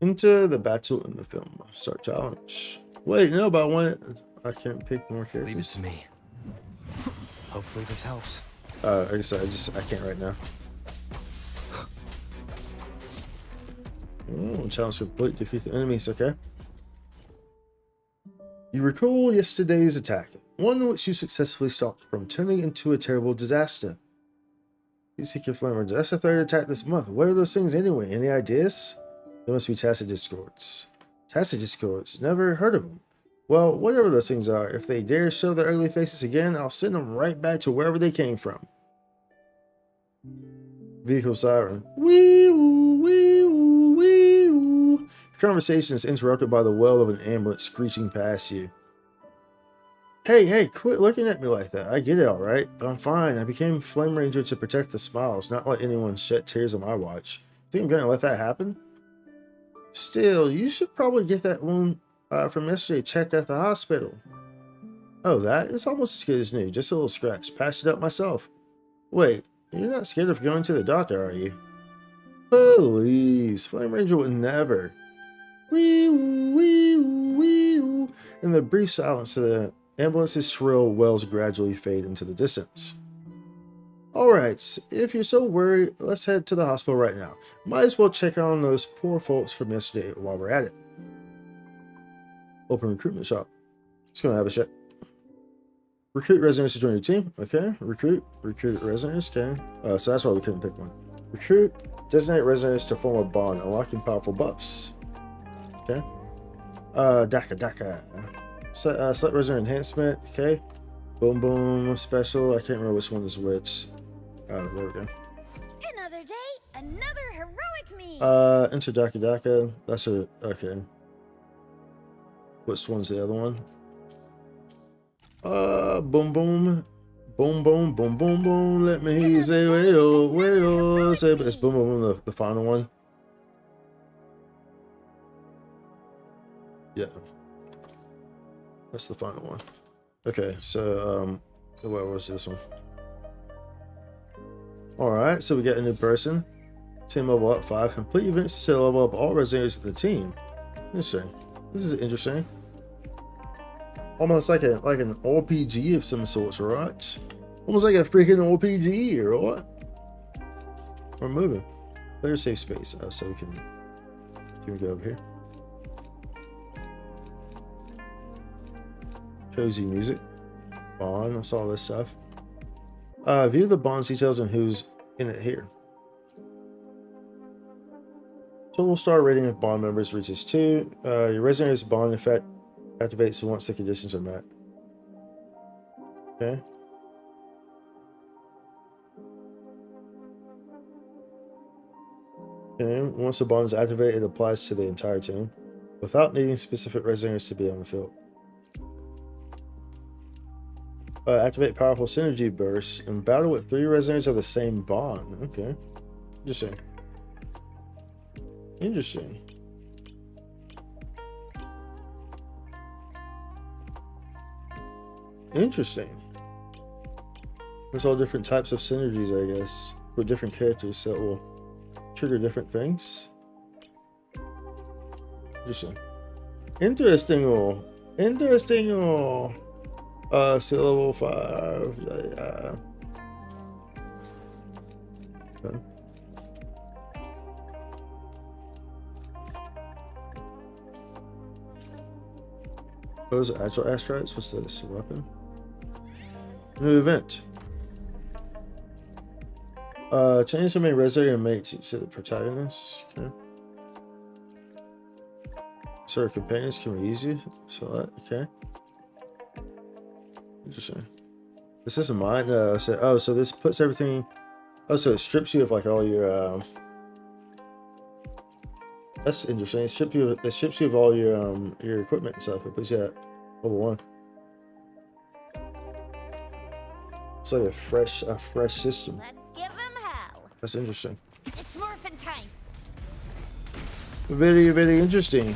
Enter the battle in the film. Start challenge. Wait, no, but I can't pick more characters. Leave it to me. Hopefully this helps. I guess I can't right now. Challenge complete. Defeat the enemies, okay. You recall yesterday's attack, one which you successfully stopped from turning into a terrible disaster. You seek your flame ranger. That's the third attack this month. What are those things anyway? Any ideas? There must be tacit discords. Tacit discords? Never heard of them. Well, whatever those things are, if they dare show their ugly faces again, I'll send them right back to wherever they came from. Vehicle siren. Wee-woo, wee-woo, wee-woo. The conversation is interrupted by the wail of an ambulance screeching past you. Hey, quit looking at me like that. I get it, alright. I'm fine. I became Flame Ranger to protect the Smiles, not let anyone shed tears on my watch. Think I'm gonna let that happen? Still, you should probably get that wound from yesterday checked at the hospital. Oh, that is almost as good as new. Just a little scratch. Patched it up myself. Wait, you're not scared of going to the doctor, are you? Please, Flame Ranger would never. Wee-woo, wee-woo, wee-woo. In the brief silence, the ambulance's shrill wails gradually fade into the distance. Alright, if you're so worried, let's head to the hospital right now. Might as well check on those poor folks from yesterday while we're at it. Open recruitment shop. Just gonna have a check. Recruit residents to join your team. Okay. Recruit residents. Okay. So that's why we couldn't pick one. Recruit. Designate residents to form a bond, unlocking powerful buffs. Okay. Daka. Select resident enhancement. Okay. Boom boom special. I can't remember which one is which. There we go. Another day, another heroic me. Enter Daka. That's a okay. Which one's the other one? Boom boom. Boom boom boom boom boom. Let me hear you say wayo. Say it's boom boom the final one. Yeah. That's the final one. Okay, so where was this one? Alright, so we get a new person. Team level up 5. Complete events to level up all residents of the team. Interesting. This is interesting. Almost like an RPG of some sorts, right? Almost like a freaking RPG or what? We're moving. Player safe space. So we can go over here. Cozy music. Bond. I saw this stuff. View the bond details and who's in it here. Total star rating of bond members reaches 2. Your resident's bond effect activates once the conditions are met. Okay. Okay. Once the bond is activated, it applies to the entire team without needing specific residents to be on the field. Activate powerful synergy bursts and battle with 3 residents of the same bond. Okay. Interesting. There's all different types of synergies, I guess, with different characters, so it will trigger different things. Interesting. Still level 5. Yeah. Okay. Those are actual asteroids. What's this? A weapon? New event. Change the main resident and mate to the protagonist. Okay. So our companions can we use you? So okay. Interesting. This isn't mine. So this puts everything. Oh, so it strips you of like all your. That's interesting. It strips you of all your equipment and stuff. It puts you at level 1. It's like a fresh system. Let's give him hell. That's interesting. It's morphin' time. Very interesting.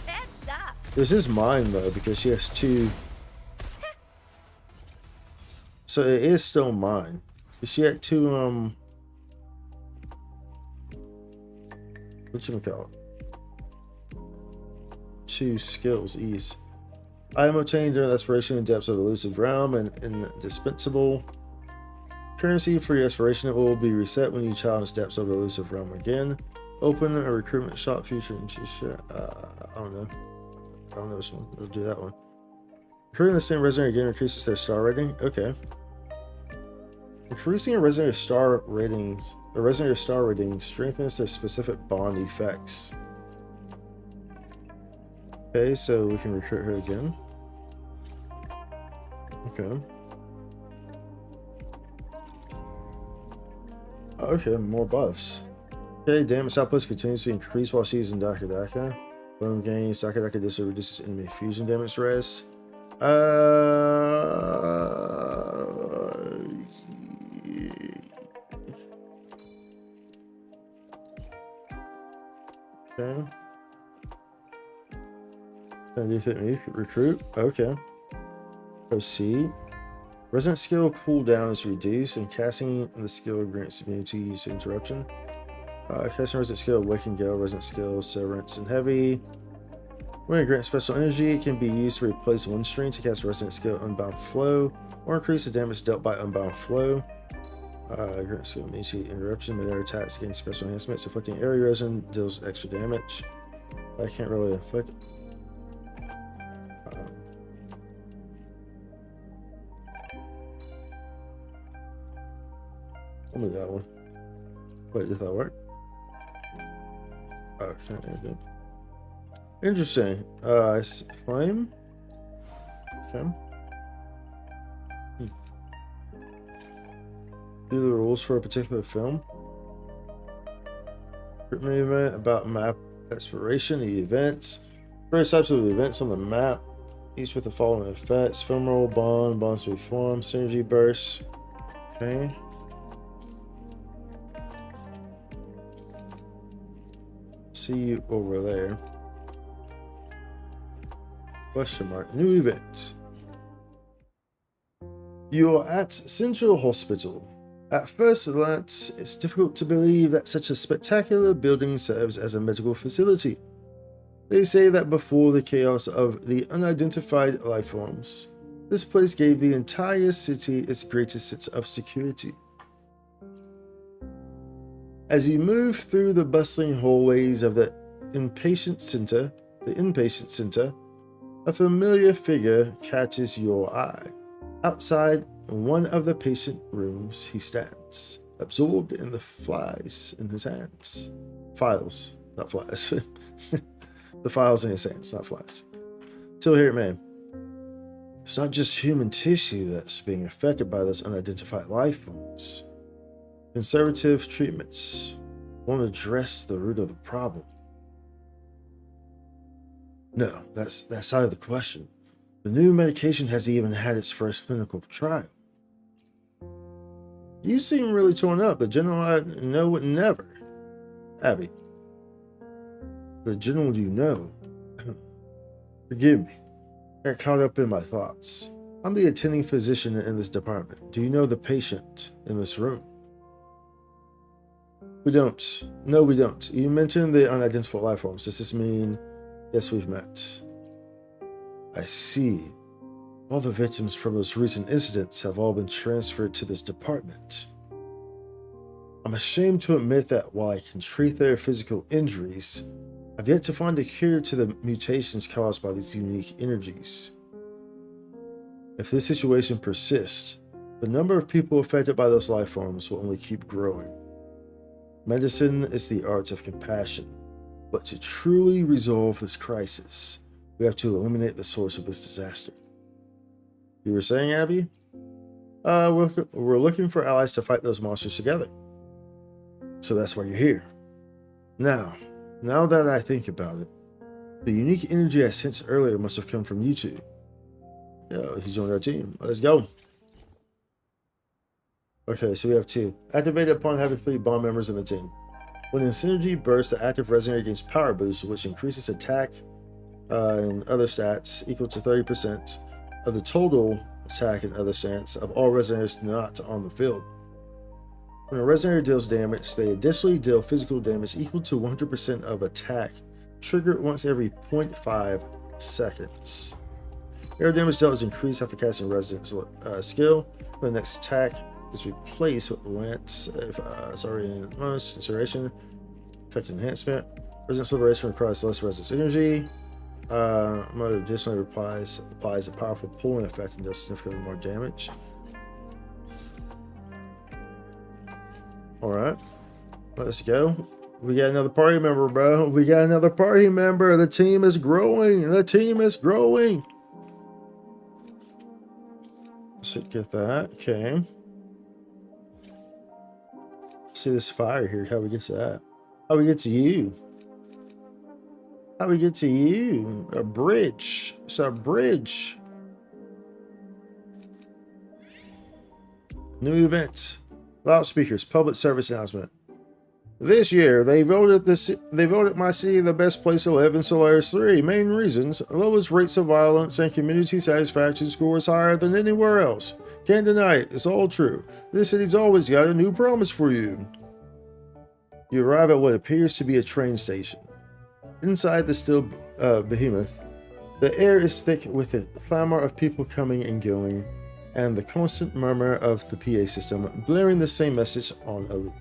Heads up. This is mine though because she has 2. So it is still mine. She had 2 whatchamacallit? 2 skills ease. I am obtained during the exploration in depths of the elusive realm and indispensable currency for your exploration. It will be reset when you challenge depths of the elusive realm again. Open a recruitment shop future and I don't know this one. We'll do that one. Recruiting the same resident again increases their star rating. Okay. Increasing a resident's star ratings The Resonator Star Reading strengthens their specific bond effects. Okay, so we can recruit her again. Okay. Okay, more buffs. Okay, damage output continues to increase while she's in Daka Daka. Boom gains Daka Daka this reduces enemy fusion damage res. Okay. And do you think we recruit? Okay. Proceed. Resident skill cooldown is reduced, and casting the skill grants immunity to interruption. Casting resident skill Awaken Gale, resident skill Severance and Heavy. When it grants special energy, it can be used to replace one string to cast resident skill Unbound Flow, or increase the damage dealt by Unbound Flow. Grant skill immunity interruption. Melee attacks gain special enhancements. Afflicting area resin deals extra damage. I can't really afflict. I'll move that one. Wait, did that work? Okay. Interesting. Flame. Okay. Do the rules for a particular film. Movement about map exploration, the events. Various types of events on the map, each with the following effects: film roll, bonds to be formed, synergy bursts. Okay. See you over there. Question mark. New events. You're at Central Hospital. At first glance, it's difficult to believe that such a spectacular building serves as a medical facility. They say that before the chaos of the unidentified life forms, this place gave the entire city its greatest sense of security. As you move through the bustling hallways of the inpatient center, a familiar figure catches your eye. Outside one of the patient rooms, he stands, absorbed in the flies in his hands. Files, not flies. The files in his hands, not flies. So here, man. It's not just human tissue that's being affected by this unidentified life forms. Conservative treatments won't address the root of the problem. No, that's out of the question. The new medication hasn't even had its first clinical trial. You seem really torn up. The general I know would never. Abby. The general you know. Forgive me. I got caught up in my thoughts. I'm the attending physician in this department. Do you know the patient in this room? We don't. No, we don't. You mentioned the unidentified life forms. Does this mean... Yes, we've met. I see. All the victims from those recent incidents have all been transferred to this department. I'm ashamed to admit that while I can treat their physical injuries, I've yet to find a cure to the mutations caused by these unique energies. If this situation persists, the number of people affected by those life forms will only keep growing. Medicine is the art of compassion, but to truly resolve this crisis, we have to eliminate the source of this disaster. You were saying, Abby? We're looking for allies to fight those monsters together. So that's why you're here. Now that I think about it, the unique energy I sensed earlier must have come from you two. Yo, he joined our team. Let's go. Okay, so we have two. Activated upon having 3 bond members in the team. When in synergy bursts, the active resonator gains power boost, which increases attack and other stats equal to 30% of the total attack and other stats of all resonators not on the field. When a resonator deals damage, they additionally deal physical damage equal to 100% of attack, triggered once every 0.5 seconds. Air damage dealt is increased after casting Resident's skill. The next attack is replaced with Lance, it's already in most consideration. Effect enhancement. Resident's liberation requires less Resident's energy. Mode additionally applies a powerful pulling effect and does significantly more damage. Alright. Let's go. We got another party member, bro. We got another party member. The team is growing. The team is growing. Let's get that. Okay. See this fire here. How we get to that? How we get to you? How we get to you? A bridge. It's a bridge. New events. Loudspeakers. Public service announcement. This year, they voted my city the best place to live in Solaris 3. Main reasons: lowest rates of violence and community satisfaction scores higher than anywhere else. Can't deny it, it's all true. This city's always got a new promise for you. You arrive at what appears to be a train station. Inside the still behemoth, the air is thick with the clamor of people coming and going, and the constant murmur of the PA system blaring the same message on a loop.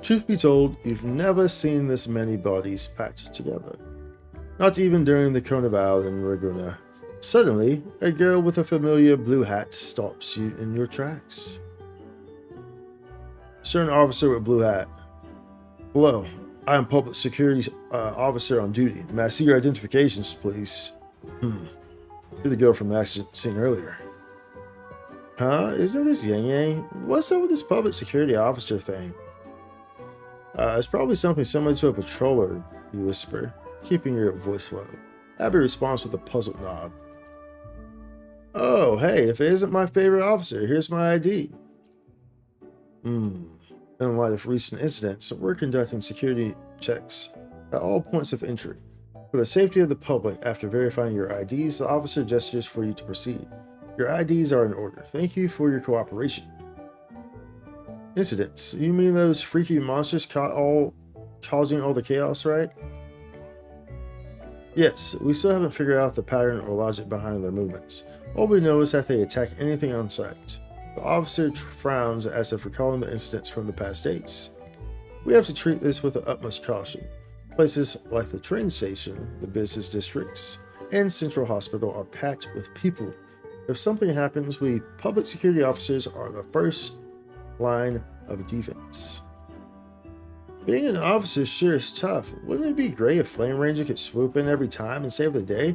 Truth be told, you've never seen this many bodies packed together. Not even during the Carnival in Reguna. Suddenly, a girl with a familiar blue hat stops you in your tracks. Certain officer with blue hat. Hello, I am public security officer on duty. May I see your identifications, please? You're the girl from the accident scene earlier. Huh? Isn't this Yang Yang? What's up with this public security officer thing? It's probably something similar to a patroller, you whisper, keeping your voice low. Abby responds with a puzzled nod. Oh, hey, if it isn't my favorite officer, here's my ID. In light of recent incidents, we're conducting security checks at all points of entry. For the safety of the public, after verifying your IDs, the officer gestures for you to proceed. Your IDs are in order. Thank you for your cooperation. Incidents. You mean those freaky monsters causing all the chaos, right? Yes, we still haven't figured out the pattern or logic behind their movements. All we know is that they attack anything on sight. The officer frowns as if recalling the incidents from the past days. We have to treat this with the utmost caution. Places like the train station, the business districts, and Central Hospital are packed with people. If something happens, we public security officers are the first line of defense. Being an officer sure is tough. Wouldn't it be great if Flame Ranger could swoop in every time and save the day?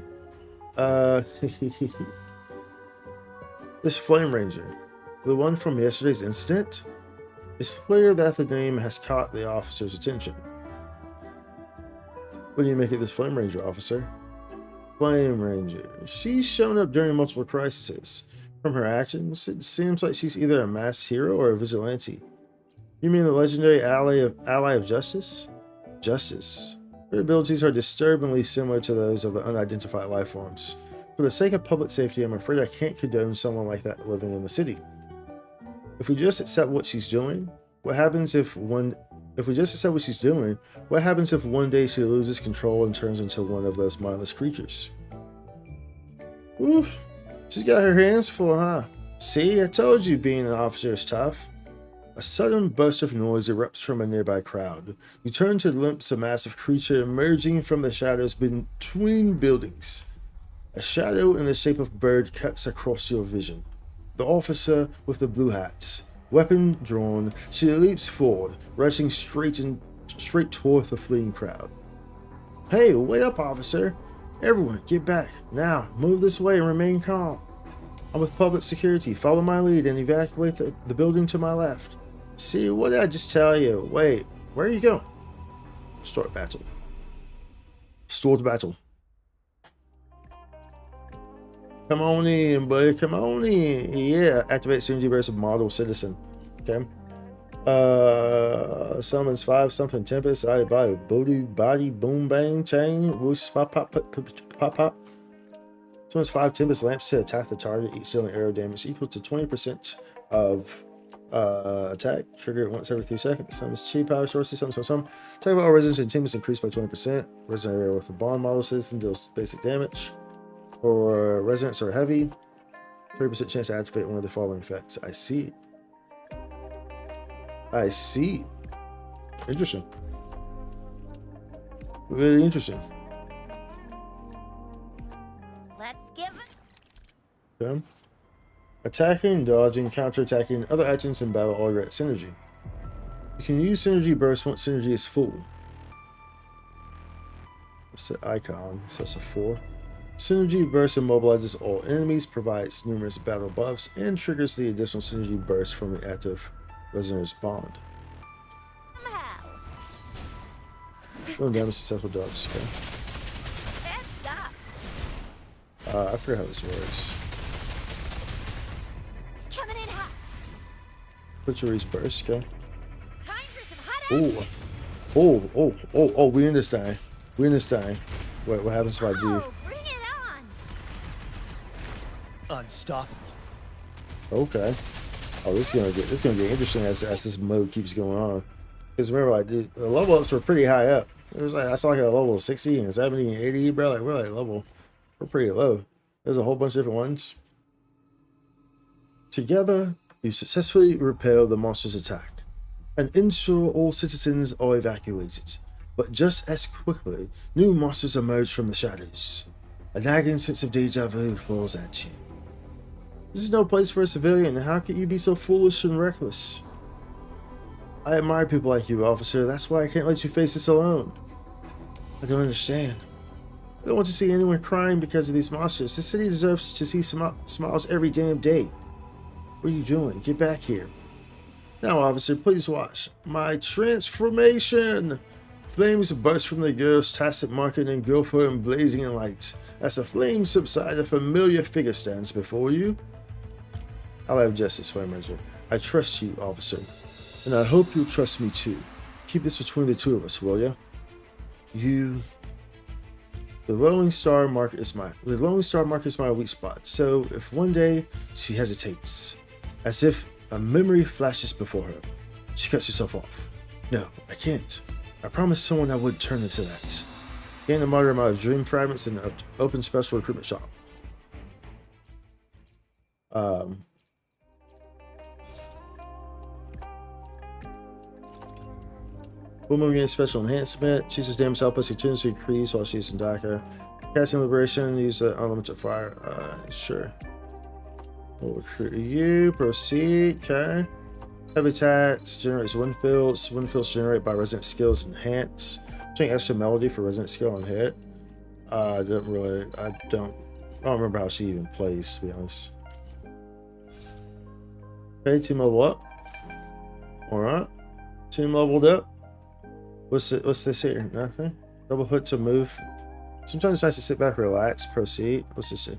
This Flame Ranger, the one from yesterday's incident? It's clear that the name has caught the officer's attention. What do you make of this Flame Ranger, officer? Flame Ranger. She's shown up during multiple crises. From her actions, it seems like she's either a masked hero or a vigilante. You mean the legendary ally of Justice? Justice. Her abilities are disturbingly similar to those of the unidentified life forms. For the sake of public safety, I'm afraid I can't condone someone like that living in the city. If we just accept what she's doing, what happens if one day she loses control and turns into one of those mindless creatures? Oof. She's got her hands full, huh? See, I told you being an officer is tough. A sudden burst of noise erupts from a nearby crowd. You turn to glimpse a massive creature emerging from the shadows between buildings. A shadow in the shape of a bird cuts across your vision. The officer with the blue hats. Weapon drawn, she leaps forward, rushing straight toward the fleeing crowd. Hey, wait up, officer! Everyone, get back. Now, move this way and remain calm. I'm with public security. Follow my lead and evacuate the building to my left. See, what did I just tell you? Wait, where are you going? Start battle. Start battle. Come on in, buddy. Come on in. Yeah, activate synergy versus model citizen. Okay. Summons 5 something tempest. I buy body boom bang chain. Whoosh pop pop pop pop. Summons 5 tempest lamps to attack the target, each dealing arrow damage equal to 20% of attack. Trigger it once every 3 seconds. Summons cheap power sources. Some. Attack by all residents and tempest increased by 20%. Resident area with a bond model citizen deals basic damage. For residents are heavy, 30% chance to activate one of the following effects. I see. Interesting. Very interesting. Let's give it. Okay. Attacking, dodging, counterattacking, other actions in battle all grant synergy. You can use Synergy Burst once Synergy is full. That's the icon, so it's a 4. Synergy Burst immobilizes all enemies, provides numerous battle buffs, and triggers the additional Synergy Burst from the active Resonance Bond. Somehow. 1 damage successful dodge. Okay. I forget how this works. Coming in hot. Butchery's Burst, okay. Time for some hot Oh. Oh, we in this thing. We in this thing. Wait, what happens if I do? Oh, bring it on. Unstoppable. Okay. Oh, this is gonna get interesting as this mode keeps going on. Because remember, like, dude, the level ups were pretty high up. It was like I saw like a level 60 and 70 and 80, bro. Like we're pretty low. There's a whole bunch of different ones. Together, you successfully repel the monster's attack and ensure all citizens are evacuated. But just as quickly, new monsters emerge from the shadows. A nagging sense of deja vu falls at you. This is no place for a civilian. How could you be so foolish and reckless? I admire people like you, officer. That's why I can't let you face this alone. I don't understand. I don't want to see anyone crying because of these monsters. The city deserves to see smiles every damn day. What are you doing? Get back here. Now, officer, please watch. My transformation! Flames burst from the girl's tacit market and engulf in blazing light. As the flames subside, a familiar figure stands before you. I'll have justice for Emerger. I trust you, officer. And I hope you'll trust me too. Keep this between the two of us, will ya? The Lone Star mark is my weak spot. So if one day she hesitates, as if a memory flashes before her, she cuts herself off. No, I can't. I promised someone I would turn into that. Gain a moderate amount of dream fragments in an open special recruitment shop. Woman gains special enhancement. Chooses damage output continues to increase while she's in Daka. Casting Liberation, use the unlimited fire. Sure. We'll recruit you. Proceed. Okay. Heavy attacks generates wind fields. Wind fields generate by resident skills enhance. Change extra melody for resident skill on hit. I don't remember how she even plays, to be honest. Okay, team level up. Alright. Team leveled up. What's this here? Nothing? Double hook to move. Sometimes it's nice to sit back, relax, proceed. What's this here?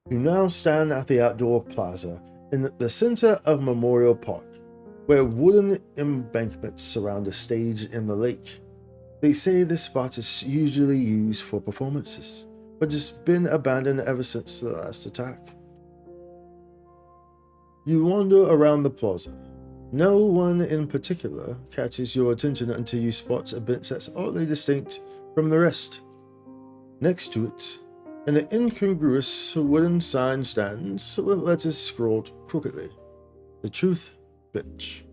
You now stand at the outdoor plaza in the center of Memorial Park, where wooden embankments surround a stage in the lake. They say this spot is usually used for performances, but it's been abandoned ever since the last attack. You wander around the plaza. No one in particular catches your attention until you spot a bench that's oddly distinct from the rest. Next to it, an incongruous wooden sign stands with letters scrawled crookedly. The Truth Bench.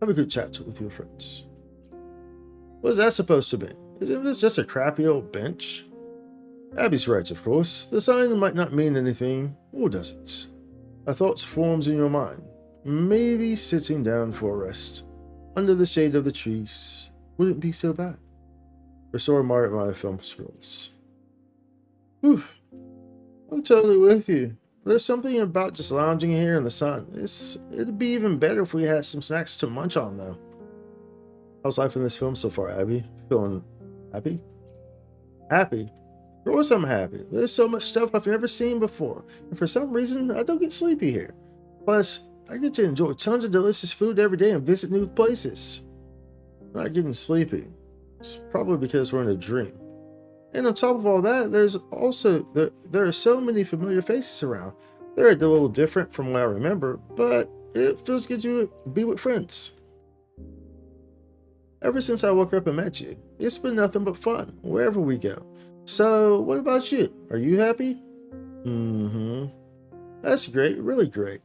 Have a good chat with your friends. What is that supposed to be? Isn't this just a crappy old bench? Abby's right, of course. The sign might not mean anything, or does it? A thought forms in your mind. Maybe sitting down for a rest under the shade of the trees wouldn't be so bad. Restore my film scrolls. Whew. I'm totally with you. There's something about just lounging here in the sun. It'd be even better if we had some snacks to munch on, though. How's life in this film so far, Abby? Feeling happy? Happy? Of course I'm happy. There's so much stuff I've never seen before, and for some reason, I don't get sleepy here. Plus, I get to enjoy tons of delicious food every day and visit new places. I'm not getting sleepy. It's probably because we're in a dream. And on top of all that, there are so many familiar faces around. They're a little different from what I remember, but it feels good to be with friends. Ever since I woke up and met you, it's been nothing but fun, wherever we go. So, what about you? Are you happy? That's great, really great.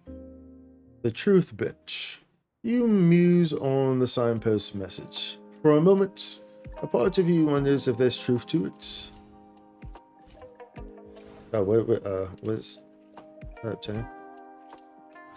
The Truth Bench. You muse on the signpost message. For a moment, a part of you wonders if there's truth to it. Oh, what's that turn?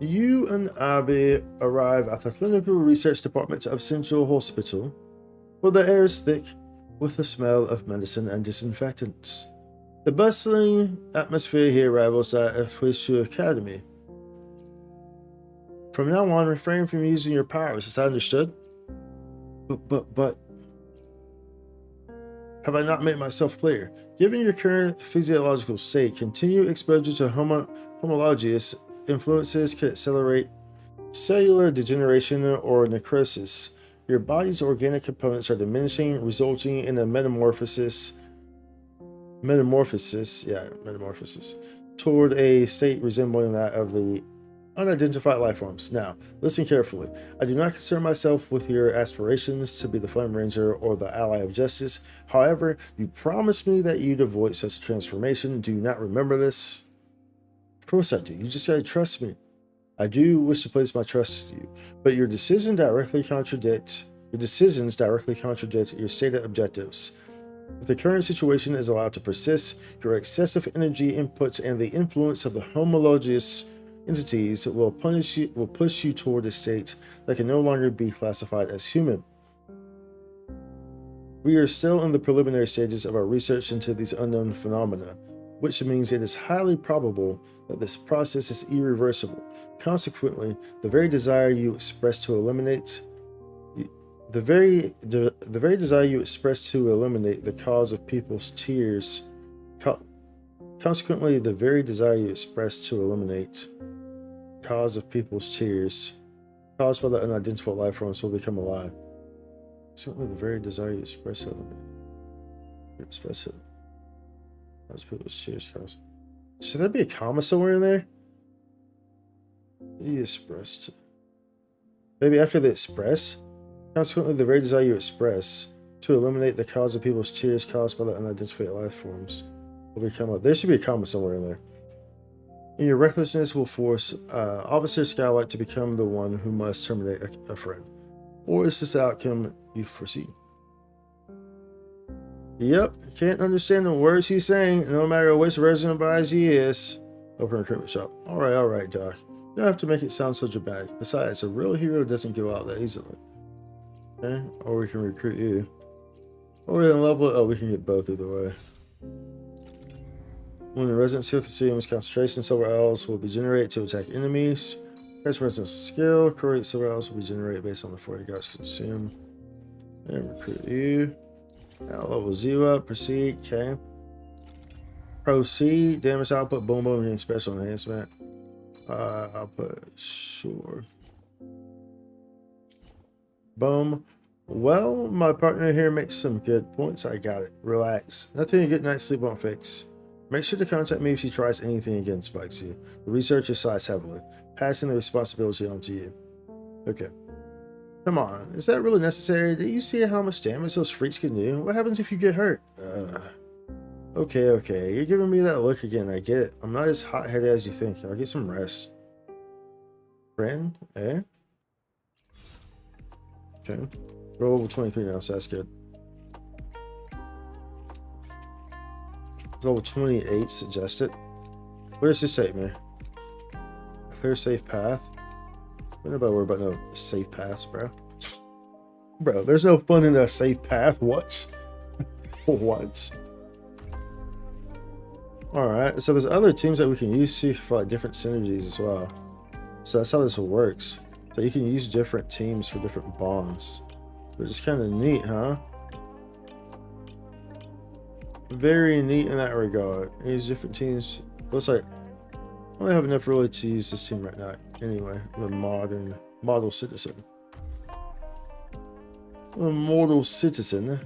You and Abby arrive at the clinical research department of Central Hospital, where the air is thick with the smell of medicine and disinfectants. The bustling atmosphere here rivals that of Huishu Academy. From now on, refrain from using your powers. Is that understood? But... Have I not made myself clear? Given your current physiological state, continued exposure to homologous influences could accelerate cellular degeneration or necrosis. Your body's organic components are diminishing, resulting in a metamorphosis toward a state resembling that of the unidentified life forms. Now, listen carefully. I do not concern myself with your aspirations to be the Flame Ranger or the ally of justice. However, you promised me that you'd avoid such a transformation. Do you not remember this? Of course I do. You just gotta trust me. I do wish to place my trust in you, but your decisions directly contradict your stated objectives. If the current situation is allowed to persist, your excessive energy inputs and the influence of the homologous entities will push you toward a state that can no longer be classified as human. We are still in the preliminary stages of our research into these unknown phenomena, which means it is highly probable that this process is irreversible. Consequently, the very desire you express to eliminate the cause of people's tears caused by the unidentified life forms will become alive. Certainly the very desire you express it. Cause people's tears cause. Should there be a comma somewhere in there? You expressed. Maybe after the express? Consequently, the very desire you express to eliminate the cause of people's tears caused by the unidentified life forms will become alive. There should be a comma somewhere in there. And your recklessness will force Officer Skylight to become the one who must terminate a friend. Or is this the outcome you foresee? Yep, can't understand the words he's saying, no matter which version of Bai he is. Open recruitment shop. Alright, Doc. You don't have to make it sound so dramatic. Besides, a real hero doesn't go out that easily. Okay, or we can recruit you. Or we can level it. Oh, we can get both either way. When the resident skill consumes concentration, silver elves will be generated to attack enemies. As resident skill, correct silver elves will be generated based on the 40 guards consumed. And recruit you. Now level 0 up, proceed, okay. Proceed, damage output, boom, getting special enhancement. Output, sure. Boom. Well, my partner here makes some good points. I got it. Relax. Nothing a good night's sleep won't fix. Make sure to contact me if she tries anything again, Spikesy. The researcher sighs heavily, passing the responsibility on to you. Okay. Come on, is that really necessary? Do you see how much damage those freaks can do? What happens if you get hurt? Okay. You're giving me that look again. I get it. I'm not as hot-headed as you think. I'll get some rest. Friend? Eh? Okay. We're level 23 now, so that's good. Level 28 suggested. Where's this take me? A clear safe path? Nobody worry about no safe paths, bro. Bro, there's no fun in a safe path. What? What? Alright, so there's other teams that we can use for like different synergies as well. So that's how this works. So you can use different teams for different bonds. Which is kind of neat, huh? Very neat in that regard. Use different teams. Looks like I only have enough really to use this team right now. Anyway, the model citizen. A mortal citizen.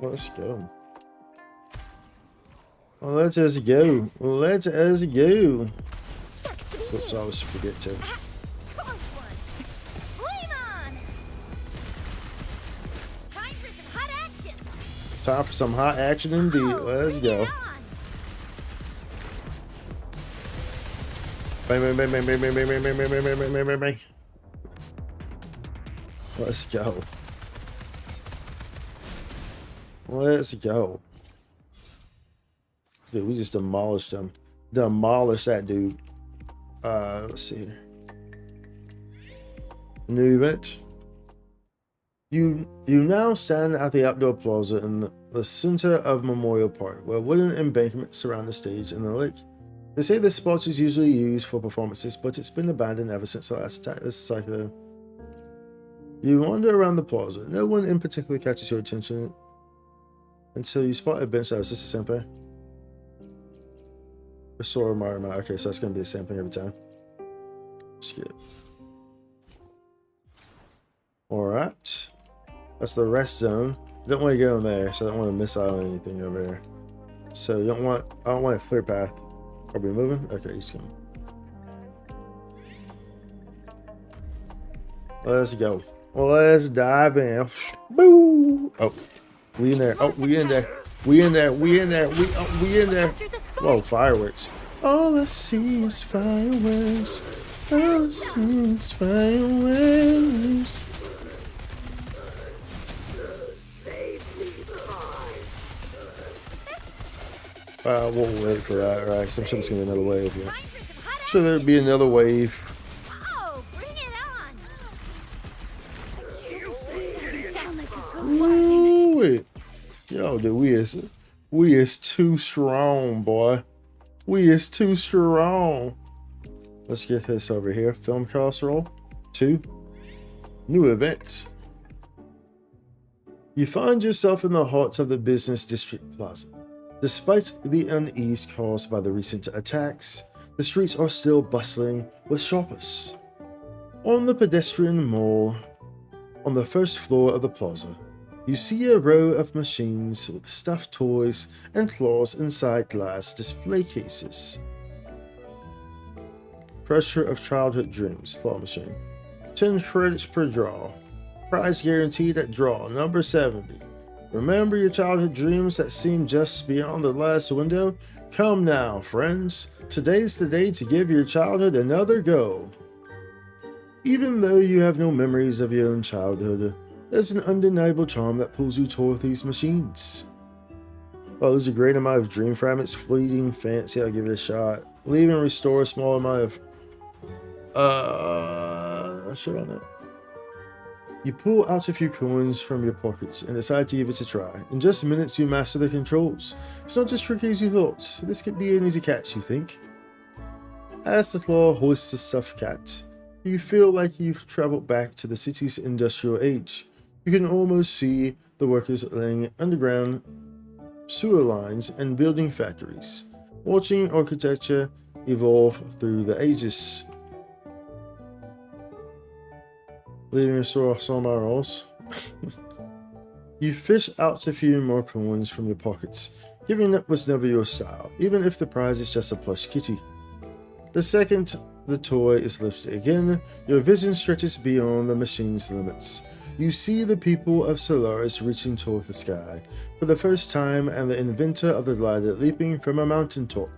Let's go. Well, let us go. Let us go. Oops, I always forget to. Time for some hot action indeed. Let's go. Bang. Let's go. Let's go. Dude, we just demolished them. Demolished that dude. Let's see here. New event. You now stand at the outdoor plaza in the center of Memorial Park, where wooden embankments surround the stage and the lake. They say this spot is usually used for performances, but it's been abandoned ever since the last attack. This is like a... You wander around the plaza. No one in particular catches your attention until you spot a bench. Oh, is this the same thing? Restore Mario. Okay, so it's going to be the same thing every time. Skip. Alright. That's the rest zone. I don't want to go in there, so I don't want to miss out on anything over there. So you don't want... I don't want a clear path. Are we moving? Okay, he's coming. Let's go. Let's dive in. Boo! Oh, we in there. Oh, we in there. We in there. We in there. We in there. Whoa, fireworks. All I see is fireworks. All I see is fireworks. We'll wait for that, right? So I'm sure there's gonna be another wave. Yeah. Sure, there'd be another wave. Oh, bring it on! Ooh, wait. Yo, dude, we is too strong, boy. We is too strong. Let's get this over here. Film casserole. 2. New events. You find yourself in the heart of the business district plaza. Despite the unease caused by the recent attacks, the streets are still bustling with shoppers. On the pedestrian mall, on the first floor of the plaza, you see a row of machines with stuffed toys and claws inside glass display cases. Crusher of Childhood Dreams, claw machine. 10 credits per draw. Prize guaranteed at draw number 70. Remember your childhood dreams that seem just beyond the last window? Come now, friends. Today's the day to give your childhood another go. Even though you have no memories of your own childhood, there's an undeniable charm that pulls you toward these machines. Oh, there's a great amount of dream fragments, fleeting fancy. I'll give it a shot. Leave and restore a small amount of shit on it. You pull out a few coins from your pockets and decide to give it a try. In just minutes, you master the controls. It's not as tricky as you thought. This could be an easy catch, you think? As the claw hoists the stuffed cat, you feel like you've traveled back to the city's industrial age. You can almost see the workers laying underground sewer lines and building factories, watching architecture evolve through the ages. Leaving a store somewhere else. You fish out a few more coins from your pockets. Giving up was never your style, even if the prize is just a plush kitty. The second the toy is lifted again, your vision stretches beyond the machine's limits. You see the people of Solaris reaching toward the sky for the first time, and the inventor of the glider leaping from a mountaintop.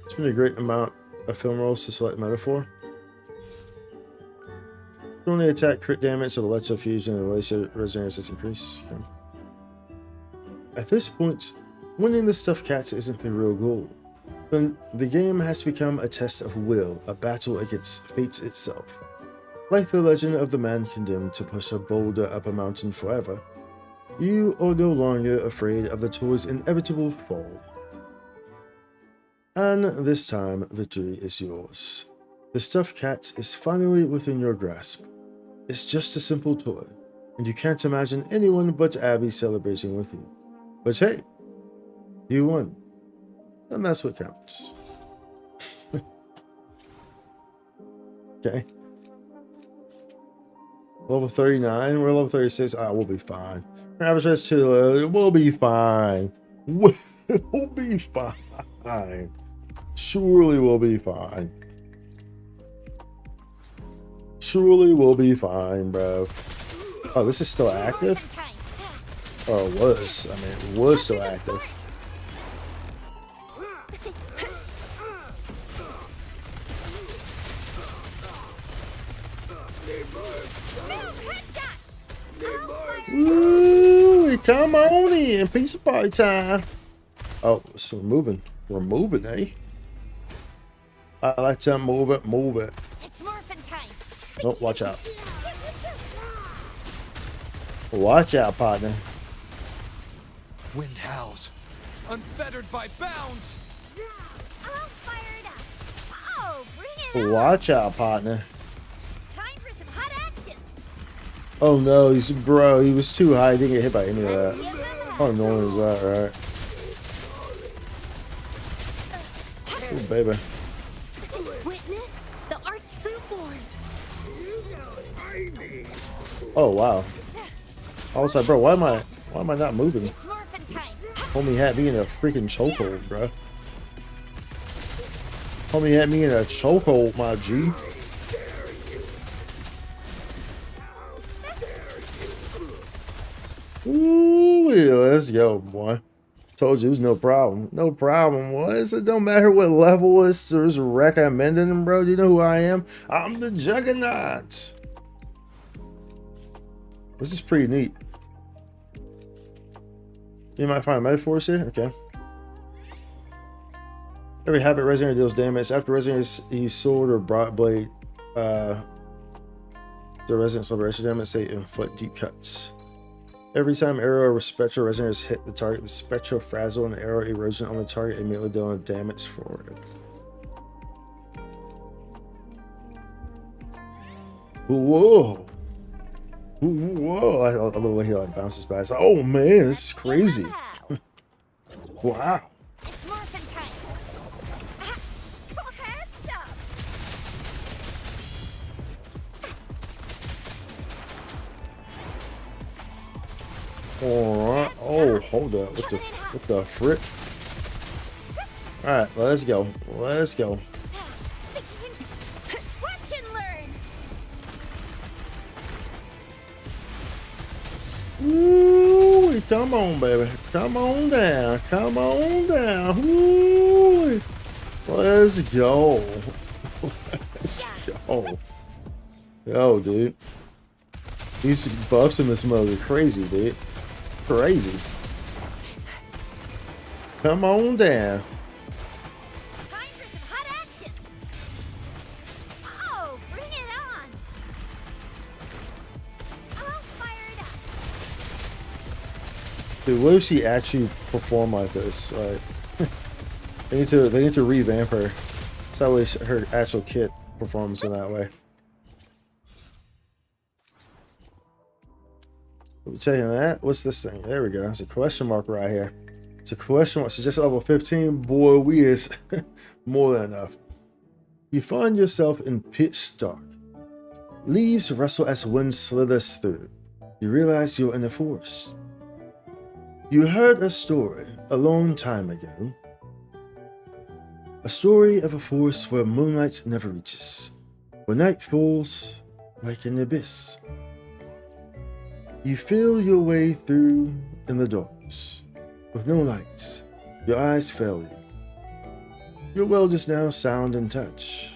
It's been a great amount of film rolls to select metaphor. Only attack, crit damage, electro fusion, and laser resonance increase. Okay. At this point, winning the stuffed cats isn't the real goal. Then the game has become a test of will, a battle against fate itself. Like the legend of the man condemned to push a boulder up a mountain forever, you are no longer afraid of the toy's inevitable fall. And this time, victory is yours. The stuffed cat is finally within your grasp. It's just a simple toy, and you can't imagine anyone but Abby celebrating with you. But hey, you won, and that's what counts. Okay. Level 39, we're level 36. Ah, we'll be fine. Average rate's too low. We'll be fine. We'll be fine. Surely we'll be fine. Surely we'll be fine, bro. Oh, this is still active? Oh, it was. I mean, it was still active. Ooh, come on in. Pizza party time. Oh, so we're moving. We're moving, eh? I like to move it, move it. It's morphin' time. Oh, watch out. Watch out, partner. Wind howls, unfettered by bounds. All fired up. Oh, bring it on. Watch out, partner. Time for some hot action. Oh no, he was too high. He didn't get hit by any of Let's that. give them How annoying is that, right? Oh, baby. Witness the art's true form. Oh wow. I was like, bro, why am I not moving? It's morphin' time. Homie had me in a freaking chokehold, bro. Homie had me in a chokehold, my G. Ooh, yeah, let's go, boy. Told you it was no problem. No problem, was it? Don't matter what level it's recommending, bro. Do you know who I am? I'm the Juggernaut. This is pretty neat. You might find metaphors here. Okay. Every habit resonator deals damage. After resonator, use sword or broad blade. The resonant celebration damage, say inflict deep cuts. Every time arrow or spectral resonators hit the target, the spectral frazzle and arrow erosion on the target immediately dealing damage for it. Whoa! Whoa! I love the way he like bounces by. It's like, oh man, this is crazy. Wow. It's morphin' time. Heads up. Alright. Oh, hold up. What the frick? Alright, let's go. Let's go. Watch and learn. Ooh, come on, baby. Come on down. Come on down. Ooh. Let's go. Let's go. Yo, dude. These buffs in this mode are crazy, dude. Crazy. Come on down. Time for some hot action. Oh, bring it on. All fired up. Dude, what if she actually performed like this? Like, they need to revamp her. So that way her actual kit performs in that way. We're taking that. What's this thing? There we go. It's a question mark right here. It's a question mark. So just level 15. Boy, we is more than enough. You find yourself in pitch dark. Leaves rustle as wind slithers through. You realize you're in the forest. You heard a story a long time ago. A story of a forest where moonlight never reaches, where night falls like an abyss. You feel your way through in the darkness, with no lights. Your eyes fail you. Your world is now sound and touch.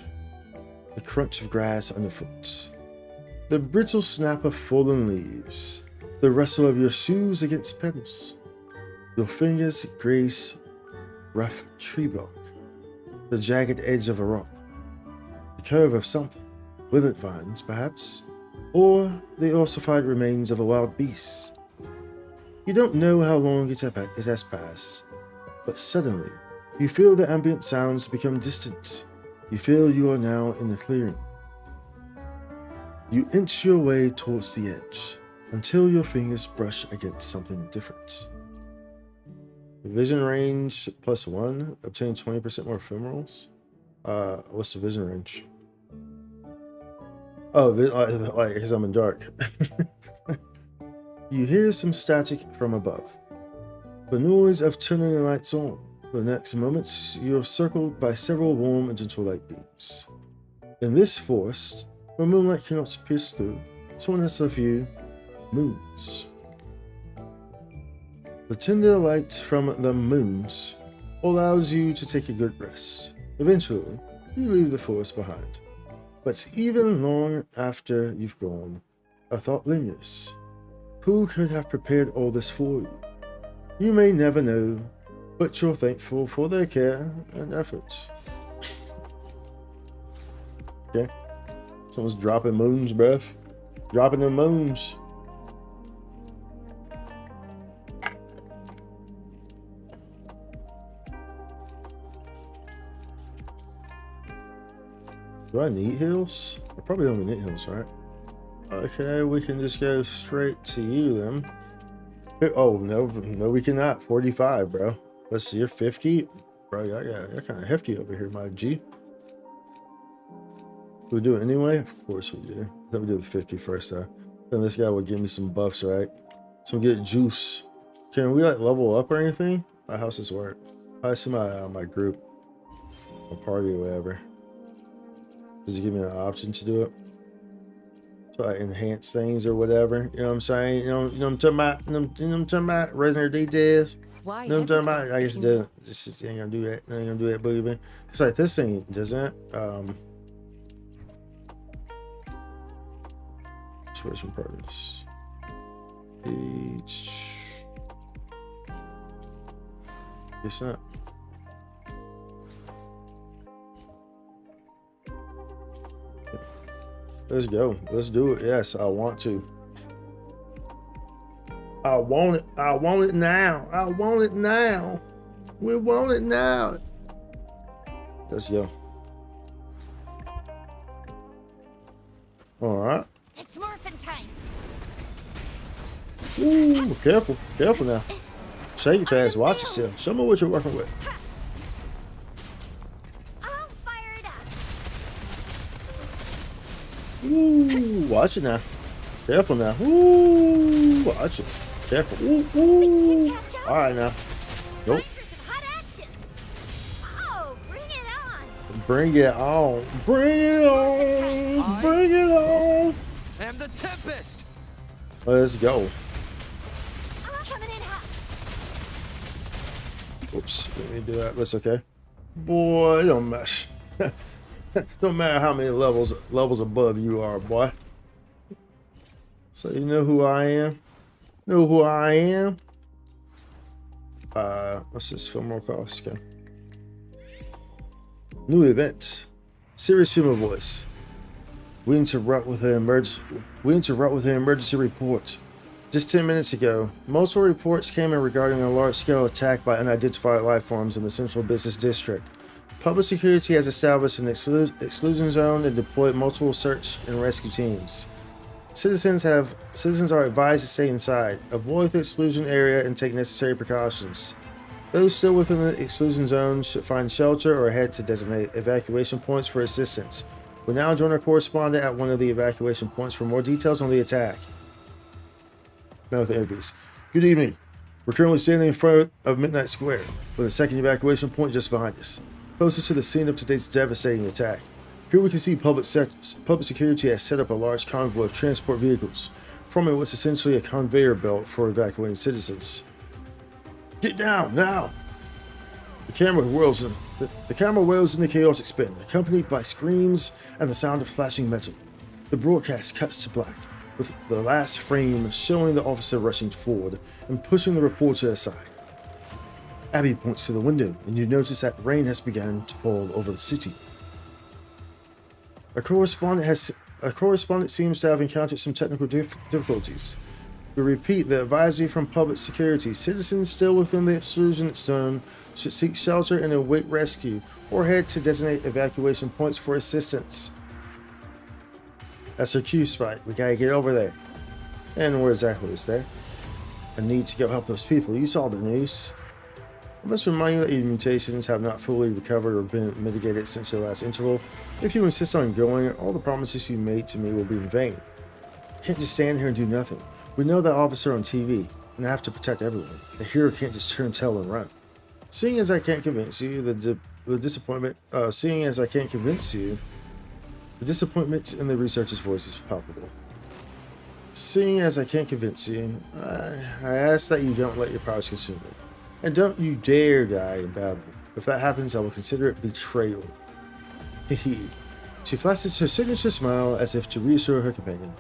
The crunch of grass underfoot, the brittle snap of fallen leaves, the rustle of your shoes against pebbles. Your fingers graze rough tree bark, the jagged edge of a rock, the curve of something, withered vines perhaps, or the ossified remains of a wild beast. You don't know how long it has passed, but suddenly you feel the ambient sounds become distant. You feel you are now in the clearing. You inch your way towards the edge until your fingers brush against something different. Vision range +1, obtain 20% more ephemerals. What's the vision range? Oh, like because I'm in dark. You hear some static from above. The noise of turning the lights on. The next moment, you're circled by several warm and gentle light beams. In this forest, where moonlight cannot pierce through, someone has a few moons. The tender light from the moons allows you to take a good rest. Eventually, you leave the forest behind. But even long after you've gone, a thought lingers. Who could have prepared all this for you? You may never know, but you're thankful for their care and efforts. Okay. Someone's dropping moons, bruv. Dropping them moons. Do I need heals? I probably don't need heals, right? Okay, we can just go straight to you then. Oh, no, we cannot. 45, bro. Let's see, you're 50? Bro, you're kind of hefty over here, my G. Do we do it anyway? Of course we do. Let me do the 50 first, though. Then this guy will give me some buffs, right? Some good juice. Can we, like, level up or anything? How does this work? I see my group. My party or whatever. Does it give me an option to do it? So I enhance things or whatever. You know what I'm saying? You know what I'm talking about? You know what I'm talking about? Resident details. Why? You know what I'm talking about? I guess it doesn't. Just ain't gonna do that. Ain't gonna do that, boogie. It's like this thing doesn't. Situation progress. Guess not. Let's go. Let's do it. Yes, I want to. I want it. I want it now. I want it now. We want it now. Let's go. All right. It's morphin' time. Ooh, careful. Careful now. Shake it fast. Watch yourself. Show me what you're working with. I'll fire it up. Ooh, watch it now. Careful now. Ooh, watch it. Careful. Ooh, ooh. All right now. Nope. Time for some hot action. Oh, bring it on. Bring it on. Bring it on. Bring it on. And the Tempest. Let's go. I'm coming in hot. Oops, let me do that. That's okay. Boy, it don't matter. Don't matter how many levels above you are, boy. So you know who I am? Know who I am? What's this film more cost? Okay. New event. Serious human voice. We interrupt with an emergency report. Just 10 minutes ago, multiple reports came in regarding a large-scale attack by unidentified life forms in the Central Business District. Public security has established an exclusion zone and deployed multiple search and rescue teams. Citizens are advised to stay inside, avoid the exclusion area, and take necessary precautions. Those still within the exclusion zone should find shelter or head to designated evacuation points for assistance. We'll now join our correspondent at one of the evacuation points for more details on the attack. Now with the earpiece. Good evening. We're currently standing in front of Midnight Square, with a second evacuation point just behind us, closest to the scene of today's devastating attack. Here we can see public security has set up a large convoy of transport vehicles, forming what's essentially a conveyor belt for evacuating citizens. Get down, now! The camera whirls in the chaotic spin, accompanied by screams and the sound of flashing metal. The broadcast cuts to black, with the last frame showing the officer rushing forward and pushing the reporter aside. Abby points to the window, and you notice that rain has begun to fall over the city. A correspondent seems to have encountered some technical difficulties. We repeat the advisory from public security. Citizens still within the exclusion zone should seek shelter and await rescue, or head to designated evacuation points for assistance. That's our cue, Spike. We gotta get over there. And where exactly is there? I need to go help those people. You saw the news. I must remind you that your mutations have not fully recovered or been mitigated since your last interval. If you insist on going, all the promises you made to me will be in vain. I can't just stand here and do nothing. We know that officer on TV, and I have to protect everyone. The hero can't just turn tail and run. Seeing as I can't convince you, the disappointment in the researcher's voice is palpable. Seeing as I can't convince you, I ask that you don't let your powers consume me. And don't you dare die in battle. If that happens, I will consider it betrayal. Hehe. She flashes her signature smile as if to reassure her companion.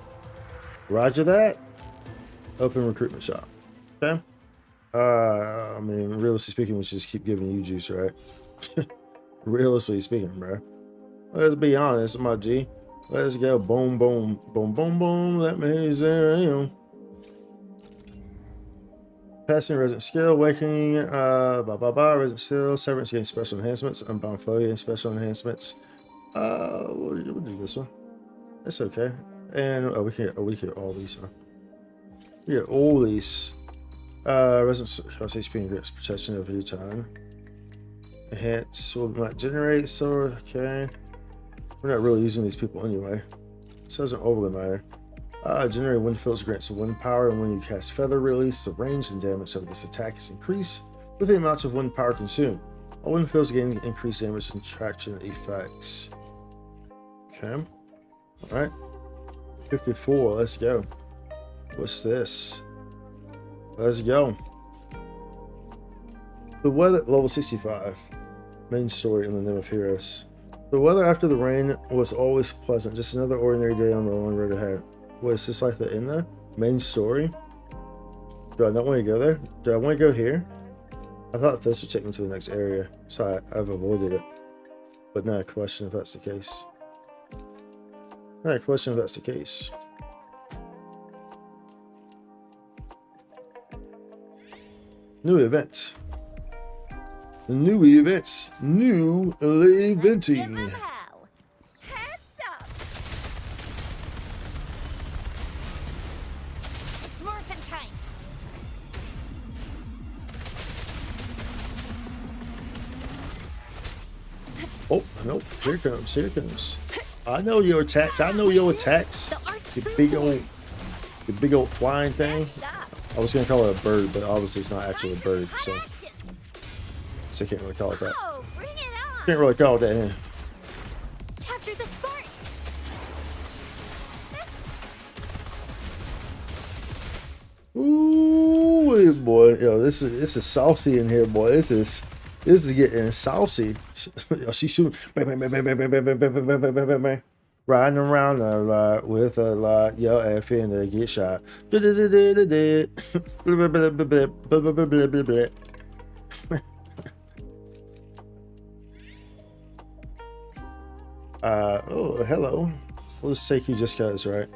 Roger that. Open recruitment shop. Okay? I mean, realistically speaking, we should just keep giving you juice, right? Realistically speaking, bro. Let's be honest, my G. Let's go. Boom, boom, boom, boom, boom. Let me say, you know. Passing resident skill, awakening, resident skill, severance gain special enhancements, unbound flow gain special enhancements. We'll do this one. That's okay. And we can get all these, huh? We get all these. Resident cost HP and grants protection every time. Enhance will not generate, so okay. We're not really using these people anyway, so it doesn't overly matter. Generate wind fields grants wind power, and when you cast feather release, the range and damage of this attack is increased with the amounts of wind power consumed. All wind fields gain increased damage and traction effects. Okay. Alright. 54, let's go. What's this? Let's go. The weather, level 65. Main story in the Name of Heroes. The weather after the rain was always pleasant, just another ordinary day on the long road ahead. What, is this like the end there? Main story? Do I not want to go there? Do I want to go here? I thought this would take me to the next area, so I've avoided it. But now I question if that's the case. Now I question if that's the case. New events. New events. New eventing. Heads up. It's morphin' time. Oh, nope. Here it comes. Here it comes. I know your attacks. I know your attacks. You big old flying thing. I was gonna call it a bird, but obviously it's not actually a bird, so I can't really call it that. Oh, bring it on. Can't really call it that. Yeah. Capture the spark. Ooh, boy, yo, this is saucy in here, boy. This is getting saucy. She shooting, riding around a lot with a lot. Yo, F in to get shot. Oh, hello. We'll just take you just cause, right?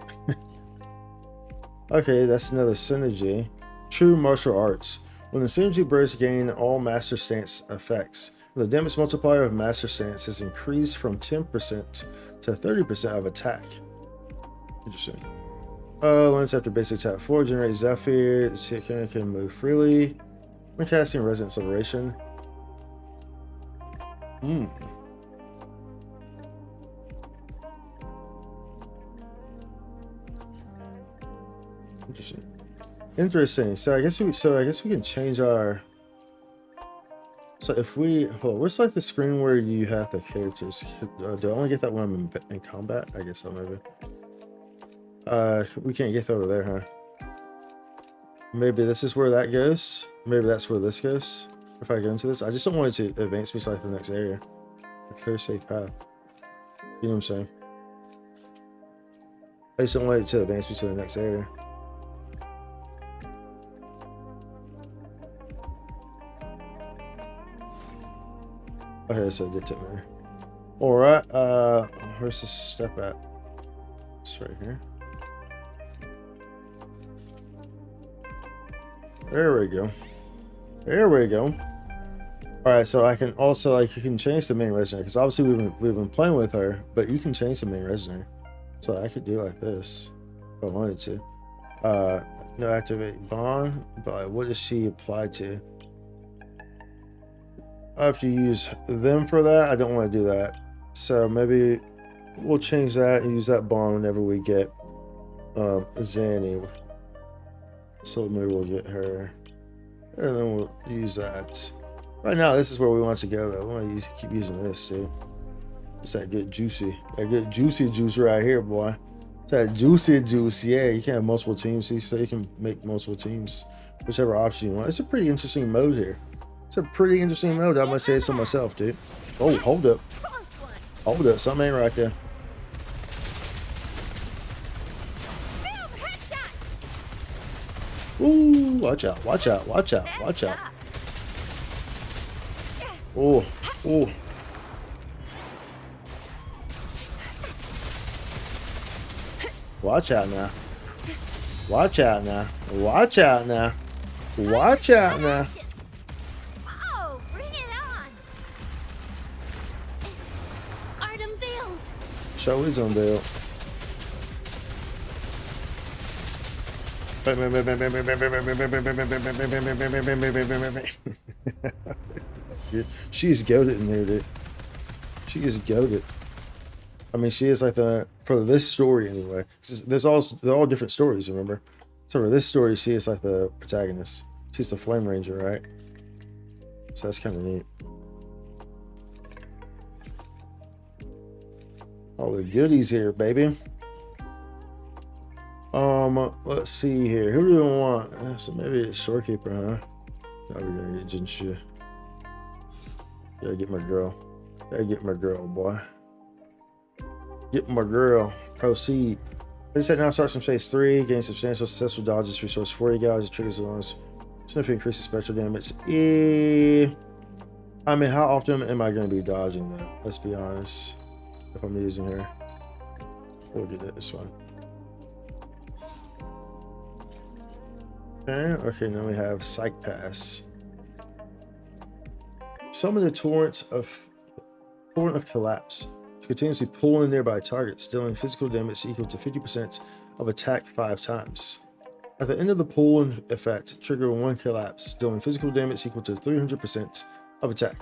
Okay, that's another synergy. True martial arts. When the synergy bursts, gain all master stance effects. The damage multiplier of master stance is increased from 10% to 30% of attack. Interesting. Lance after basic attack 4 generates Zephyr. Ciaccona can move freely. When casting Resonance Liberation. Interesting. So I guess we can change our. So if we where's like the screen where you have the characters? Do I only get that when I'm in combat? I guess so, maybe. We can't get over there, huh? Maybe this is where that goes. Maybe that's where this goes. If I go into this, I just don't want it to advance me to like the next area. A clear, safe path. You know what I'm saying? I just don't want it to advance me to the next area. Okay, so it did tip me. Alright, where's this step at? It's right here. There we go. There we go. Alright, so I can also, like, you can change the main resonator, because obviously we've been playing with her, but you can change the main resonator. So I could do like this if I wanted to. No activate bond, but what does she apply to? I have to use them for that. I don't want to do that. So maybe we'll change that and use that bond whenever we get Zanny. So maybe we'll get her. And then we'll use that. Right now, this is where we want to go, though. We want to keep using this, too. It's that good juicy. That good juicy juice right here, boy. It's that juicy juice. Yeah, you can have multiple teams, so you can make multiple teams. Whichever option you want. It's a pretty interesting mode here. It's a pretty interesting mode. I must say so myself, dude. Oh, hold up. Hold up. Something ain't right there. Ooh, watch out, watch out, watch out, watch out. Oh, oh. Watch out now. Watch out now. Watch out now. Watch out now. Oh, bring it on! Art unveiled. Show is unveiled. She's goated in here, dude. She is goated. I mean, she is like the, for this story anyway. They're all different stories, remember? So for this story, she is like the protagonist. She's the Flame Ranger, right? So that's kind of neat. All the goodies here, baby. Let's see here. Who do we want? So maybe it's Shorekeeper, huh? No, we're gonna get Jinshu. Gotta get my girl. Gotta get my girl, boy. Get my girl. Proceed. This set now starts from phase 3. Gain substantial successful dodges. Resource 40 guys. It triggers zones. Significant increase in spectral damage. I mean, how often am I going to be dodging though? Let's be honest. If I'm using her. We'll get it this one. Okay, now we have Psych Pass. Summon the torrent of collapse. Continuously pulling nearby targets, dealing physical damage equal to 50% of attack 5 times. At the end of the pull effect, trigger 1 collapse, dealing physical damage equal to 300% of attack.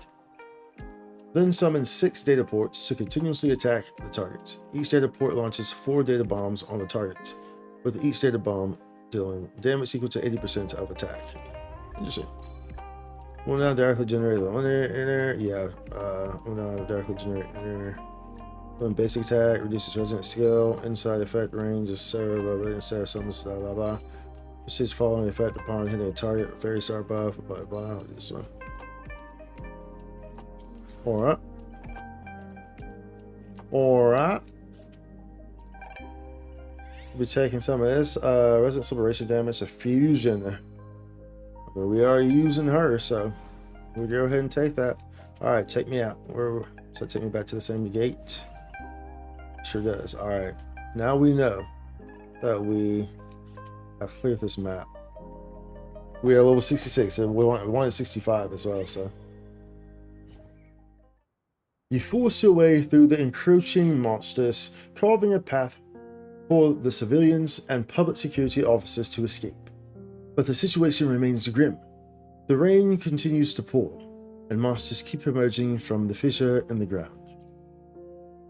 Then summon 6 data ports to continuously attack the target. Each data port launches 4 data bombs on the target, with each data bomb dealing damage equal to 80% of attack. Interesting. Will now directly generate the inner. Yeah, will now directly generate inner. When basic attack reduces resident skill, inside effect range of serve instead of summons blah blah blah. Proceeds following effect upon hitting a target, fairy star buff, blah blah. This one. Alright. Alright. We'll be taking some of this resident liberation damage to fusion. But we are using her, so we'll go ahead and take that. Alright, take me out. So take me back to the same gate. Sure does. Alright. Now we know that we have cleared this map. We are level 66 and we wanted 65 as well, so. You force your way through the encroaching monsters, carving a path for the civilians and public security officers to escape. But the situation remains grim. The rain continues to pour, and monsters keep emerging from the fissure in the ground.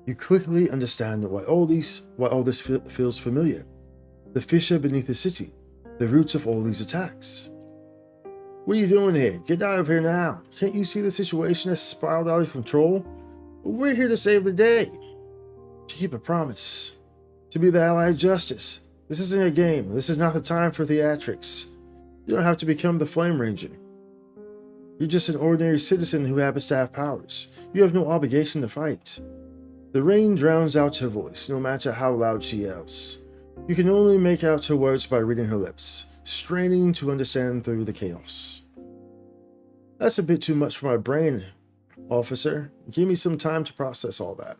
You quickly understand why all this feels familiar. The fissure beneath the city, the roots of all these attacks. What are you doing here? Get out of here now. Can't you see the situation has spiraled out of control? We're here to save the day. To keep a promise. To be the ally of justice. This isn't a game. This is not the time for theatrics. You don't have to become the Flame Ranger. You're just an ordinary citizen who happens to have powers. You have no obligation to fight. The rain drowns out her voice, no matter how loud she yells. You can only make out her words by reading her lips, straining to understand through the chaos. That's a bit too much for my brain, officer. Give me some time to process all that.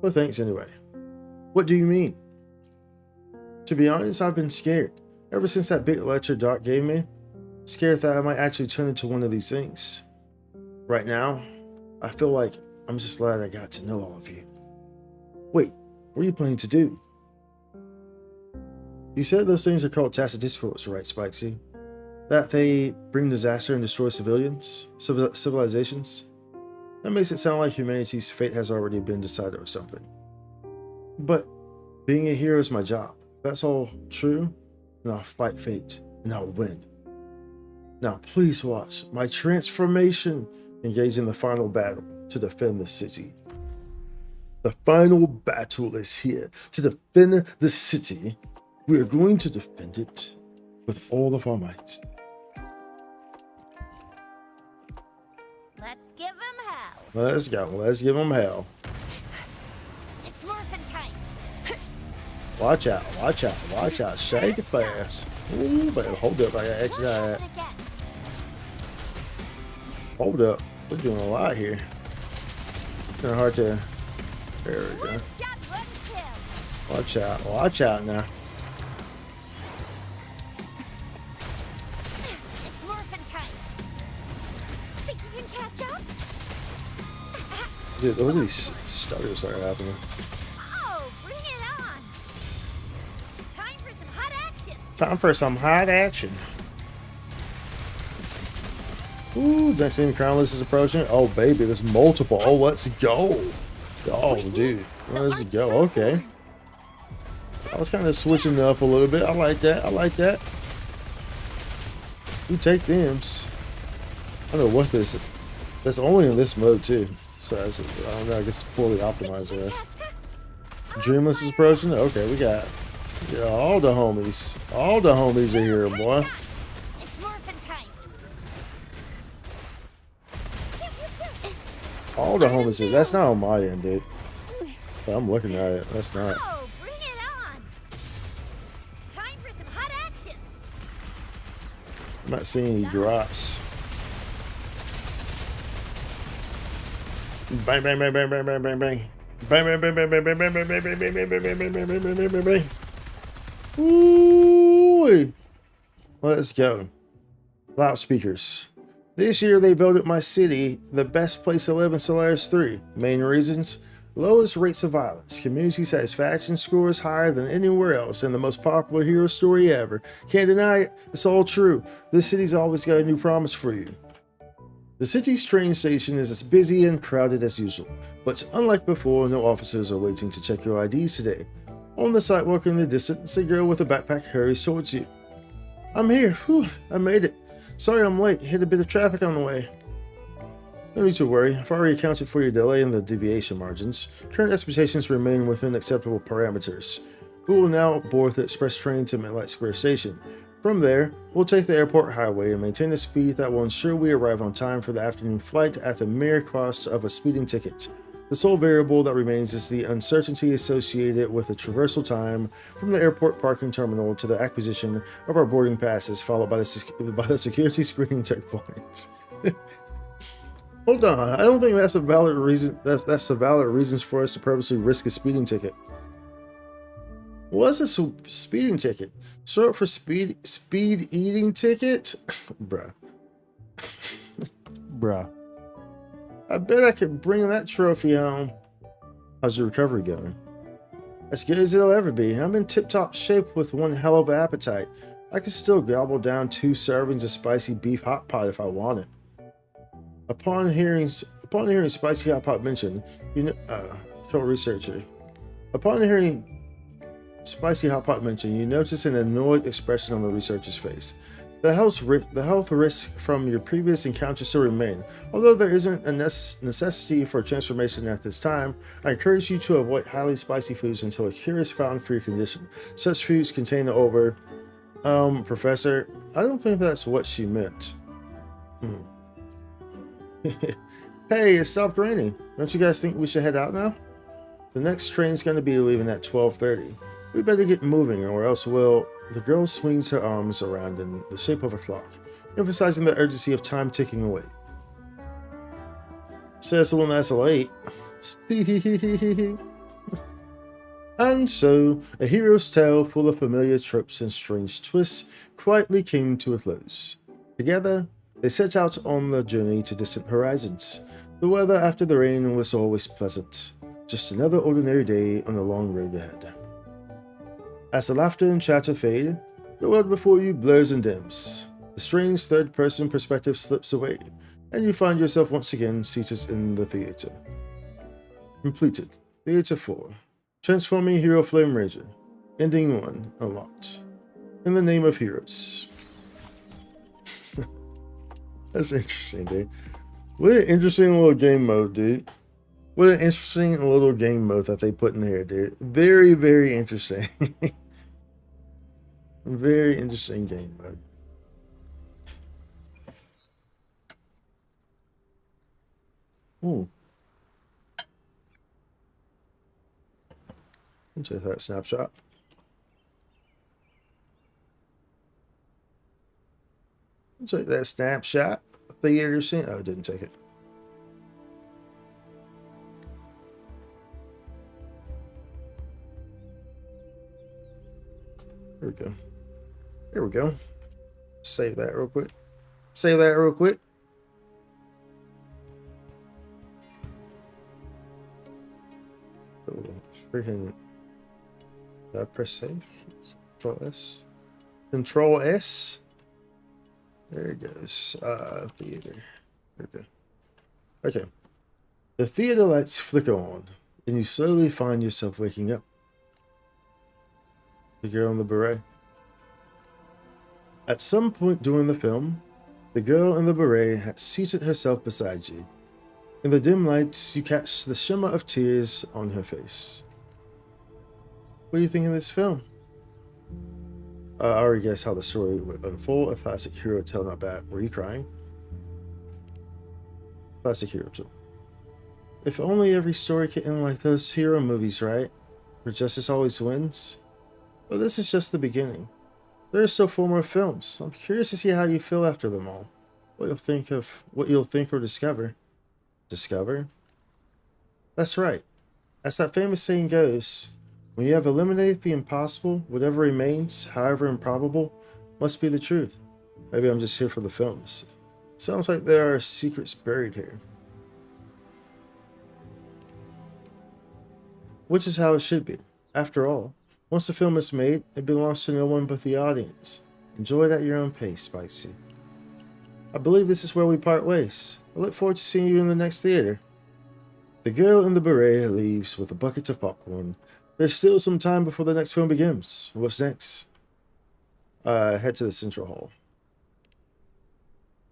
Well, thanks anyway. What do you mean? To be honest, I've been scared. Ever since that big lecture Doc gave me, scared that I might actually turn into one of these things. Right now, I feel like I'm just glad I got to know all of you. Wait, what are you planning to do? You said those things are called tacit discourse, right, Spikesy? That they bring disaster and destroy civilizations? That makes it sound like humanity's fate has already been decided or something. But being a hero is my job. If that's all true, then I'll fight fate, and I'll win. Now please watch my transformation engage in the final battle to defend the city. The final battle is here to defend the city. We are going to defend it with all of our might. Let's give him hell. Let's go. Let's give them hell. It's morphin' time. Watch out, watch out, watch out. Shake it fast. Ooh, but hold up, I gotta exit out of that. Hold up. We're doing a lot here. Kind of hard to. There we go. Watch out. Watch out now. It's morphin' time. Think you can catch up? Dude, those are these starters started happening. Oh, bring it on. Time for some hot action. Time for some hot action. Ooh, next thing crown list is approaching. Oh, baby, there's multiple. Oh, let's go. Oh, dude. Let's go. Okay. I was kind of switching it up a little bit. I like that. I like that. We take thems. I don't know what this. That's only in this mode too. So that's, I don't know. I guess it's poorly optimized. I guess. Dreamless is approaching. Okay, we got all the homies. All the homies are here, boy. It's morphin' time. All the homies here. That's not on my end, dude. But I'm looking at it. That's not. Oh, bring it on. Time for some hot action. I'm not seeing any drops. Bang bang bang bang bang bang bang bang. Bang bang bang bang bang bang bang bang bang bang bang bang bang bang bang bang bang bang bang. Ooh. Let's go. Loudspeakers. This year they voted my city the best place to live in Solaris 3. Main reasons: lowest rates of violence, community satisfaction scores higher than anywhere else, and the most popular hero story ever. Can't deny it, it's all true. This city's always got a new promise for you. The city's train station is as busy and crowded as usual, but unlike before, no officers are waiting to check your IDs today. On the sidewalk in the distance, a girl with a backpack hurries towards you. I'm here. Whew, I made it. Sorry I'm late. Hit a bit of traffic on the way. No need to worry. I've already accounted for your delay in the deviation margins. Current expectations remain within acceptable parameters. We will now board the express train to Midlight Square Station. From there, we'll take the airport highway and maintain a speed that will ensure we arrive on time for the afternoon flight at the mere cost of a speeding ticket. The sole variable that remains is the uncertainty associated with the traversal time from the airport parking terminal to the acquisition of our boarding passes, followed by the security screening checkpoint. Hold on, I don't think that's a valid reason. That's a valid reasons for us to purposely risk a speeding ticket. What's a speeding ticket? Short for speed eating ticket? Bruh. Bruh. I bet I could bring that trophy home. How's your recovery going? As good as it'll ever be. I'm in tip-top shape with one hell of an appetite. I can still gobble down 2 servings of spicy beef hot pot if I want it. Upon hearing spicy hot pot mentioned, co-researcher. Upon hearing spicy hot pot mentioned, you notice an annoyed expression on the researcher's face. The health risk from your previous encounter still remain. Although there isn't a necessity for transformation at this time, I encourage you to avoid highly spicy foods until a cure is found for your condition. Such foods contain over... Professor, I don't think that's what she meant. Hey, it stopped raining. Don't you guys think we should head out now? The next train's going to be leaving at 12:30. We better get moving or else we'll... The girl swings her arms around in the shape of a clock, emphasizing the urgency of time ticking away. Says the one that's late. And so, a hero's tale full of familiar tropes and strange twists quietly came to a close. Together, they set out on the journey to distant horizons. The weather after the rain was always pleasant. Just another ordinary day on a long road ahead. As the laughter and chatter fade, the world before you blurs and dims. The strange third-person perspective slips away, and you find yourself once again seated in the theater. Completed. Theater 4. Transforming Hero Flame Ranger. Ending 1. Unlocked. In the name of heroes. That's interesting, dude. What an interesting little game mode, dude. What an interesting little game mode that they put in here, dude. Very, very interesting. Very interesting game mode. Ooh. I'll take that snapshot. Take that snapshot. Theater scene. Oh, didn't take it. There we go. There we go. Save that real quick. Save that real quick. Oh, freaking. Did I press save? Control S. Control S. There it goes. Theater. There we go. Okay. The theater lights flicker on, and you slowly find yourself waking up. The girl in the beret. At some point during the film, the girl in the beret had seated herself beside you. In the dim lights, you catch the shimmer of tears on her face. What do you think of this film? I already guessed how the story would unfold. A classic hero tale, not bad. Were you crying? Classic hero tale. If only every story could end like those hero movies, right? Where justice always wins. Well, this is just the beginning. There are still 4 more films. I'm curious to see how you feel after them all. What you'll think or discover. Discover? That's right. As that famous saying goes, when you have eliminated the impossible, whatever remains, however improbable, must be the truth. Maybe I'm just here for the films. Sounds like there are secrets buried here. Which is how it should be. After all, once the film is made, it belongs to no one but the audience. Enjoy it at your own pace, Spicy. I believe this is where we part ways. I look forward to seeing you in the next theater. The girl in the beret leaves with a bucket of popcorn. There's still some time before the next film begins. What's next? Head to the central hall.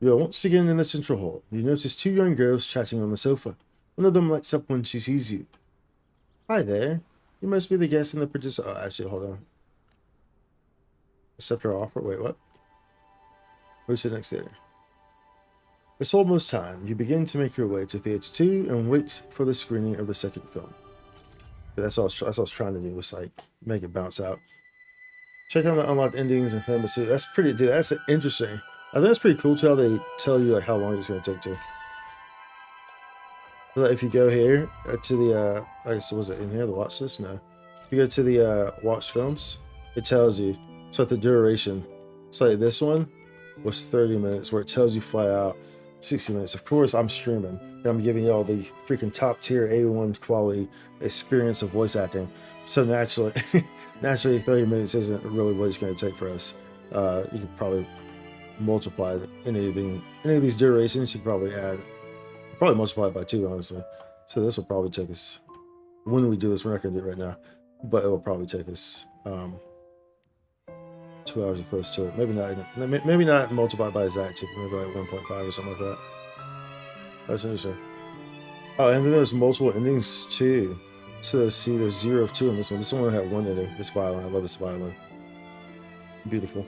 You are once again in the central hall. You notice 2 young girls chatting on the sofa. One of them lights up when she sees you. Hi there. You must be the guest and the producer. Oh, actually, hold on. Accept our offer. Wait, what? Where's the next theater? It's almost time. You begin to make your way to Theater 2 and wait for the screening of the second film. But that's all I was trying to do, was like make it bounce out. Check out the unlocked endings and film. That's pretty, dude. That's interesting. I think that's pretty cool too, how they tell you like how long it's going to take to. So if you go here to the, I guess, was it in here, the watch list? No. If you go to the watch films, it tells you. So at the duration, so like this one was 30 minutes, where it tells you flat out 60 minutes. Of course, I'm streaming, and I'm giving y'all the freaking top tier A1 quality experience of voice acting. So naturally, 30 minutes isn't really what it's going to take for us. You can probably multiply any of these durations. You can probably multiply it by 2, honestly. So this will probably take us, when we do this, we're not going to do it right now, but it will probably take us 2 hours or close to it. Maybe not multiplied by exact 2, maybe like 1.5 or something like that. That's interesting. Oh, and then there's multiple endings too. So let's see, there's 0 of 2 in this one. This one only had 1 ending. This violin, I love this violin. Beautiful.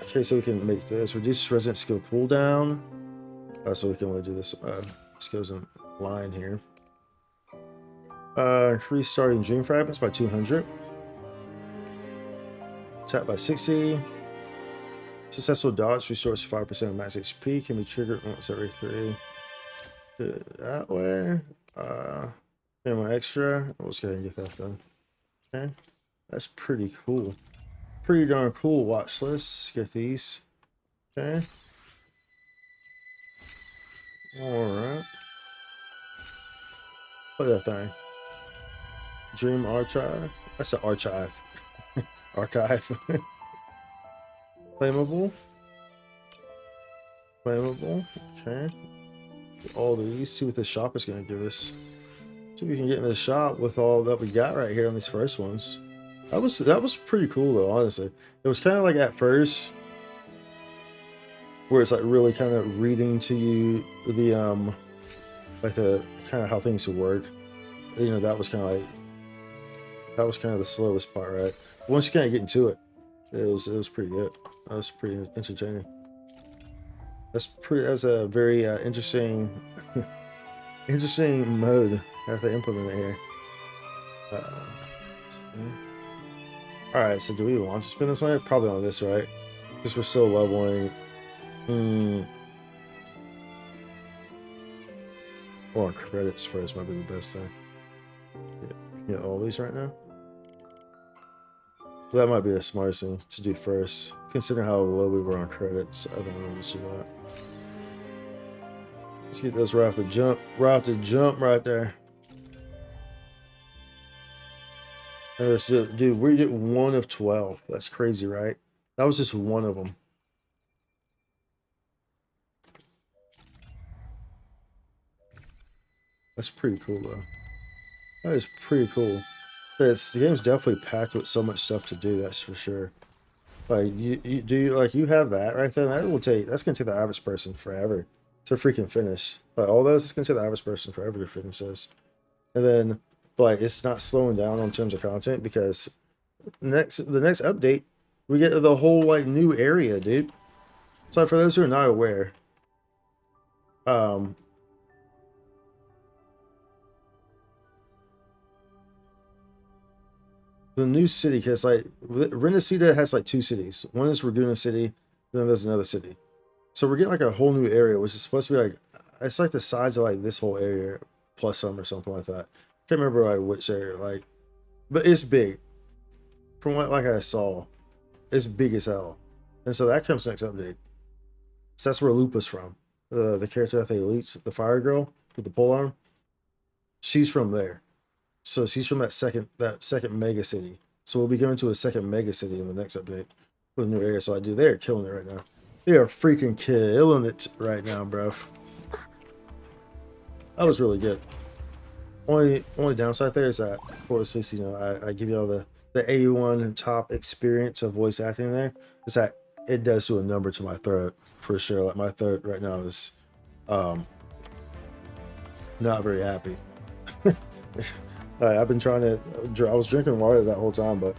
Okay, so we can make this reduce resident skill cooldown. So we can only do this. This goes in line here. Increase starting dream fragments by 200. Attack by 60. Successful dodge restores 5% of max HP. Can be triggered once every 3. Do it that way. Ammo extra. Let's go ahead and get that done. Okay. That's pretty cool. Pretty darn cool watch list. Get these. Okay. Alright. Look at that thing. Dream Archive. That's an archive. Archive. Flammable. Flammable. Okay. Get all these. See what the shop is going to give us. See if we can get in the shop with all that we got right here on these first ones. That was pretty cool though, honestly. It was kind of like at first where it's like really kind of reading to you the like the kind of how things would work. You know, that was kind of the slowest part, right? But once you kind of get into it, it was pretty good. That was pretty entertaining. That's a very interesting interesting mode that they implemented here. Alright, so do we want to spin this on it? Probably on this, right? Because we're still leveling. Or credits first might be the best thing. Get all these right now. So that might be the smartest thing to do first. Considering how low we were on credits, I think we'll just do that. Let's get this right off the jump. Right off the jump right there. And let's do, dude, we did 1 of 12. That's crazy, right? That was just one of them. That's pretty cool, though. That is pretty cool. The game's definitely packed with so much stuff to do. That's for sure. Like you have that right there. That's gonna take the average person forever to freaking finish. Like all those, it's gonna take the average person forever to finish this. And then like it's not slowing down in terms of content because the next update we get the whole like new area, dude. So for those who are not aware, the new city, because like Renacida has like 2 cities. One is Laguna City, then there's another city. So we're getting like a whole new area, which is supposed to be like, it's like the size of like this whole area plus some or something like that. Can't remember like which area, like, but it's big. From what like I saw, it's big as hell. And so that comes next update. So that's where Lupa's from. The character that they elite, the fire girl with the polearm. She's from there. So she's from that second mega city. So we'll be going to a second mega city in the next update with a new area. So they're killing it right now. They are freaking killing it right now, bro. That was really good. Only downside there is that, of course, you know, I give you all the A1 top experience of voice acting there. Is that it does do a number to my throat for sure. Like my throat right now is not very happy. I've been trying to. I was drinking water that whole time, but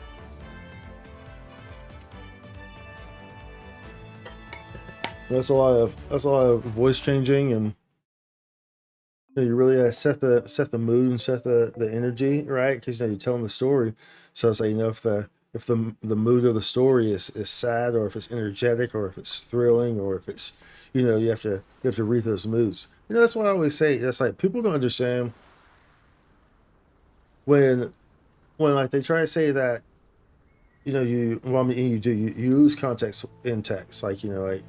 that's a lot of voice changing, and you really set the mood and set the energy right, because you know you're telling the story. So it's like, you know, if the mood of the story is sad, or if it's energetic, or if it's thrilling, or if it's, you know, you have to read those moods. You know, that's why I always say that's like people don't understand when like they try to say that, you know, you lose context in text, like, you know, like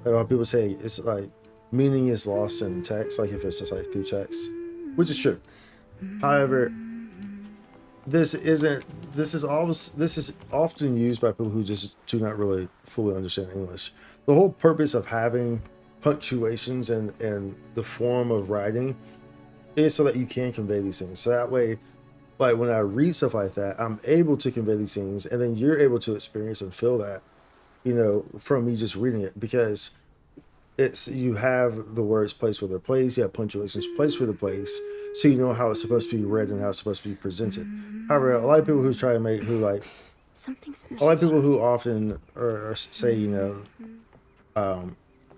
a lot of people say it's like meaning is lost in text, like if it's just like through text, which is true. However, this is often used by people who just do not really fully understand English. The whole purpose of having punctuations and the form of writing is so that you can convey these things. So that way, like when I read stuff like that, I'm able to convey these things, and then you're able to experience and feel that, you know, from me just reading it, because you have the words placed where they're placed, you have punctuations placed where they're placed, so you know how it's supposed to be read and how it's supposed to be presented. However, a lot of people a lot of people who often or say, you know,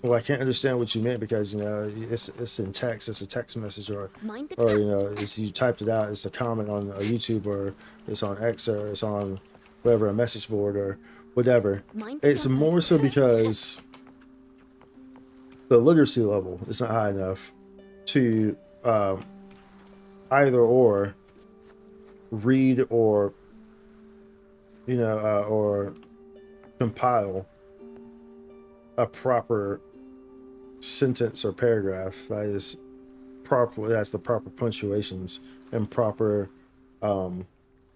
well, I can't understand what you meant because, you know, it's in text, it's a text message, or you know, you typed it out, it's a comment on YouTube, or it's on X, or it's on whatever, a message board or whatever. It's more so because the literacy level is not high enough to either or read or, you know, or compile a proper sentence or paragraph that is properly, that's the proper punctuations and proper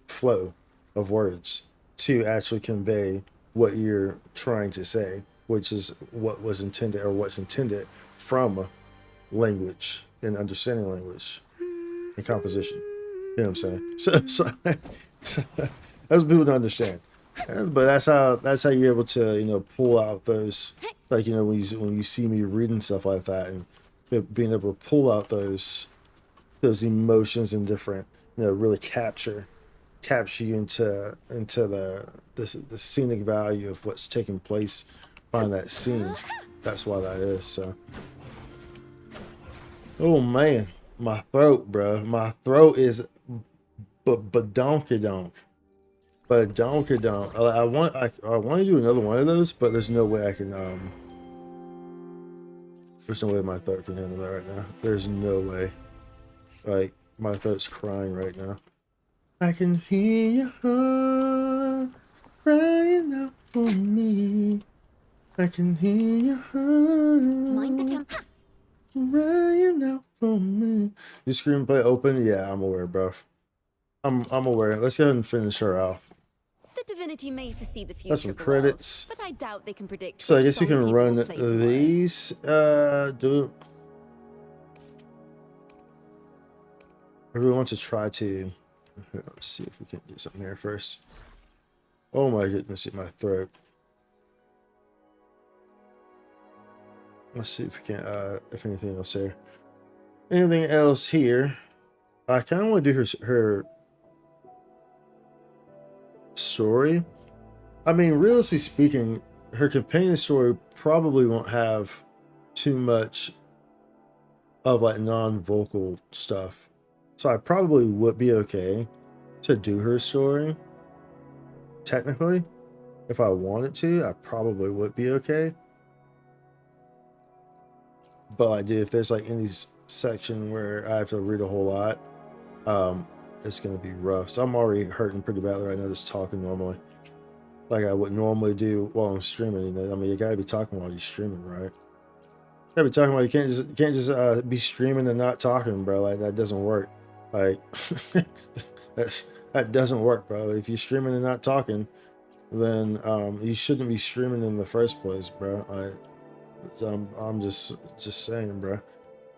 flow of words to actually convey what you're trying to say, which is what was intended, or what's intended from language and understanding language and composition. You know what I'm saying? So that's what people don't understand. But that's how you're able to, you know, pull out those, like, you know, when you see me reading stuff like that, and being able to pull out those emotions and different, you know, really capture you into the scenic value of what's taking place on that scene. That's why that is. So, oh man, my throat, bro, my throat is badonkadonk. But donkadonk. I want to do another one of those, but there's no way I can There's no way my throat can handle that right now. There's no way. Like, my throat's crying right now. I can hear your heart crying out for me. I can hear your heart Mind the temp. crying out for me. Your screenplay open? Yeah, I'm aware, bro. I'm aware. Let's go ahead and finish her off. The divinity may foresee the future That's some of the credits. world, but I doubt they can predict. So I which guess you song can people run will play tomorrow. these. Do everyone wants to try to. Let's see if we can get something here first. Oh my goodness, in my throat. Let's see if we can. If anything else here. Anything else here? I kind of want to do her story. I mean, realistically speaking, her companion story probably won't have too much of like non-vocal stuff. So I probably would be okay to do her story. Technically, if I wanted to, I probably would be okay. But I do, if there's like any section where I have to read a whole lot, it's gonna be rough. So I'm already hurting pretty badly right now just talking normally, like I would normally do while I'm streaming. You know, I mean, you gotta be talking while you're streaming, right? You gotta be talking while you can't just be streaming and not talking, bro. Like that doesn't work. Like that doesn't work, bro. If you're streaming and not talking, then you shouldn't be streaming in the first place, bro. I'm just saying, bro.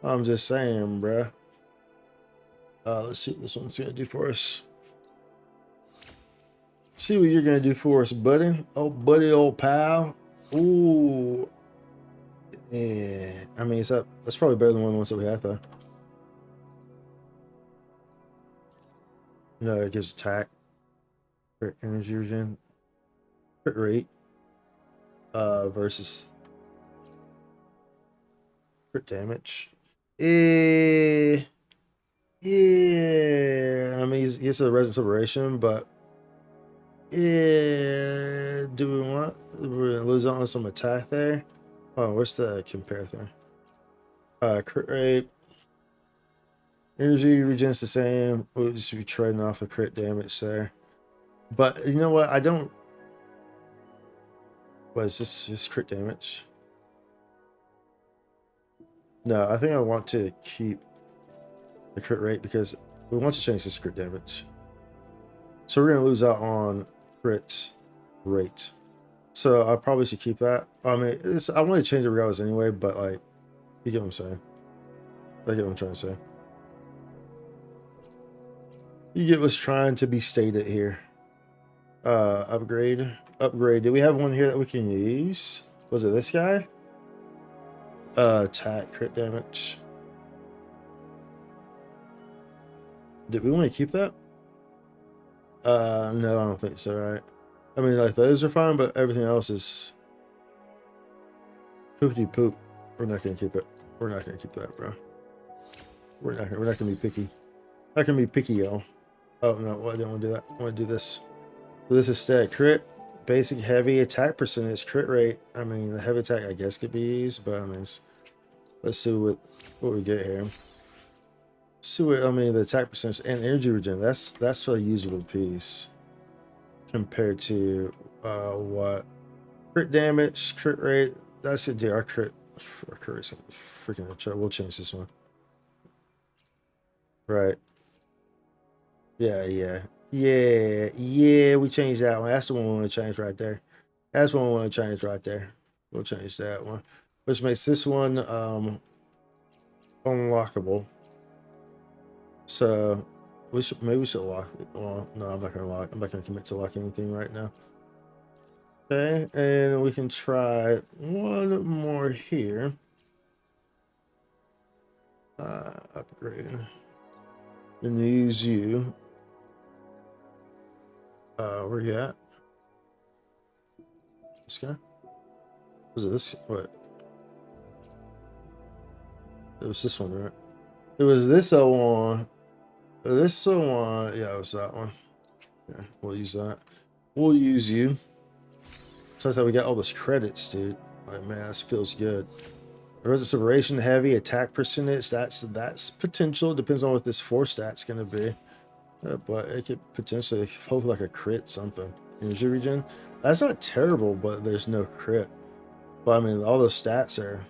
I'm just saying, bro. Let's see what this one's gonna do for us. See what you're gonna do for us, buddy. Oh, buddy, old pal. Ooh. Yeah. I mean, it's up. That's probably better than one of the ones that we had, though. No, it gives attack. Crit energy regen. Crit rate. Versus crit damage. Yeah. I mean, he gets a resonance liberation, but yeah, do we want? We're gonna lose out on some attack there. Oh, what's the compare thing? Crit rate. Energy regen's the same. We'll just be trading off the crit damage there. But you know what? I don't. What is this? Just crit damage? No, I think I want to keep the crit rate because we want to change this crit damage. So we're gonna lose out on crit rate. So I probably should keep that. I mean, I want to change it regardless anyway, but like, you get what I'm saying? I get what I'm trying to say. You get what's trying to be stated here. Upgrade. Do we have one here that we can use? Was it this guy? Attack, crit damage. Did we want to keep that? No, I don't think so, right? I mean, like, those are fine, but everything else is poopity poop. We're not gonna keep it. We're not gonna keep that, bro. We're not gonna be picky. Not gonna be picky, y'all. Oh no, well, I don't want to do that. I want to do this. So this is stat crit, basic heavy attack percentage, crit rate. I mean, the heavy attack I guess could be used, but I mean, let's see what we get here. See what I mean. The attack percentage and energy regen. That's a usable piece compared to what crit damage, crit rate. That's it. Our crit is freaking. We'll change this one. Right. Yeah. We changed that one. That's the one we want to change right there. That's one we want to change right there. We'll change that one, which makes this one unlockable. So maybe we should lock it. Well, no, I'm not gonna lock. I'm not gonna commit to locking anything right now. Okay, and we can try one more here. Upgrade. And use you. Where you at? This guy? Was it this? What? It was this one, right? It was this one. This one. Yeah, it was that one. Yeah, we'll use that. We'll use you. Sounds like we got all those credits, dude. Like, man, this feels good. Resist Separation, heavy attack percentage. That's potential. Depends on what this 4 stat's gonna be. But it could potentially hope like a crit something. Energy regen. That's not terrible, but there's no crit. But I mean, all those stats are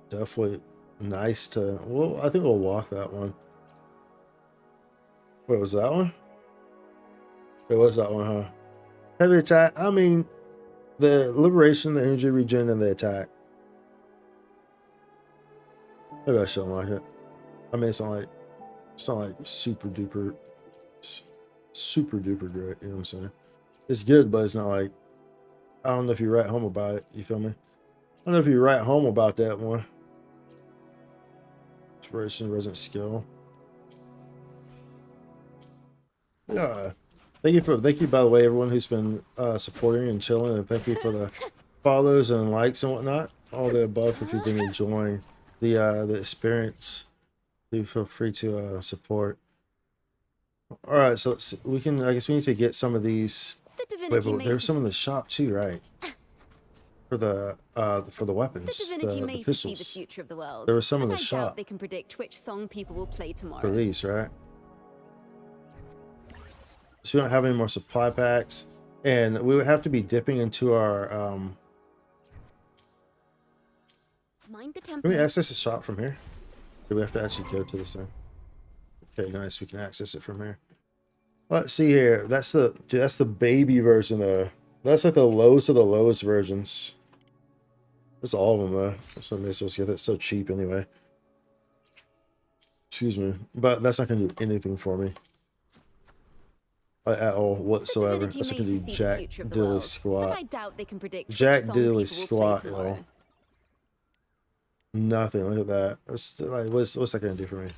definitely nice to. Well, I think we'll walk that one. Wait, was that one? It was that one, huh? Heavy attack. I mean, the liberation, the energy regen, and the attack. Maybe I shouldn't like it. I mean, it's not like super duper great. You know what I'm saying? It's good, but it's not like. I don't know if you write home about it. You feel me? I don't know if you write home about that one. Inspiration, resident skill. Yeah. Thank you by the way, everyone who's been supporting and chilling, and thank you for the follows and likes and whatnot. All the above. If you've been enjoying the experience, do feel free to support. All right, so we can. I guess we need to get some of these. Wait, but there's some in the shop too, right? For the weapons, the pistols. The future of the world, there were some in the I shop. doubt they can predict which song people will play tomorrow. For these, right? So we don't have any more supply packs, and we would have to be dipping into our. Mind the tempo. Can we access the shop from here? Do we have to actually go to this thing? Okay, nice. We can access it from here. Let's see here. That's the baby version though. That's like the lowest of the lowest versions. That's all of them though. That's what makes us get it so cheap anyway. Excuse me, but that's not gonna do anything for me. At all whatsoever. That's not gonna do jack diddly squat. I doubt they can predict Jack diddly squat, yo. Nothing. Look at that. That's like what's that gonna do for me?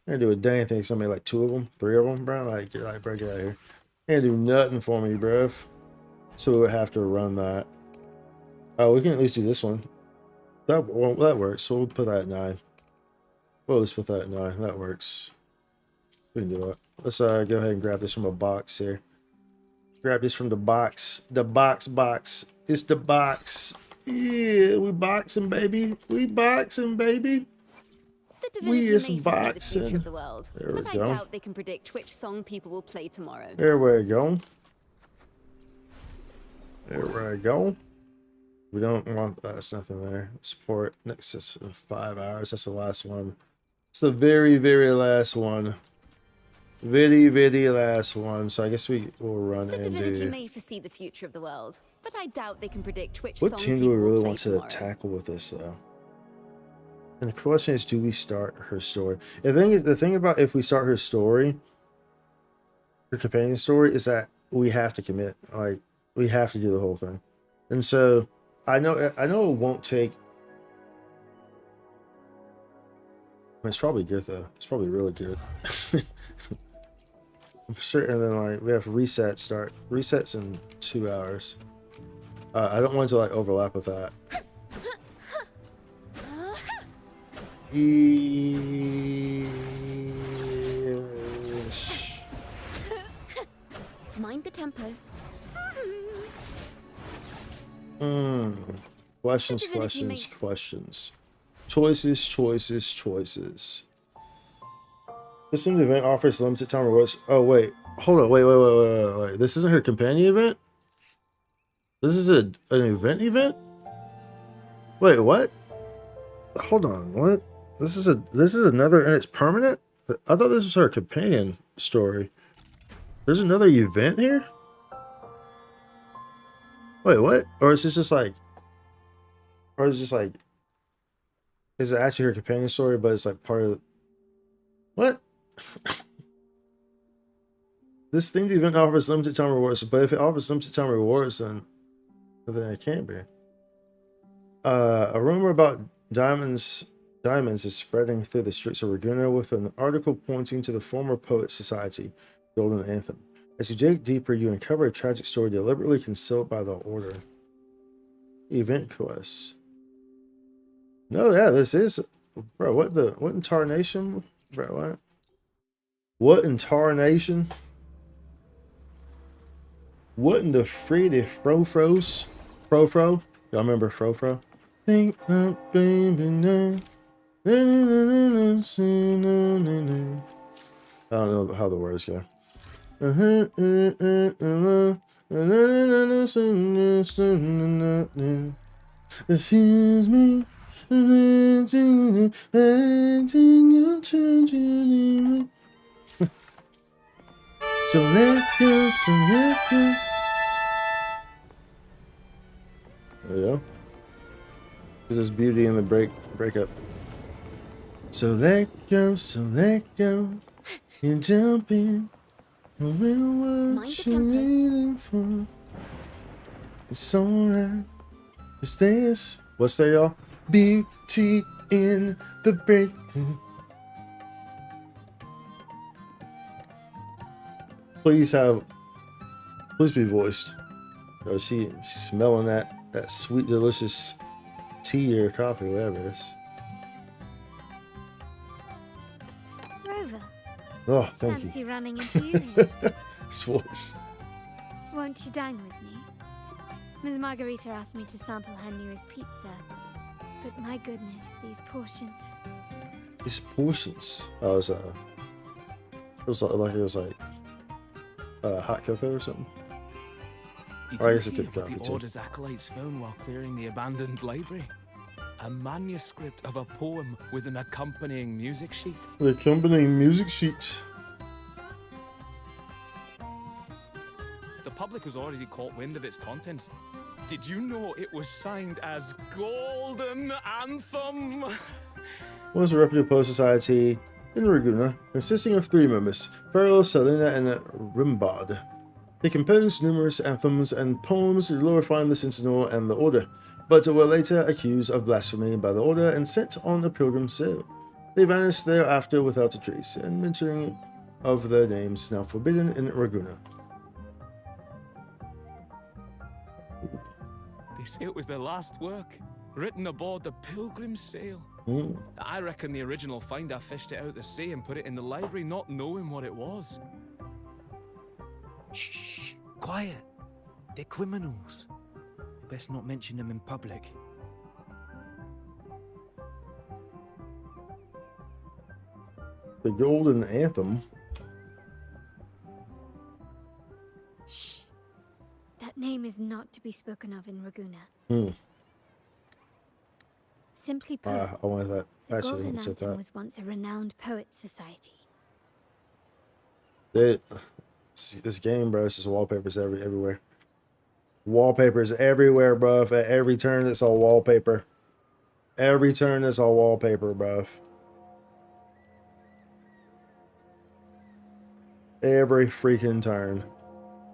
Gonna do a dang thing. Somebody like 2 of them, 3 of them, bro. Like bro, get out of here. Ain't do nothing for me, bro. So we would have to run that. Oh, we can at least do this one. That works. So we'll put that at 9. Well, let's put that at 9. That works. We can do that. Let's go ahead and grab this from a box here. Grab this from the box. The box. It's the box. Yeah, we boxing, baby. We boxing, baby. We is boxing. The world, there we but go. I doubt they can predict which song people will play tomorrow. There we go. There we go. We don't want that. That's nothing there. Support next is 5 hours. That's the last one. It's the very, very last one. Very last one. So I guess we will run the and divinity do. may foresee the future of the world, but I doubt they can predict which What song team do people we really will play want to tomorrow. tackle with this though? And the question is, do we start her story? The thing about if we start her story, her companion story, is that we have to commit. Like we have to do the whole thing. And so I know it won't take. I mean, it's probably good though. It's probably really good. I'm sure. And then like we have resets in 2 hours. I don't want to like overlap with that. Mind the tempo. Questions. Choices. This new event offers limited time rewards. Oh wait, hold on, wait. This isn't her companion event. This is an event. Wait, what? Hold on, what? This is another, and it's permanent. I thought this was her companion story. There's another event here. Wait, what? Or is this just like? Or is it just like? Is it actually her companion story, but it's like part of? What? This themed event offers limited time rewards, but if it offers limited time rewards, then it can't be. A rumor about diamonds is spreading through the streets of Laguna with an article pointing to the former poet society, Golden Anthem. As you dig deeper, you uncover a tragic story deliberately concealed by the Order. Event quests. No, yeah, this is, bro. What in tarnation, bro? What in tarnation? What in the free frofros? Frofro? Y'all remember Frofro? Think up, baby, now. I don't know how the words go. Excuse me. So let go, so let go. There we go. There's beauty in the breakup. So let go, and jump in. We'll what you're waiting for. It's alright. It's this. What's there, y'all? Beauty in the break. Please be voiced. Oh, she's smelling that sweet, delicious tea or coffee, whatever it is. Rover. Oh, thank Fancy you. running into you here. This voice. Won't you dine with me? Ms. Margarita asked me to sample her newest pizza. But my goodness, these portions. These portions. Oh, it was like hot cocoa or something. Did Or I you guess it hear could what coffee the too. Order's acolytes found while clearing the abandoned library? A manuscript of a poem with an accompanying music sheet. The accompanying music sheet. The public has already caught wind of its contents. Did you know it was signed as Golden Anthem? Was a reputable poet society in Raguna, consisting of 3 members, Pharaoh, Selena, and Rimbad. They composed numerous anthems and poems glorifying the Sentinel and the Order, but were later accused of blasphemy by the Order and sent on a pilgrim sale. They vanished thereafter without a trace, and mentioning of their names is now forbidden in Raguna. They say it was their last work, written aboard the pilgrim sail. I reckon the original finder fished it out the sea and put it in the library, not knowing what it was. Shh, quiet. They're criminals. You best not mention them in public. The Golden Anthem. Shh. That name is not to be spoken of in Raguna. Simply put, I wanted that. the Actually, Golden check Anthem that. was once a renowned poets' society. This game, bro, it's just wallpapers everywhere. Wallpapers everywhere, bro. At every turn, it's all wallpaper. Every turn, it's all wallpaper, bro. Every freaking turn.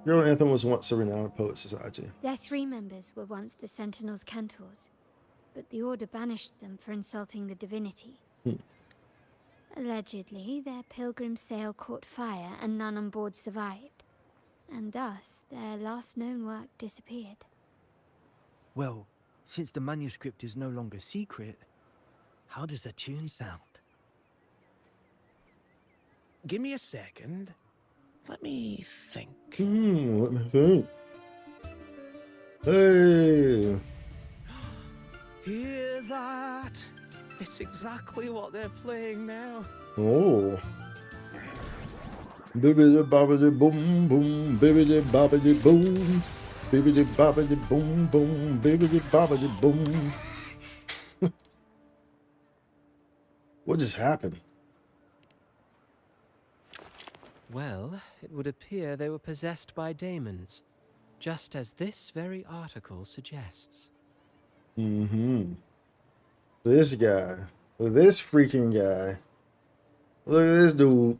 Golden Anthem was once a renowned poet society. Their 3 members were once the Sentinel's cantors, but the Order banished them for insulting the divinity. Allegedly, their pilgrim sail caught fire and none on board survived, and thus their last known work disappeared. Well, since the manuscript is no longer secret, how does the tune sound? Give me a second. Let me think. Let me think. Hey! Hear that? It's exactly what they're playing now. Oh. Bibbidi bobbidi boom boom, bibbidi bobbidi boom. Bibbidi bobbidi boom boom, bibbidi bobbidi boom. What just happened? Well, it would appear they were possessed by daemons, just as this very article suggests. This guy. This freaking guy. Look at this dude.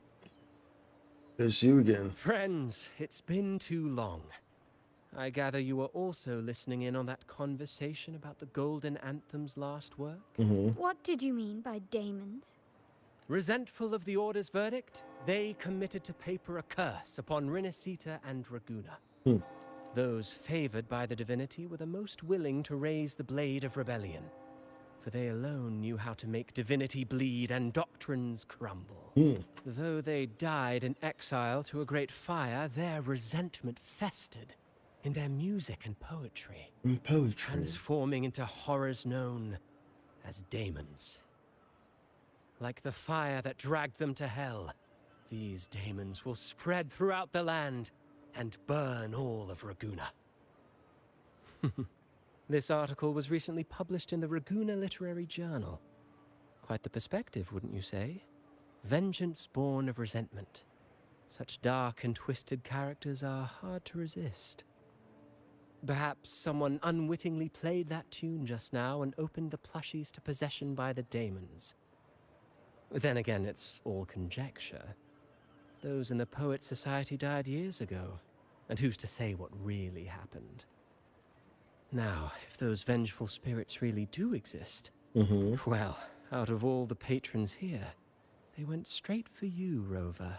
It's you again. Friends, it's been too long. I gather you were also listening in on that conversation about the Golden Anthem's last work? What did you mean by daemons? Resentful of the Order's verdict, they committed to paper a curse upon Rinascita and Raguna. Those favored by the divinity were the most willing to raise the blade of rebellion, for they alone knew how to make divinity bleed and doctrines crumble. Though they died in exile to a great fire, their resentment festered, in their music and poetry. Poetry. Transforming into horrors known as daemons. Like the fire that dragged them to hell, these daemons will spread throughout the land and burn all of Raguna. This article was recently published in the Raguna Literary Journal. Quite the perspective, wouldn't you say? Vengeance born of resentment. Such dark and twisted characters are hard to resist. Perhaps someone unwittingly played that tune just now and opened the plushies to possession by the daemons. Then again, it's all conjecture. Those in the Poets Society died years ago, and who's to say what really happened? Now, if those vengeful spirits really do exist, well, out of all the patrons here, they went straight for you, Rover.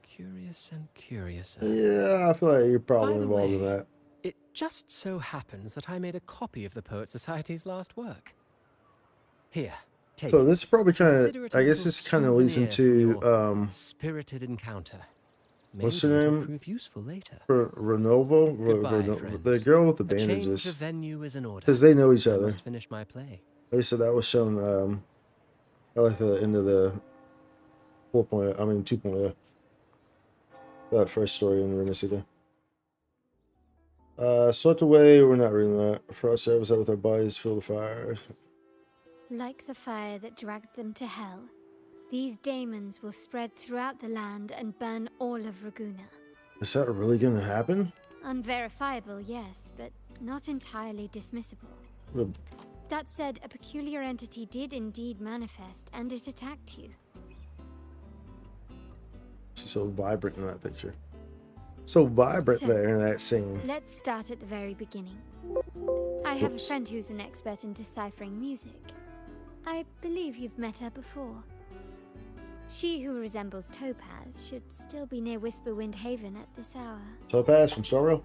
Curious and curiouser. Yeah, I feel like you're probably By the involved in way, that. It just so happens that I made a copy of the Poet Society's last work. Here, take So it. this is probably kind Consider of, it a I guess little this kind of leads souvenir into, from your spirited encounter. what's Maybe her it'll name? prove useful later. Renovo? Goodbye, friends. The girl with the A change of bandages. venue is in order. Because they know each I other. must finish my play. They said that was shown, I like the end of the 2.0. That first story in Renesita. Swept away, we're not reading that. Frost serves out with our bodies, feel the fire. Like the fire that dragged them to hell, these daemons will spread throughout the land and burn all of Raguna. Is that really gonna happen? Unverifiable, yes, but not entirely dismissible. The- That said, a peculiar entity did indeed manifest, and it attacked you. She's so vibrant in that picture. So vibrant So, there in that scene. Let's start at the very beginning. I have a Oops. friend who's an expert in deciphering music. I believe you've met her before. She who resembles Topaz should still be near Whisperwind Haven at this hour. Topaz from Starro?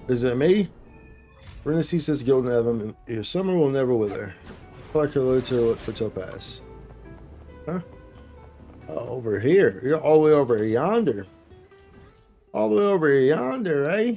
Is it me? Renaissance says Golden Evan, your summer will never wither. I feel like you're alluded to look for Topaz. Huh? Oh, over here. You're all the way over yonder. All the way over yonder, eh?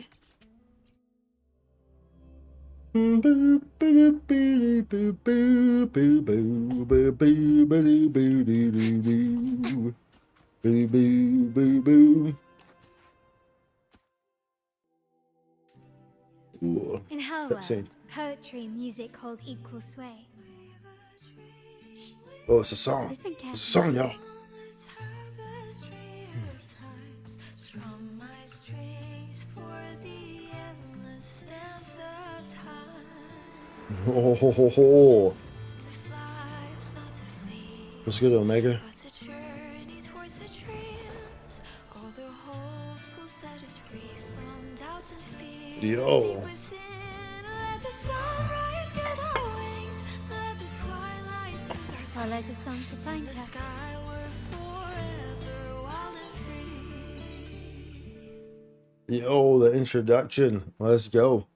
Ooh. In her Let's see. world, poetry and music hold equal sway. Oh, it's a song. Listen It's a carefully. song, y'all. Oh, ho, ho, ho. What's good, Omega? Yo. Follow the song to find her. Yo, the introduction. Let's go.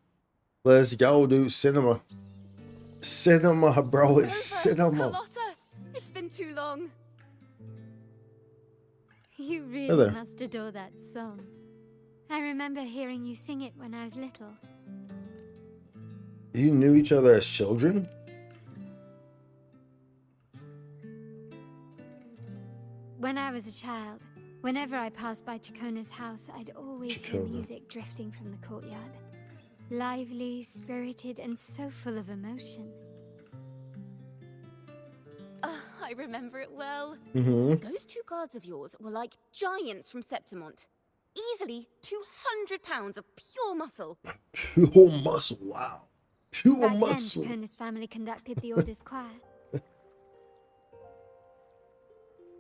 Let's go, dude. Cinema. Cinema, bro. It's cinema. Carlotta, it's been too long. You there. really must adore that song. I remember hearing you sing it when I was little. You knew each other as children? When I was a child, whenever I passed by Ciaccona's house, I'd always hear Ciaccona. music drifting from the courtyard. Lively, spirited, and so full of emotion. I remember it well. Mm-hmm. Those two guards of yours were like giants from Septimont. Easily 200 pounds of pure muscle. Pure muscle. Wow. Pure Back muscle. then, Ciaccona's family conducted the Order's choir.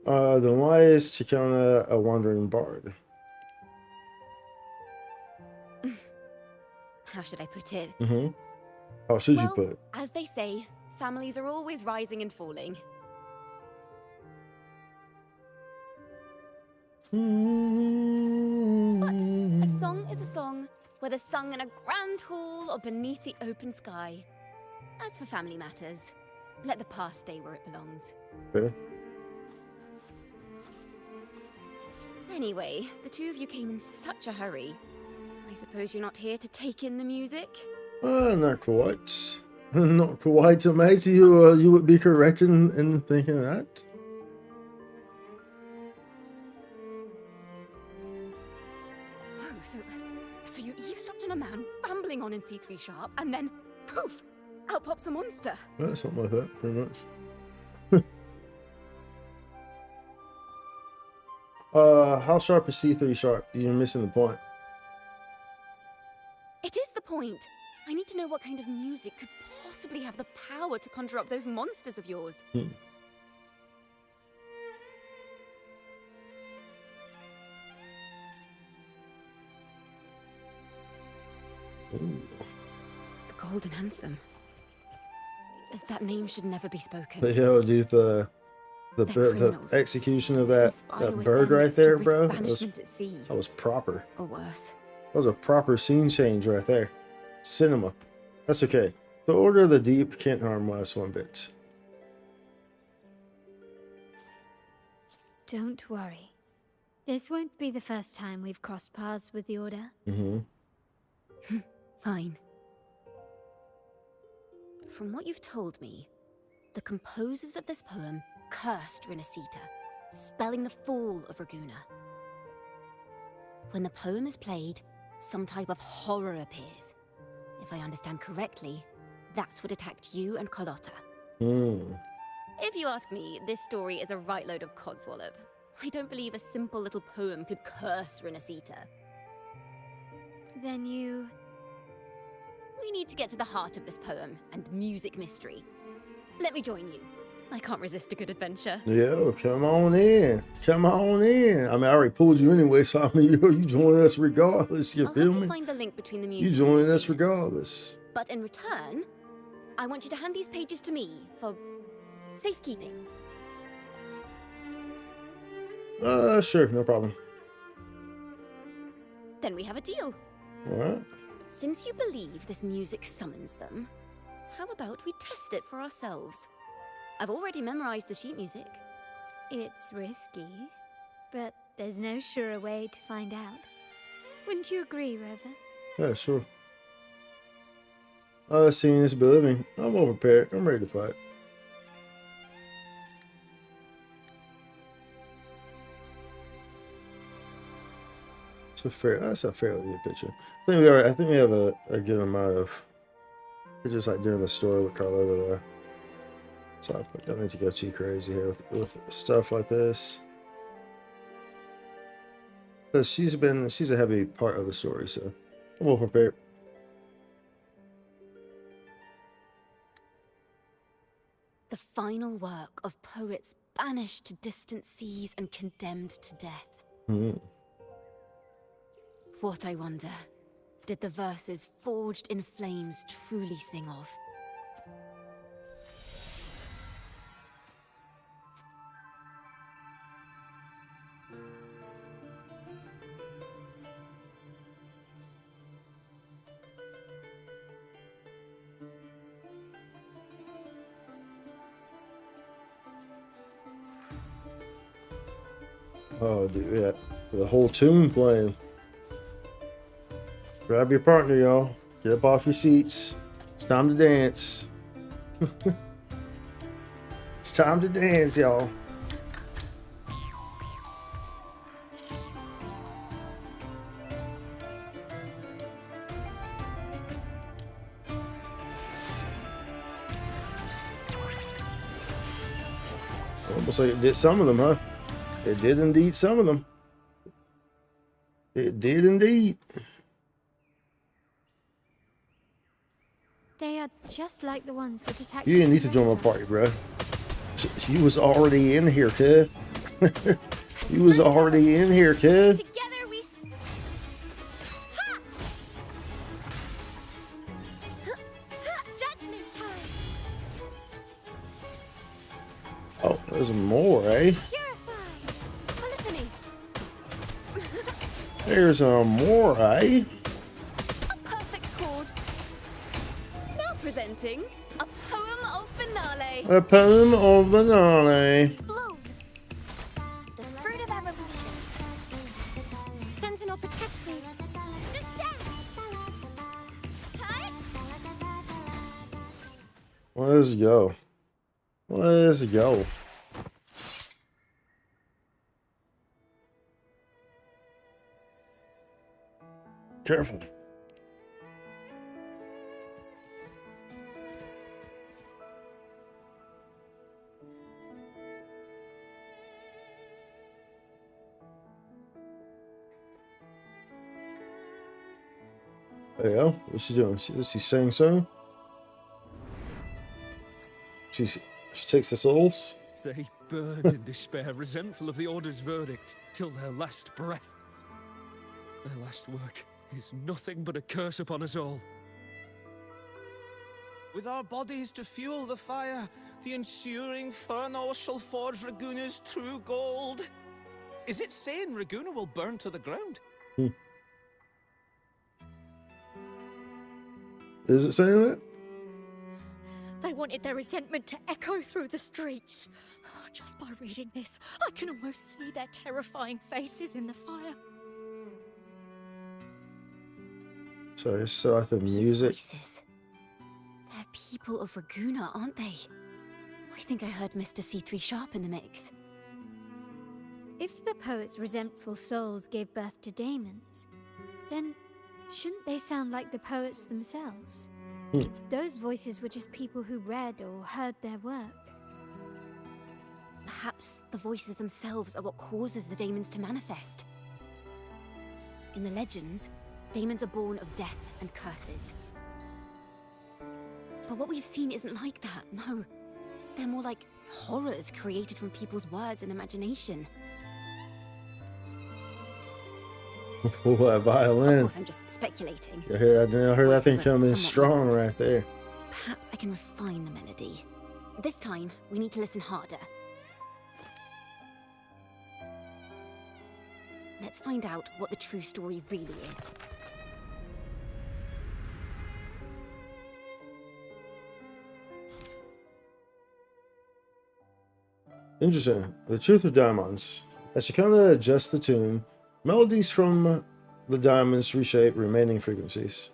Then why is Ciaccona a wandering bard? How should I put it? Mm-hmm. How should you Well, put it? as they say, families are always rising and falling. But a song is a song, whether sung in a grand hall or beneath the open sky. As for family matters, let the past stay where it belongs. Okay. Anyway, the two of you came in such a hurry. I suppose you're not here to take in the music? Not quite. Not quite, mate. You would be correct in thinking that. Oh, so you eavesdropped on a man rambling on in C3 sharp, and then, poof, out pops a monster. Yeah, something like that, pretty much. How sharp is C3 sharp? You're missing the point. It is the point. I need to know what kind of music could possibly have the power to conjure up those monsters of yours. Hmm. Ooh. The Golden Anthem. That name should never be spoken. Yo, dude, the execution of that bird right there, bro. That was proper. Or worse. That was a proper scene change right there. Cinema. That's okay. The Order of the Deep can't harm us one bit. Don't worry. This won't be the first time we've crossed paths with the Order. Mm-hmm. Fine. From what you've told me, the composers of this poem cursed Rinascita, spelling the fall of Raguna. When the poem is played, some type of horror appears. If I understand correctly, that's what attacked you and Carlotta. If you ask me, this story is a right load of codswallop. I don't believe a simple little poem could curse Rinascita. Then you... We need to get to the heart of this poem and music mystery. Let me join you. I can't resist a good adventure. Yo, come on in. Come on in. I mean, I already pulled you anyway, so I mean, you join us regardless. You feel me? Find the link between the music. You join us regardless. But in return, I want you to hand these pages to me for safekeeping. Sure, no problem. Then we have a deal. All right. Since you believe this music summons them, how about we test it for ourselves? I've already memorized the sheet music. It's risky, but there's no surer way to find out. Wouldn't you agree, Rover? Yeah, sure. Seeing is believing. I'm all prepared. I'm ready to fight. That's a fairly good picture. I think we have a good amount of pictures like during the story with Carlotta there. So I don't need to go too crazy here with stuff like this. Because she's a heavy part of the story, so I'm well prepared. The final work of poets banished to distant seas and condemned to death. Mm-hmm. What, I wonder, did the verses forged in flames truly sing of? Oh, dude, yeah. The whole tune playing. Grab your partner, y'all. Get up off your seats. It's time to dance. It's time to dance, y'all. Almost like it did some of them, huh? It did indeed some of them. It did indeed. They are just like the ones that attacked. You didn't need to join my party, bro. You was already in here, kid. You was already in here, kid. Together we... Ha! Judgment time! Oh, there's more, eh? Purify! Polyphony! There's more, eh? A perfect chord. Now presenting a poem of finale. A poem of finale. Bloom, the fruit of evolution. cannot protect me. Descend! Cut! Let's go. Let's go. Careful. There you go. What's she doing? She's saying so? She takes the souls. They burned in despair, resentful of the Order's verdict, till their last breath. Their last work is nothing but a curse upon us all. With our bodies to fuel the fire, the ensuing furnace shall forge Raguna's true gold. Is it saying Raguna will burn to the ground? Is it saying that? They wanted their resentment to echo through the streets. Just by reading this, I can almost see their terrifying faces in the fire. So I think music. These voices. They're people of Raguna, aren't they? I think I heard Mr. C3 Sharp in the mix. If the poet's resentful souls gave birth to daemons, then shouldn't they sound like the poets themselves? Those voices were just people who read or heard their work. Perhaps the voices themselves are what causes the daemons to manifest. In the legends, daemons are born of death and curses. But what we've seen isn't like that, no. They're more like horrors created from people's words and imagination. Oh, that violin. Of course, I'm just speculating. I heard that thing Voices coming were in strong somewhat right there. Perhaps I can refine the melody. This time, we need to listen harder. Let's find out what the true story really is. Interesting. The truth of diamonds. As Ciaccona adjusts the tune, melodies from the diamonds reshape remaining frequencies.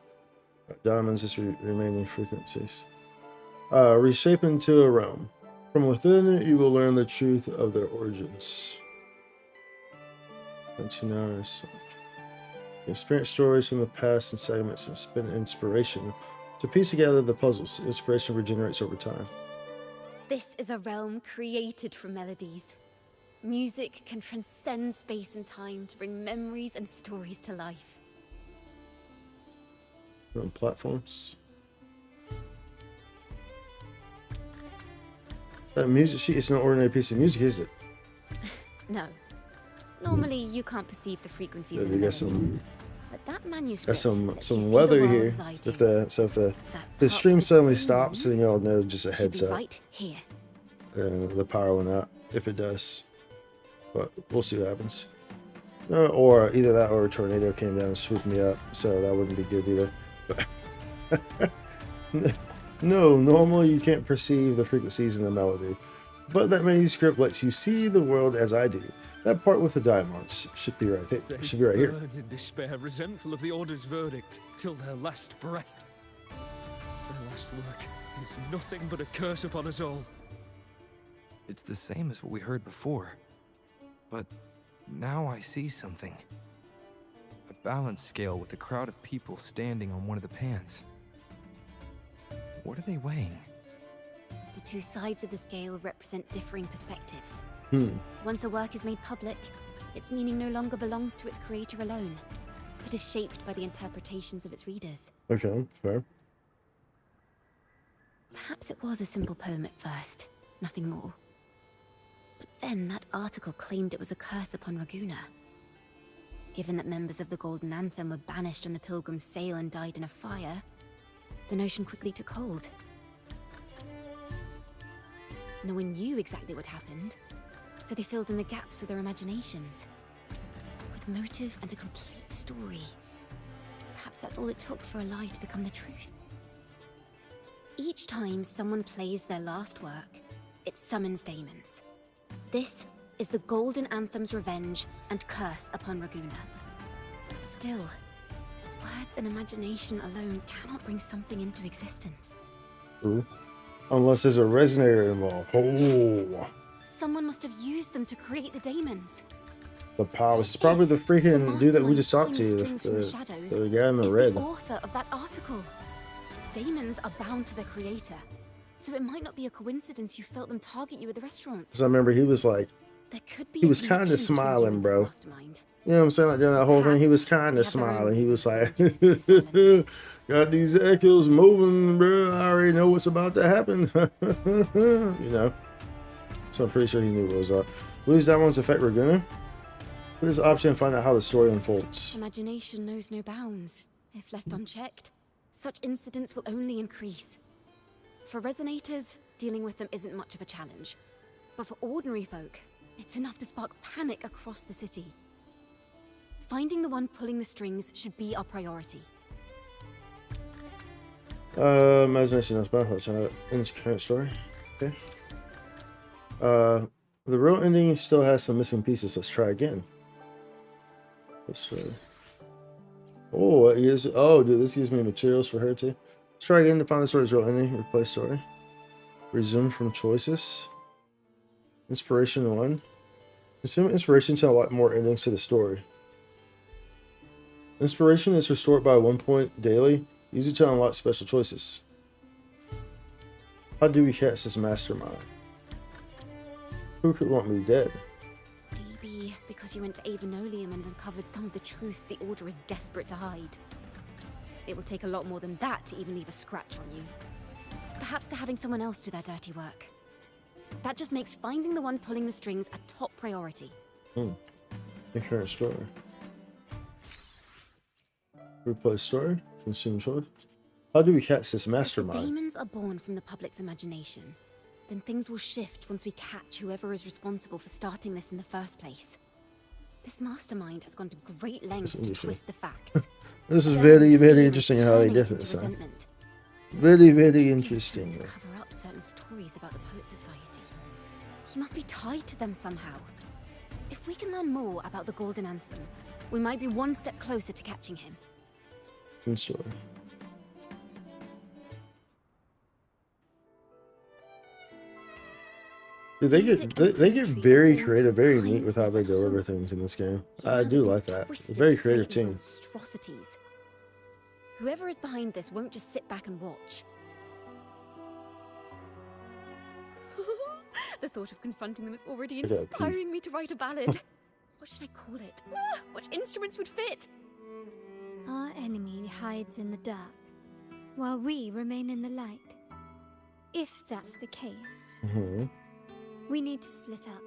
Diamonds is remaining frequencies. Reshape into a realm. From within it, you will learn the truth of their origins. 19 hours. Experience stories from the past and segments and spin inspiration to piece together the puzzles. Inspiration regenerates over time. This is a realm created from melodies. Music can transcend space and time to bring memories and stories to life. On platforms. That music sheet is no ordinary piece of music, is it? No. Normally, you can't perceive the frequencies in We the got some, but that manuscript got some lets you see weather the here. world as I do. If the That stream part suddenly with stops, then y'all know just a should heads be up. right here. And the power went out, if it does. But we'll see what happens. Or either that or a tornado came down and swooped me up, so that wouldn't be good either. No, normally you can't perceive the frequencies in the melody, but that manuscript lets you see the world as I do. That part with the diamonds should be right there. Should be right here. Burned in despair, resentful of the Order's verdict, till their last breath. Their last work is nothing but a curse upon us all. It's the same as what we heard before. But now I see something. A balance scale with a crowd of people standing on one of the pans. What are they weighing? The two sides of the scale represent differing perspectives. Hmm. Once a work is made public, its meaning no longer belongs to its creator alone, but is shaped by the interpretations of its readers. Okay, fair. Perhaps it was a simple poem at first, nothing more. But then that article claimed it was a curse upon Raguna. Given that members of the Golden Anthem were banished on the Pilgrim's sail and died in a fire, the notion quickly took hold. No one knew exactly what happened, so they filled in the gaps with their imaginations. With motive and a complete story. Perhaps that's all it took for a lie to become the truth. Each time someone plays their last work, it summons daemons. This is the Golden Anthem's revenge and curse upon Raguna. Still, words and imagination alone cannot bring something into existence. Ooh. Unless there's a resonator involved. Oh. Someone must have used them to create the daemons. The powers. It's probably the freaking dude that we just talked to. Mastermind pulling the strings from the shadows The guy in the is red. the author of that article. Daemons are bound to the creator, so it might not be a coincidence you felt them target you at the restaurant. Because I remember he was like, There could be he a was deep kind of truth between you smiling, and this bro. mastermind. You know what I'm saying? Like during that whole thing, he was kind of smiling. He was like, got these echoes moving, bro. I already know what's about to happen. You know? So I'm pretty sure he knew what was up. Lose that one's affect Ragunna. With this option, find out how the story unfolds. Imagination knows no bounds. If left unchecked, such incidents will only increase. For resonators, dealing with them isn't much of a challenge. But for ordinary folk, it's enough to spark panic across the city. Finding the one pulling the strings should be our priority. Imagination is powerful. In current story. Okay. The real ending still has some missing pieces. Let's try again. Let's try. Oh, here's. Oh, dude, this gives me materials for her too. Let's try again to find the story's real ending. Replace story. Resume from choices. Inspiration 1. Consume inspiration to unlock more endings to the story. Inspiration is restored by 1 point daily. Use it to unlock special choices. How do we catch this mastermind? Who could want me dead? Maybe because you went to Avenolium and uncovered some of the truth the Order is desperate to hide. It will take a lot more than that to even leave a scratch on you. Perhaps they're having someone else do their dirty work. That just makes finding the one pulling the strings a top priority. The current story. Replace story. Consume choice. How do we catch this If the mastermind? daemons are born from the public's imagination, then things will shift once we catch whoever is responsible for starting this in the first place. This mastermind has gone to great lengths to twist the facts. This is very, very interesting how they did this. Very, very interesting. To cover up certain stories about the Poet Society. He must be tied to them somehow. If we can learn more about the Golden Anthem, we might be one step closer to catching him. Good story. Dude, they get very creative, very neat with how they deliver things in this game. I do like that. It's a very creative team. Monstrosities. Whoever is behind this won't just sit back and watch. The thought of confronting them is already inspiring me to write a ballad. What should I call it? What instruments would fit? Our enemy hides in the dark, while we remain in the light. If that's the case, we need to split up.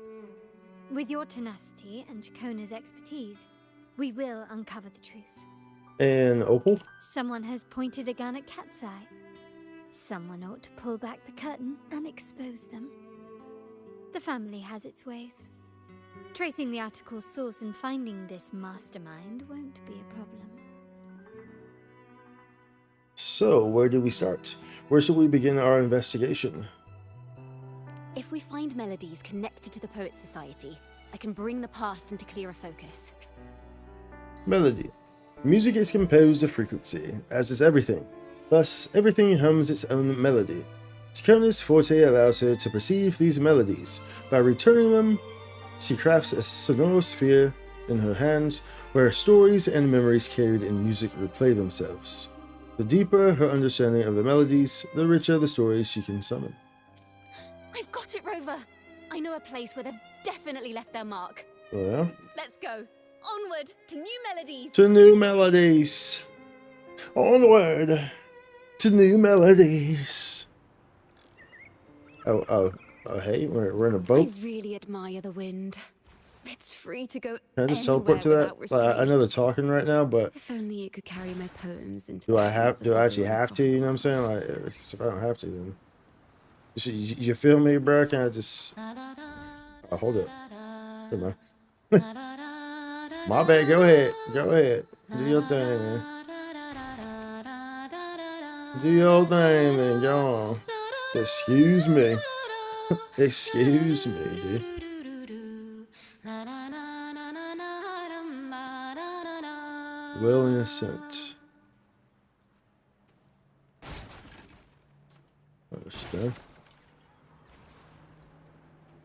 With your tenacity and Ciaccona's expertise, we will uncover the truth. And Opal? Someone has pointed a gun at Cat's Eye. Someone ought to pull back the curtain and expose them. The family has its ways. Tracing the article's source and finding this mastermind won't be a problem. So, where do we start? Where should we begin our investigation? If we find melodies connected to the Poet Society, I can bring the past into clearer focus. Melody. Music is composed of frequency, as is everything. Thus, everything hums its own melody. Ciaccona's forte allows her to perceive these melodies. By returning them, she crafts a sonorous sphere in her hands, where stories and memories carried in music replay themselves. The deeper her understanding of the melodies, the richer the stories she can summon. I've got it, Rover! I know a place where they've definitely left their mark. Oh yeah? Let's go! Onward to new melodies! To new melodies! Onward to new melodies! Oh, hey, we're in a boat. I really admire the wind. It's free to go Can I just teleport to that? I know they're talking right now, but if only it could carry my poems into do I actually have to? You know what I'm saying? Like, if I don't have to, then you feel me, bro? Can I just? Oh, hold it. Come on. My bad. Go ahead. Do your thing, man. Do your thing, then. Go on. Excuse me. Excuse me, dude. Willing assent. Oh, that's done.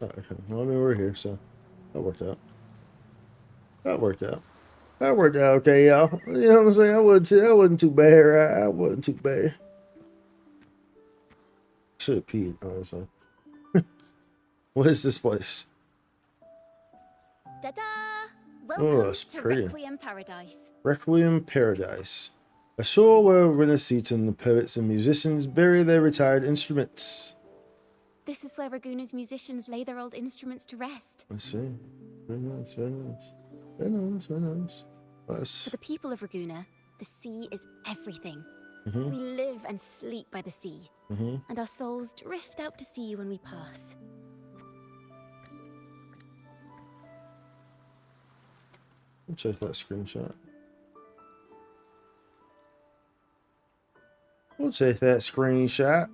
Oh, okay. Well, I mean, we're here, so that worked out. That worked out. That worked out okay, y'all. You know what I'm saying? That wasn't too bad, right? That wasn't too bad. Should have peed, honestly. What is this place? Ta-da! Oh, Welcome that's to pretty. Requiem Paradise. Requiem Paradise. A shore where Renaissance and the poets and musicians bury their retired instruments. This is where Raguna's musicians lay their old instruments to rest. I see. Very nice, very nice. Very nice, very nice. For the people of Raguna, the sea is everything. Mm-hmm. We live and sleep by the sea, Mm-hmm. and our souls drift out to sea when we pass. I'll check that screenshot. We'll take that screenshot.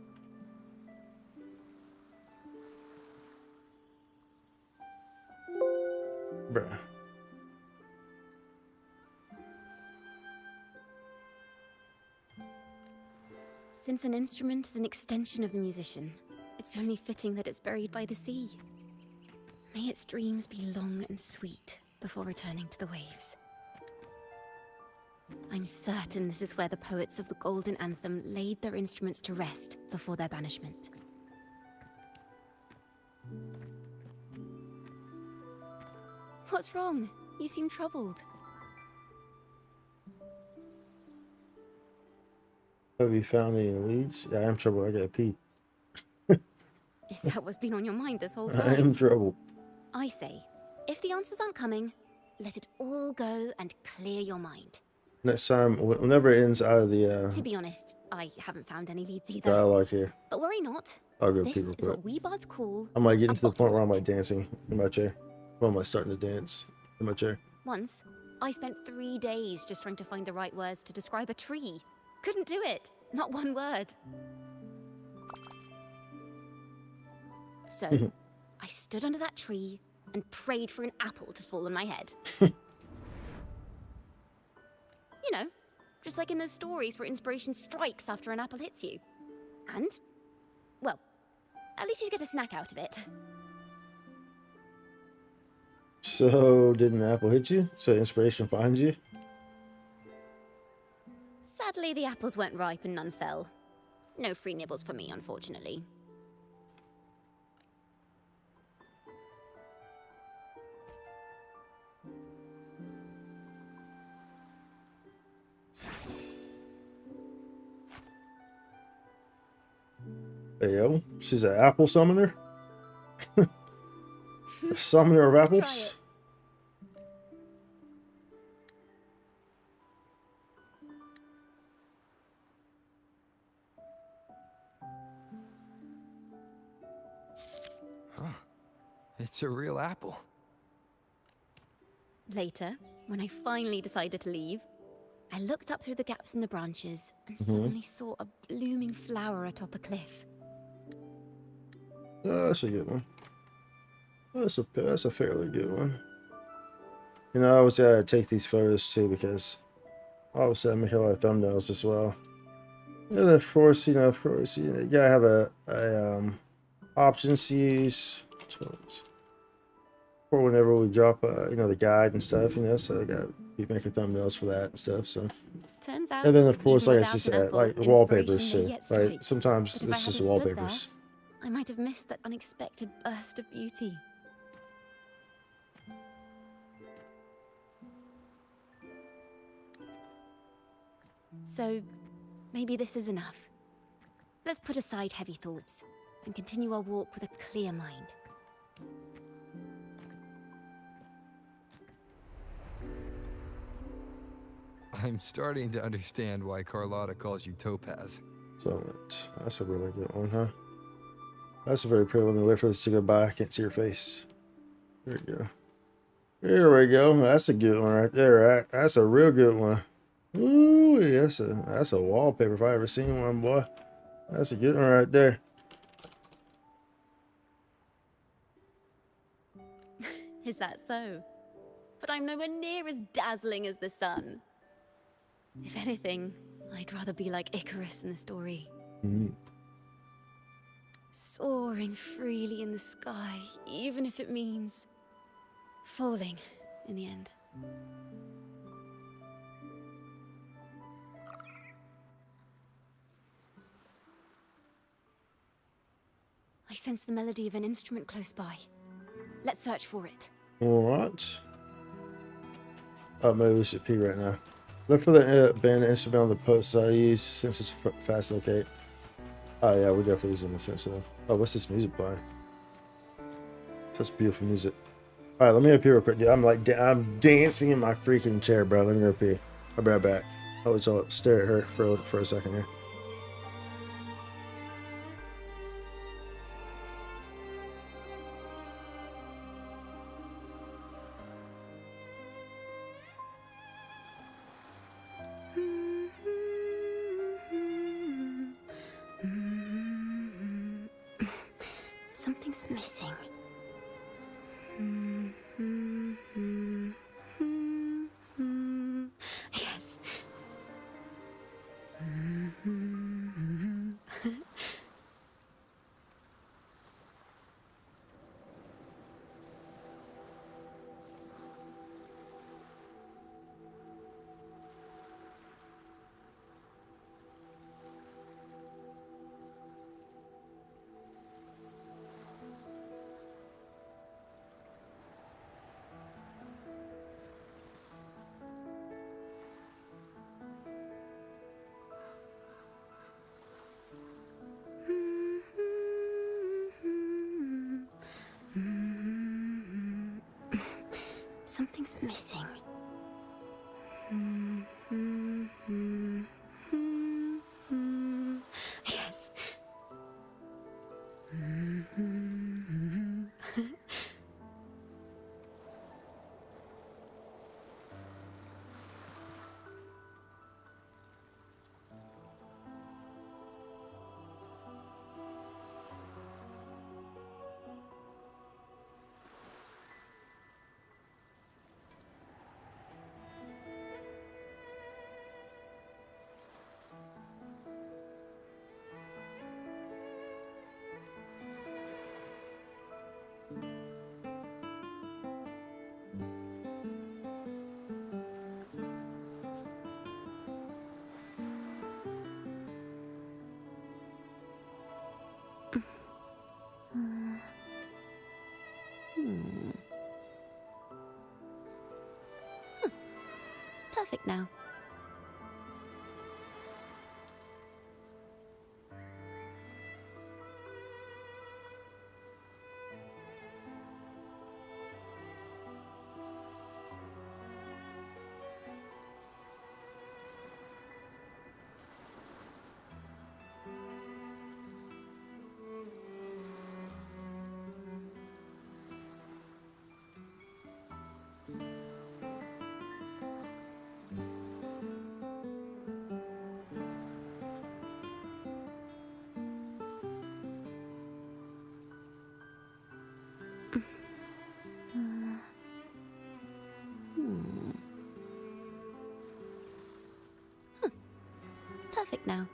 Bruh. Since an instrument is an extension of the musician, it's only fitting that it's buried by the sea. May its dreams be long and sweet before returning to the waves. I'm certain this is where the poets of the Golden Anthem laid their instruments to rest before their banishment. What's wrong? You seem troubled. Have you found any leads? Yeah, I am trouble. I gotta pee. Is that what's been on your mind this whole I time? am trouble. I say, if the answers aren't coming, let it all go and clear your mind. Next time, whenever it ends out of To the be honest, I haven't found any leads either. dialogue here, But worry not. I'll go This pee real is quick. what we bards call I might get a into the point where I'm bottle. like dancing in my chair. Well, I'm like starting to dance in my chair. Once, I spent 3 days just trying to find the right words to describe a tree. Couldn't do it. Not one word. So, I stood under that tree and prayed for an apple to fall on my head. You know, just like in those stories where inspiration strikes after an apple hits you. And, well, at least you get a snack out of it. So, did an apple hit you? So inspiration finds you? Sadly, the apples weren't ripe and none fell. No free nibbles for me, unfortunately. There you go. She's an apple summoner. A summoner of apples. Huh. It's a real apple. Later, when I finally decided to leave, I looked up through the gaps in the branches and suddenly saw a blooming flower atop a cliff. Oh, that's a good one. That's a fairly good one. You know, I always gotta take these photos too because obviously I make a lot of thumbnails as well. And then of course, you gotta have a options to use for whenever we drop, the guide and stuff. So I gotta be making thumbnails for that and stuff. So. Turns out, And then of course, even like I without just an said, apple, like wallpapers inspiration may too. yet Like strike. sometimes But if I it's just hadn't stood wallpapers. there, I might have missed that unexpected burst of beauty. So, maybe this is enough. Let's put aside heavy thoughts and continue our walk with a clear mind. I'm starting to understand why Carlotta calls you Topaz. So that's a really good one, huh? That's a very pretty. Let me wait for this to go by. I can't see your face. There we go. There we go. That's a good one right there. Right? That's a real good one. Ooh, that's a wallpaper if I ever seen one, boy. That's a good one right there. Is that so? But I'm nowhere near as dazzling as the sun. If anything, I'd rather be like Icarus in the story. Mm. Soaring freely in the sky, even if it means falling in the end. I sense the melody of an instrument close by. Let's search for it. Alright. Oh, maybe we should pee right now. Look for the band instrument on the post I use since it's fast to locate. Oh yeah, we're definitely using the sensor though. Oh, what's this music playing? Such beautiful music. Alright, let me go pee real quick. Dude, I'm dancing in my freaking chair, bro. Let me go pee. I'll be right back. I'll let y'all stare at her for a second here. Something's missing. Yes. Something's missing. Yes. Perfect now. Perfect now.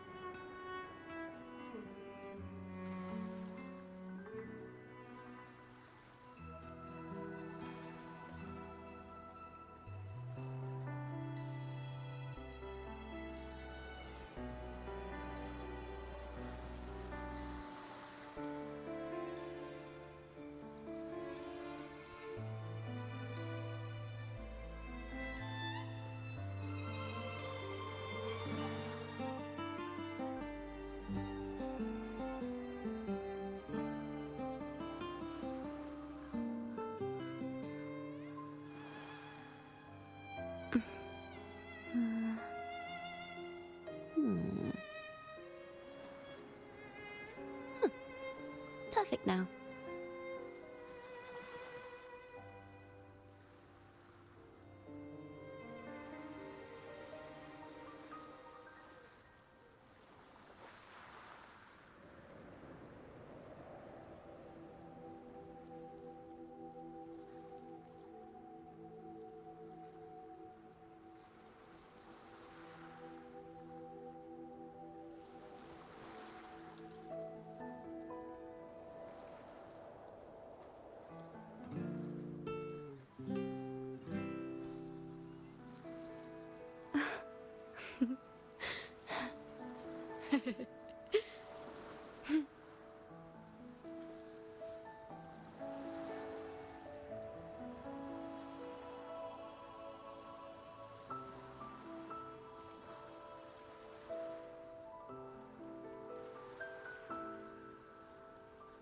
Perfect now.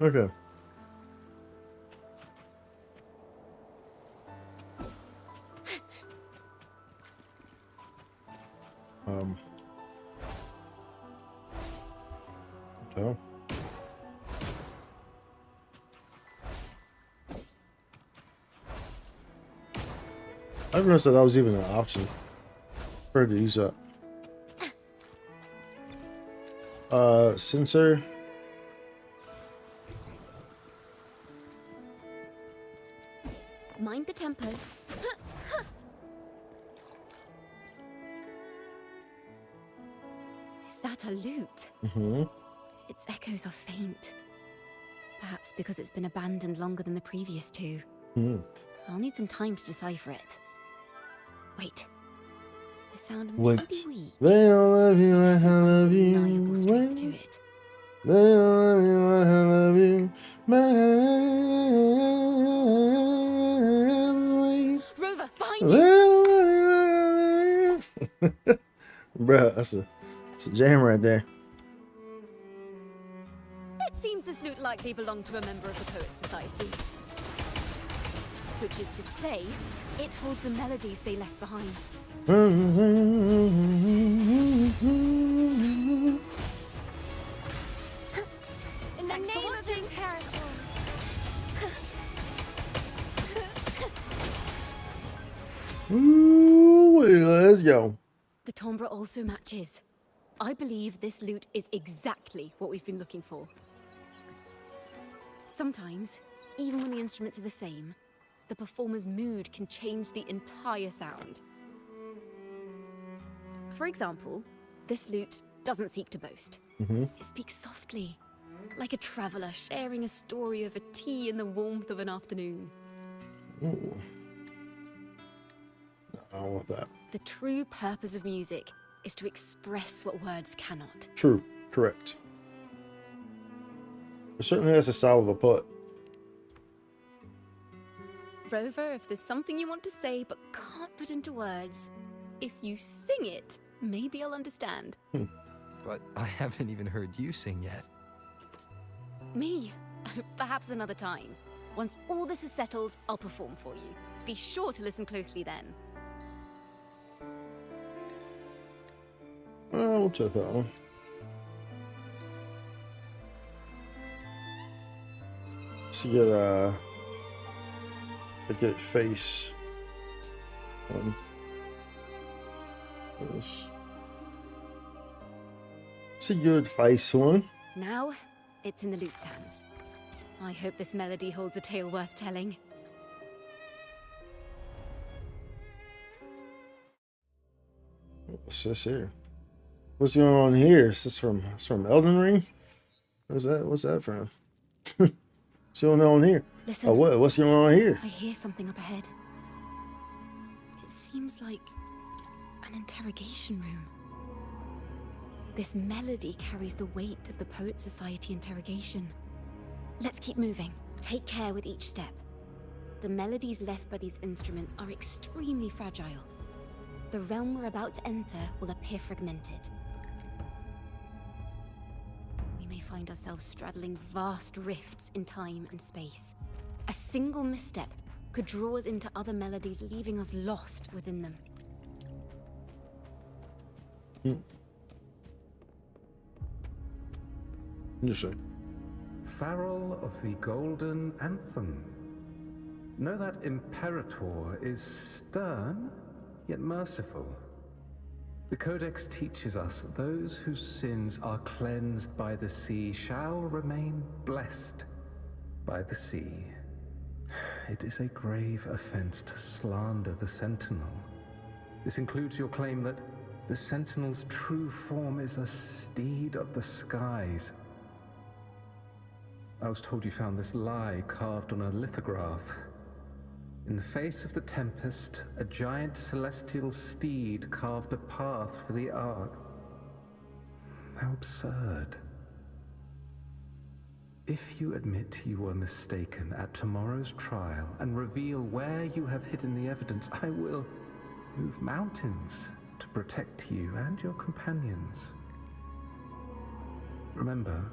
Okay. So. I didn't realize that was even an option. Where to use that? Sensor. Mind the tempo. Is that a lute? Mm-hmm. Its echoes are faint. Perhaps because it's been abandoned longer than the previous two. Mm-hmm. I'll need some time to decipher it. Wait. The sound may Wait. be weak. They all love you like I love you. Undeniable strength to it. They all love you like I love you. Rover, behind you! Bruh, that's a jam right there. It seems this lute likely belonged to a member of the Poet Society. Which is to say, it holds the melodies they left behind. In the name of Imperator! Ooh, let's go. The timbre also matches. I believe this lute is exactly what we've been looking for. Sometimes, even when the instruments are the same, the performer's mood can change the entire sound. For example, this lute doesn't seek to boast. Mm-hmm. It speaks softly, like a traveler sharing a story over tea in the warmth of an afternoon. Ooh. I don't want that. The true purpose of music is to express what words cannot. True. Correct. It certainly has the style of a putt. Rover, if there's something you want to say but can't put into words, if you sing it, maybe I'll understand. But I haven't even heard you sing yet. Me? Perhaps another time. Once all this is settled, I'll perform for you. Be sure to listen closely then. We'll check that one. So you get a good face one. It's a good face one. Now, it's in the lute's hands. I hope this melody holds a tale worth telling. What's this here? What's going on here? Is this from Elden Ring? What's that from? What's going on here? Listen. Oh, what's going on here? I hear something up ahead. It seems like an interrogation room. This melody carries the weight of the Poet Society interrogation. Let's keep moving. Take care with each step. The melodies left by these instruments are extremely fragile. The realm we're about to enter will appear fragmented. We may find ourselves straddling vast rifts in time and space. A single misstep could draw us into other melodies, leaving us lost within them. Interesting. Farrell of the Golden Anthem. Know that Imperator is stern, yet merciful. The Codex teaches us that those whose sins are cleansed by the sea shall remain blessed by the sea. It is a grave offense to slander the Sentinel. This includes your claim that the Sentinel's true form is a steed of the skies. I was told you found this lie carved on a lithograph. In the face of the tempest, a giant celestial steed carved a path for the Ark. How absurd. If you admit you were mistaken at tomorrow's trial and reveal where you have hidden the evidence, I will move mountains to protect you and your companions. Remember,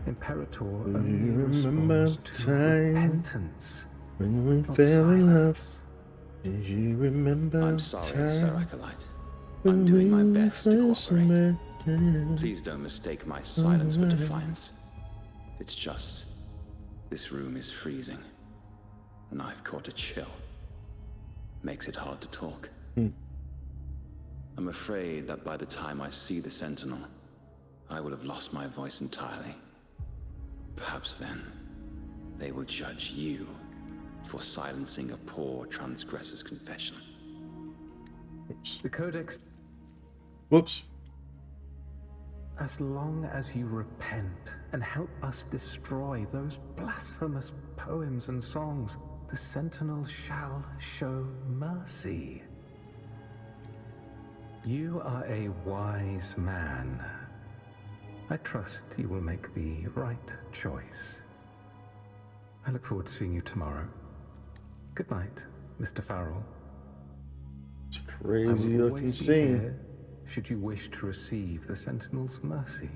Imperator only responds to repentance. When we fell in love, do you remember? I'm sorry, Sir Acolyte. I'm doing my best to cooperate. Please don't mistake my silence for defiance. It's just, this room is freezing, and I've caught a chill. Makes it hard to talk. I'm afraid that by the time I see the Sentinel, I will have lost my voice entirely. Perhaps then, they will judge you for silencing a poor transgressor's confession. The Codex... Whoops. As long as you repent and help us destroy those blasphemous poems and songs, the Sentinel shall show mercy. You are a wise man. I trust you will make the right choice. I look forward to seeing you tomorrow. Good night, Mr. Farrell. It's a crazy looking scene. Should you wish to receive the Sentinel's mercy.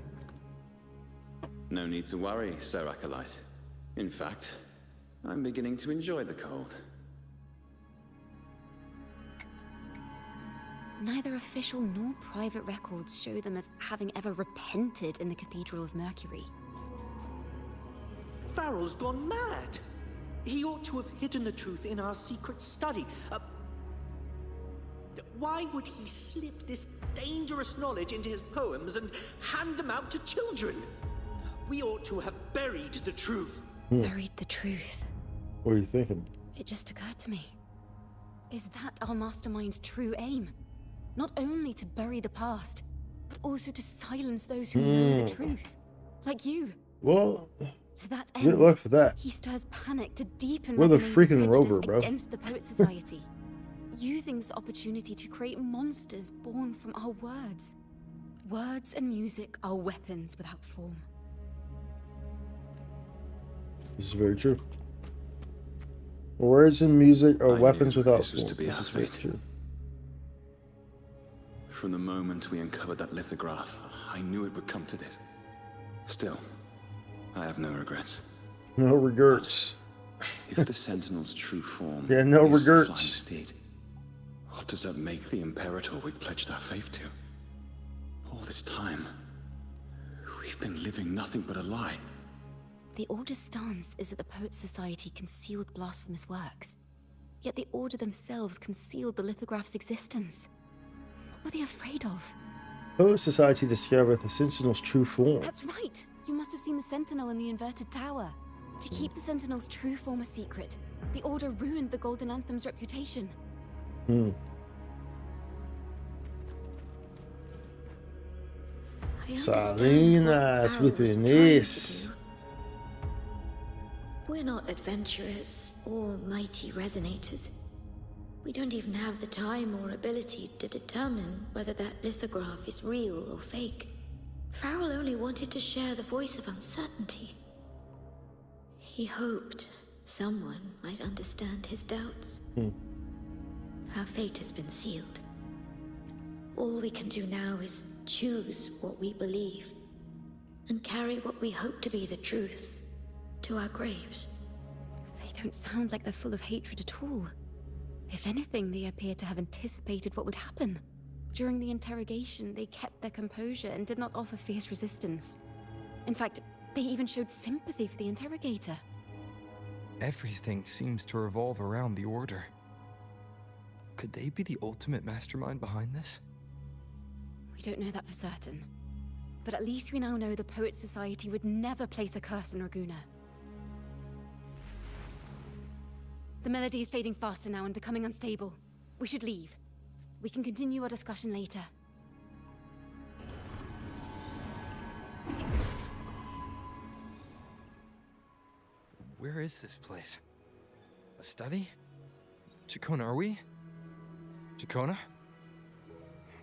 No need to worry, Sir Acolyte. In fact, I'm beginning to enjoy the cold. Neither official nor private records show them as having ever repented in the Cathedral of Mercury. Farrell's gone mad. He ought to have hidden the truth in our secret study. Why would he slip this dangerous knowledge into his poems and hand them out to children? We ought to have buried the truth. Buried the truth? What are you thinking? It just occurred to me. Is that our mastermind's true aim? Not only to bury the past, but also to silence those who know the truth. Like you. Well, to that good end, luck for that. He stirs panic to deepen We're the Reckoning's freaking rover, prejudice bro. against the Poet Society. Using this opportunity to create monsters born from our words. Words and music are weapons without form. This is very true. Words and music are weapons without this was form. to be This our is very fate. true. From the moment we uncovered that lithograph, I knew it would come to this. Still, I have no regrets. No regrets. If the Sentinel's true form Yeah, no is the regrets. flying steed, what does that make the Imperator we've pledged our faith to? All this time, we've been living nothing but a lie. The Order's stance is that the Poet Society concealed blasphemous works. Yet the Order themselves concealed the lithograph's existence. What were they afraid of? Poet Society discovered the Sentinel's true form. That's right! You must have seen the Sentinel in the inverted tower. To keep the Sentinel's true form a secret, the Order ruined the Golden Anthem's reputation. Salinas with an S. We're not adventurers or mighty resonators. We don't even have the time or ability to determine whether that lithograph is real or fake. Farrell only wanted to share the voice of uncertainty. He hoped someone might understand his doubts. Our fate has been sealed. All we can do now is choose what we believe and carry what we hope to be the truth to our graves. They don't sound like they're full of hatred at all. If anything, they appear to have anticipated what would happen. During the interrogation, they kept their composure and did not offer fierce resistance. In fact, they even showed sympathy for the interrogator. Everything seems to revolve around the Order. Could they be the ultimate mastermind behind this? We don't know that for certain. But at least we now know the Poet Society would never place a curse on Raguna. The melody is fading faster now and becoming unstable. We should leave. We can continue our discussion later. Where is this place? A study? Ciaccona, are we? Ciaccona?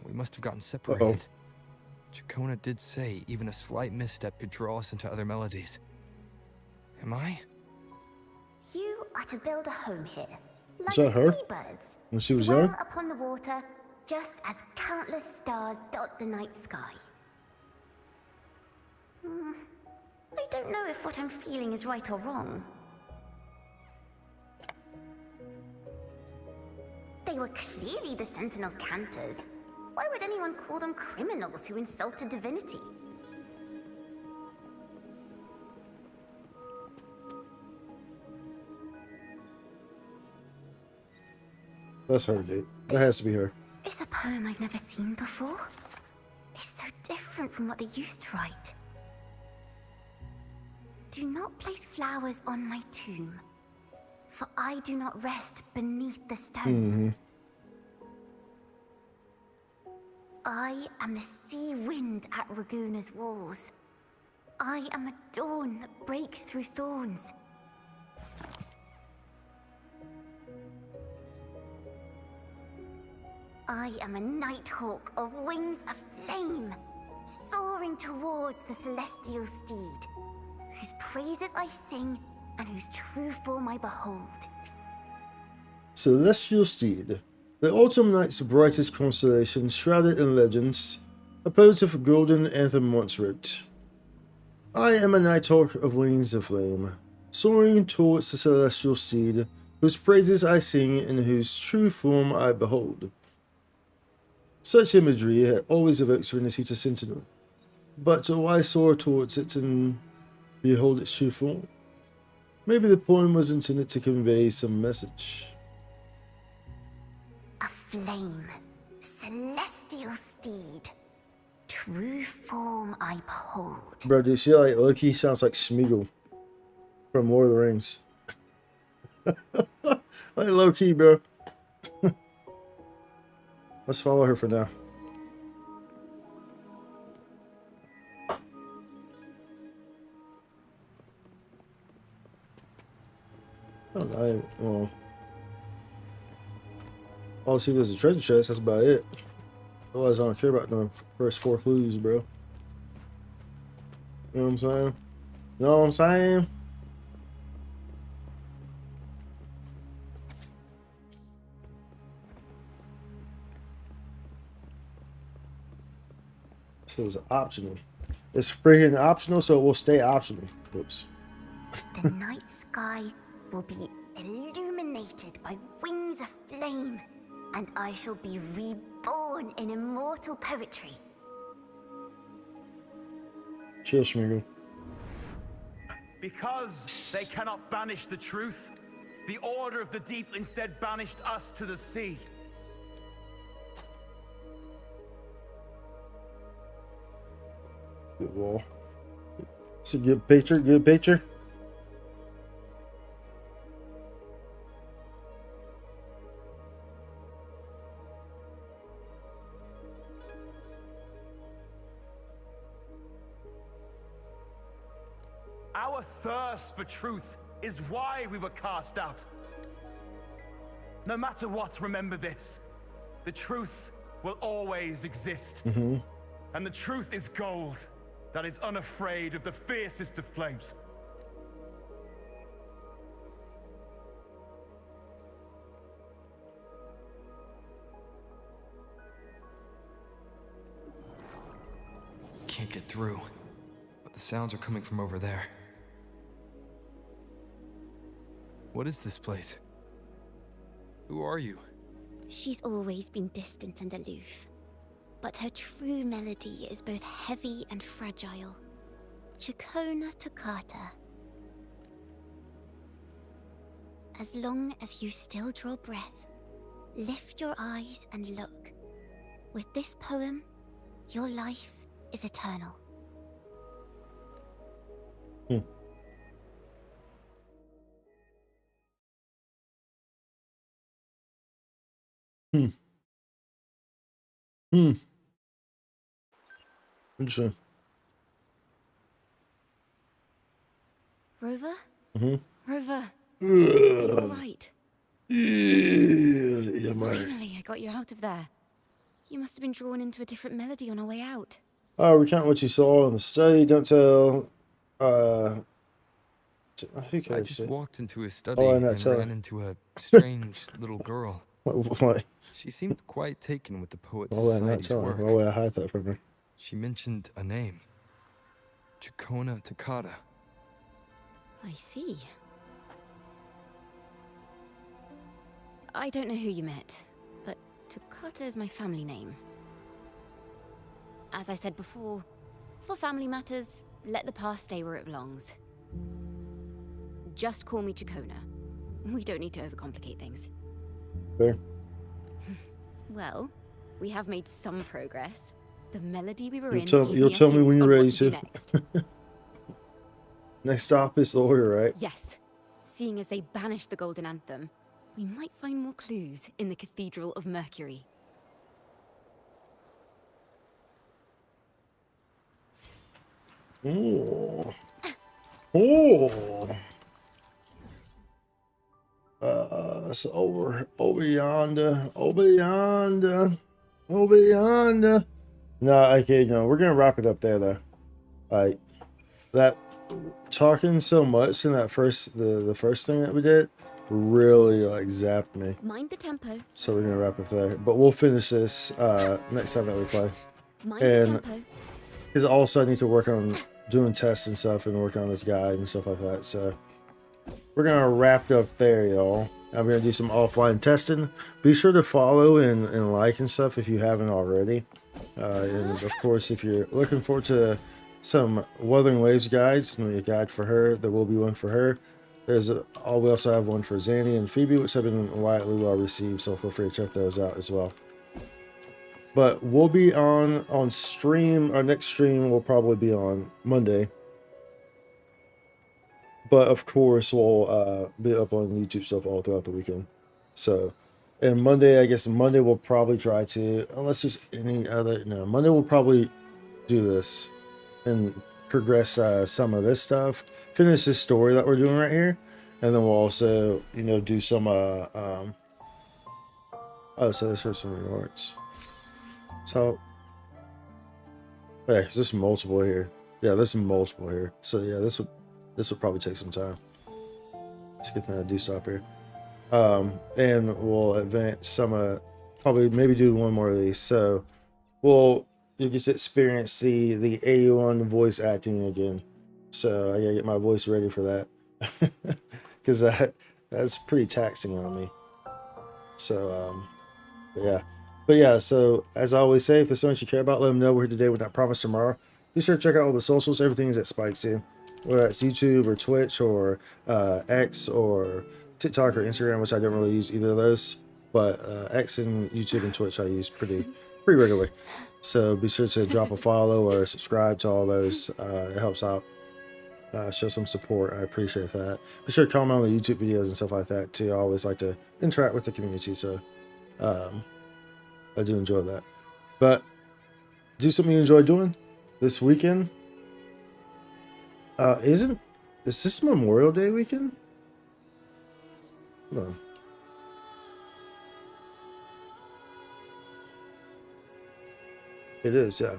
We must have gotten separated. Ciaccona did say even a slight misstep could draw us into other melodies. Am I? You are to build a home here, like that her? seabirds. When she was Dwell young? upon the water, just as countless stars dot the night sky. I don't know if what I'm feeling is right or wrong. They were clearly the Sentinel's cantors. Why would anyone call them criminals who insulted divinity? That's her, dude. That has to be her. It's a poem I've never seen before. It's so different from what they used to write. Do not place flowers on my tomb, for I do not rest beneath the stone. I am the sea wind at Raguna's walls. I am a dawn that breaks through thorns. I am a nighthawk of wings of flame, soaring towards the celestial steed, whose praises I sing and whose true form I behold. Celestial Steed. The autumn night's brightest constellation, shrouded in legends, a poet of golden anthem once wrote. I am a nighthawk of wings of flame, soaring towards the celestial steed, whose praises I sing and whose true form I behold. Such imagery always evokes Renesita Sentinel, but why soar towards it and behold its true form? Maybe the poem was intended to convey some message. A flame, celestial steed, true form I behold. Bro, dude, she like Loki sounds like Smeagol from Lord of the Rings. Like Loki, bro. Let's follow her for now. Oh, well, I'll see if there's a treasure chest. That's about it. Otherwise, I don't care about the first 4 clues, bro. You know what I'm saying? You know what I'm saying? This is optional. It's freaking optional, so it will stay optional. Whoops. The night sky will be illuminated by wings of flame, and I shall be reborn in immortal poetry. Chill, Schmigel. Because they cannot banish the truth, the Order of the Deep instead banished us to the sea. Good wall. It's a good picture, good picture. Our thirst for truth is why we were cast out. No matter what, remember this. The truth will always exist. And the truth is gold that is unafraid of the fiercest of flames. Can't get through, but the sounds are coming from over there. What is this place? Who are you? She's always been distant and aloof, but her true melody is both heavy and fragile. Ciaccona Toccata. As long as you still draw breath, lift your eyes and look. With this poem, your life is eternal. Interesting. Rover? Rover, Ugh. you're all right. Yeah, man. Finally, I got you out of there. You must have been drawn into a different melody on our way out. Recount what you saw in the study. Don't tell. Who I cares? just Shit? walked into his Oh, study I'm not and telling. ran into a strange little girl. Why? She seemed quite taken with the Poet Why would I not Society's tell her? work. Why would I hide that from her? She mentioned a name. Ciaccona Takata. I see. I don't know who you met, but Takata is my family name. As I said before, for family matters, let the past stay where it belongs. Just call me Ciaccona. We don't need to overcomplicate things. Fair. Well, we have made some progress. The melody we were You'll tell me when you're ready to. Next. Next stop is the order, right? Yes. Seeing as they banished the Golden Anthem, we might find more clues in the Cathedral of Mercury. Oh. Oh. It's over yonder. No, okay, no, we're gonna wrap it up there though. Like that talking so much in that the first thing that we did really like zapped me. Mind the tempo. So we're gonna wrap it there. But we'll finish this next time that we play. Mind the tempo. Because also I need to work on doing tests and stuff and work on this guide and stuff like that. So we're gonna wrap it up there, y'all. I'm gonna do some offline testing. Be sure to follow and like and stuff if you haven't already. And of course, if you're looking forward to some Wuthering Waves guides, a guide for her, there will be one for her. We also have one for Zanny and Phoebe, which have been widely well received, so feel free to check those out as well. But we'll be on stream. Our next stream will probably be on Monday. But of course, we'll be up on YouTube stuff all throughout the weekend. So, and Monday, I guess Monday we'll probably try to, unless there's any other, no, Monday we'll probably do this and progress some of this stuff, finish this story that we're doing right here, and then we'll also, do some, oh, so this hurts some rewards. So, yeah, there's multiple here. Yeah, there's multiple here. So yeah, this will probably take some time. It's a good thing I do stop here. And we'll advance some, probably maybe do one more of these. So you get to experience the A1 voice acting again. So I gotta get my voice ready for that. Because that's pretty taxing on me. So, But yeah, so as I always say, if there's something you care about, let them know. We're here today with that promise tomorrow. Be sure to check out all the socials. Everything is at Spikes here. Whether that's YouTube or Twitch or X or TikTok or Instagram, which I don't really use either of those. But X and YouTube and Twitch I use pretty regularly. So be sure to drop a follow or subscribe to all those. It helps out. Show some support. I appreciate that. Be sure to comment on the YouTube videos and stuff like that too. I always like to interact with the community. So I do enjoy that. But do something you enjoy doing this weekend. Is this Memorial Day weekend? Hold on. It is, yeah.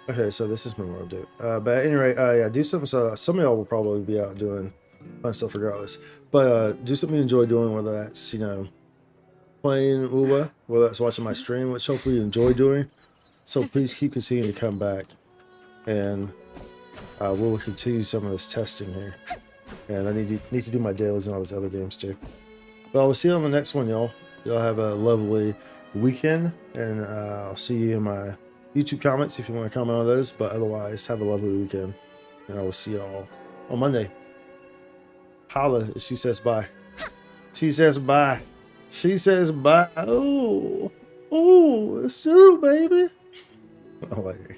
Okay, so this is Memorial Day. But anyway, yeah, do something. So some of y'all will probably be out doing fun stuff regardless. But do something you enjoy doing, whether that's, playing Uwa, whether that's watching my stream, which hopefully you enjoy doing. So please keep continuing to come back, and we'll continue some of this testing here. And I need to do my dailies and all those other games too. But I will see you on the next one, y'all. Y'all have a lovely weekend, and I'll see you in my YouTube comments if you want to comment on those. But otherwise, have a lovely weekend, and I will see y'all on Monday. Holla, she says bye. She says bye. She says bye. Oh, it's true, baby. Oh, like it.